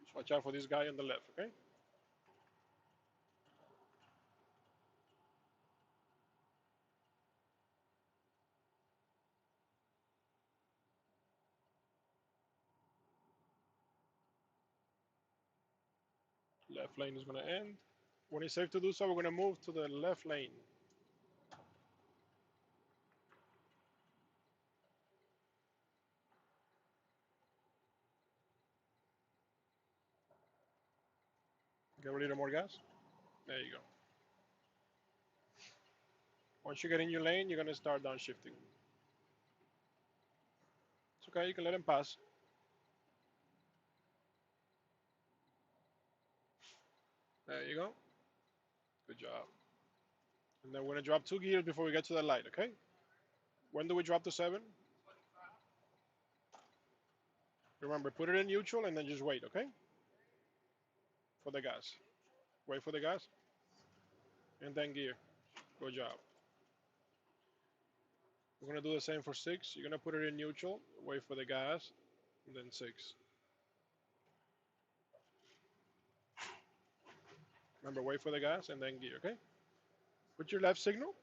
Just watch out for this guy on the left, okay? Left lane is going to end. When it's safe to do so, we're going to move to the left lane. Get a little more gas. There you go. Once you get in your lane, you're gonna start downshifting. It's okay, you can let him pass. There you go. Good job. And then we're gonna drop 2 gears before we get to that light, okay? When do we drop to 7? Remember, put it in neutral and then just wait, okay? For the gas. Wait for the gas. And then gear. Good job. We're gonna do the same for 6. You're gonna put it in neutral, wait for the gas, and then 6. Remember, wait for the gas and then gear, okay? Put your left signal.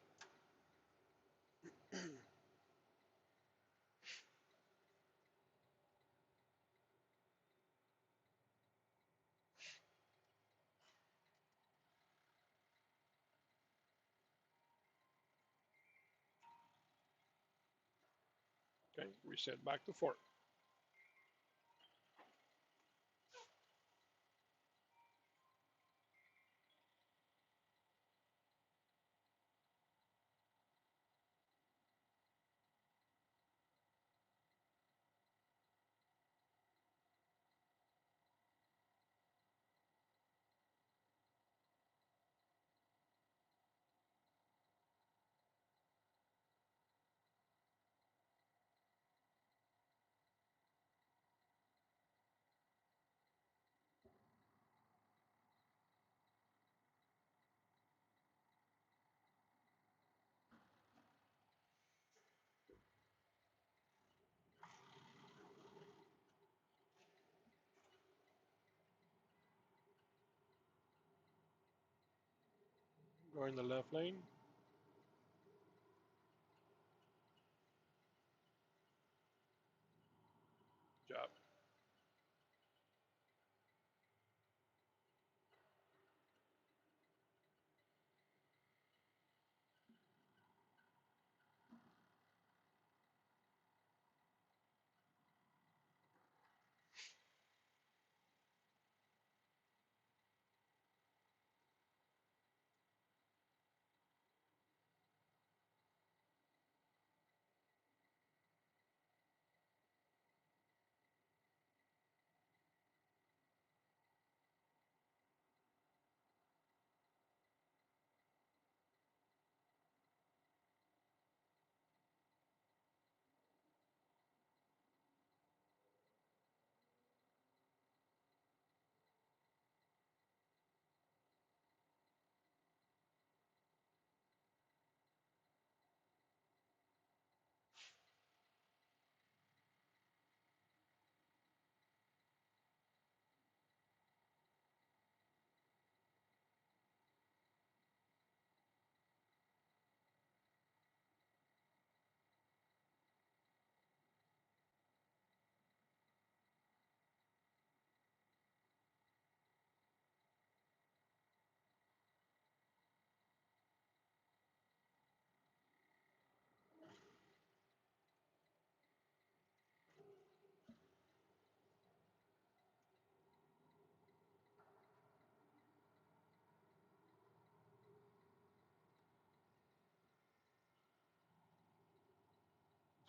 Okay, reset back to 4. Go in the left lane. Good job.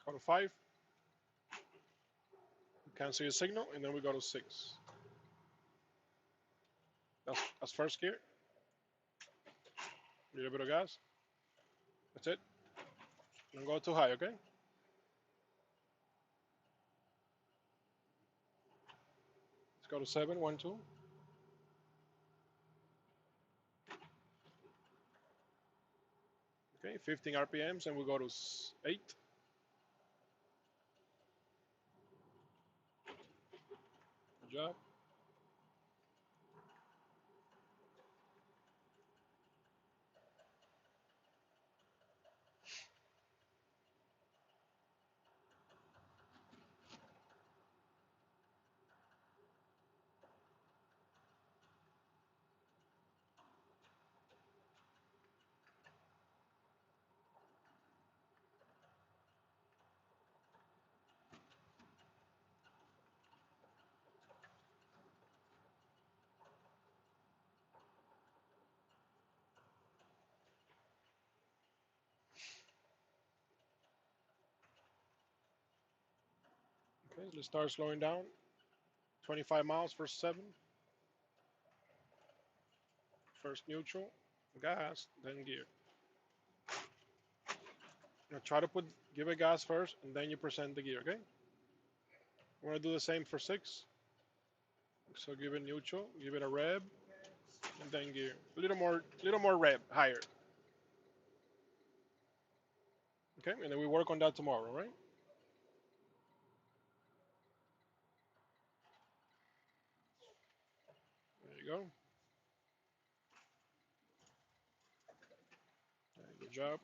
Let's go to 5. Cancel your signal, and then we go to 6. That's first gear. A little bit of gas. That's it. Don't go too high, okay? Let's go to 7, 1, 2. Okay, 15 RPMs, and we go to 8. Good job. Okay, let's start slowing down. 25 miles for 7. First neutral, gas, then gear. Now try to give it gas first, and then you present the gear, okay? We're gonna do the same for 6. So give it neutral, give it a rev, and then gear. A little more rev, higher. Okay, and then we work on that tomorrow, right? There you go. Good job.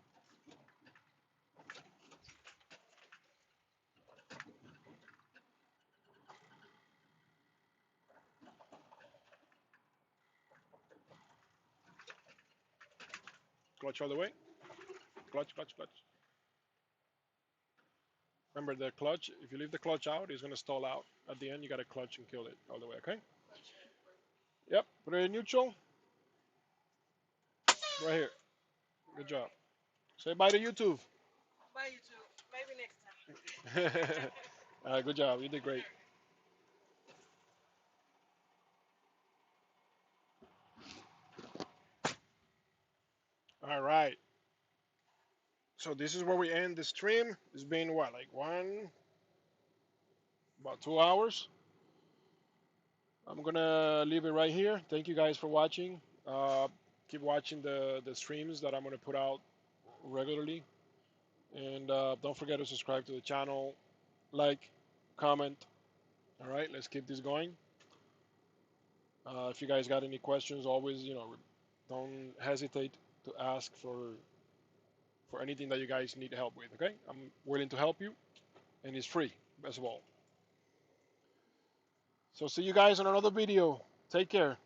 Clutch all the way. Clutch, clutch, clutch. Remember the clutch, if you leave the clutch out, it's gonna stall out. At the end, you gotta clutch and kill it all the way, okay? Yep, put it in neutral. Right here. Good job. Say bye to YouTube. Bye, YouTube. Maybe next time. All right, good job. You did great. All right. So this is where we end the stream. It's been what, like about 2 hours. I'm gonna leave it right here. Thank you guys for watching. Keep watching the streams that I'm gonna put out regularly, and don't forget to subscribe to the channel, like, comment. All right, let's keep this going. If you guys got any questions, always don't hesitate to ask for anything that you guys need help with. Okay, I'm willing to help you, and it's free, best of all. So see you guys on another video. Take care.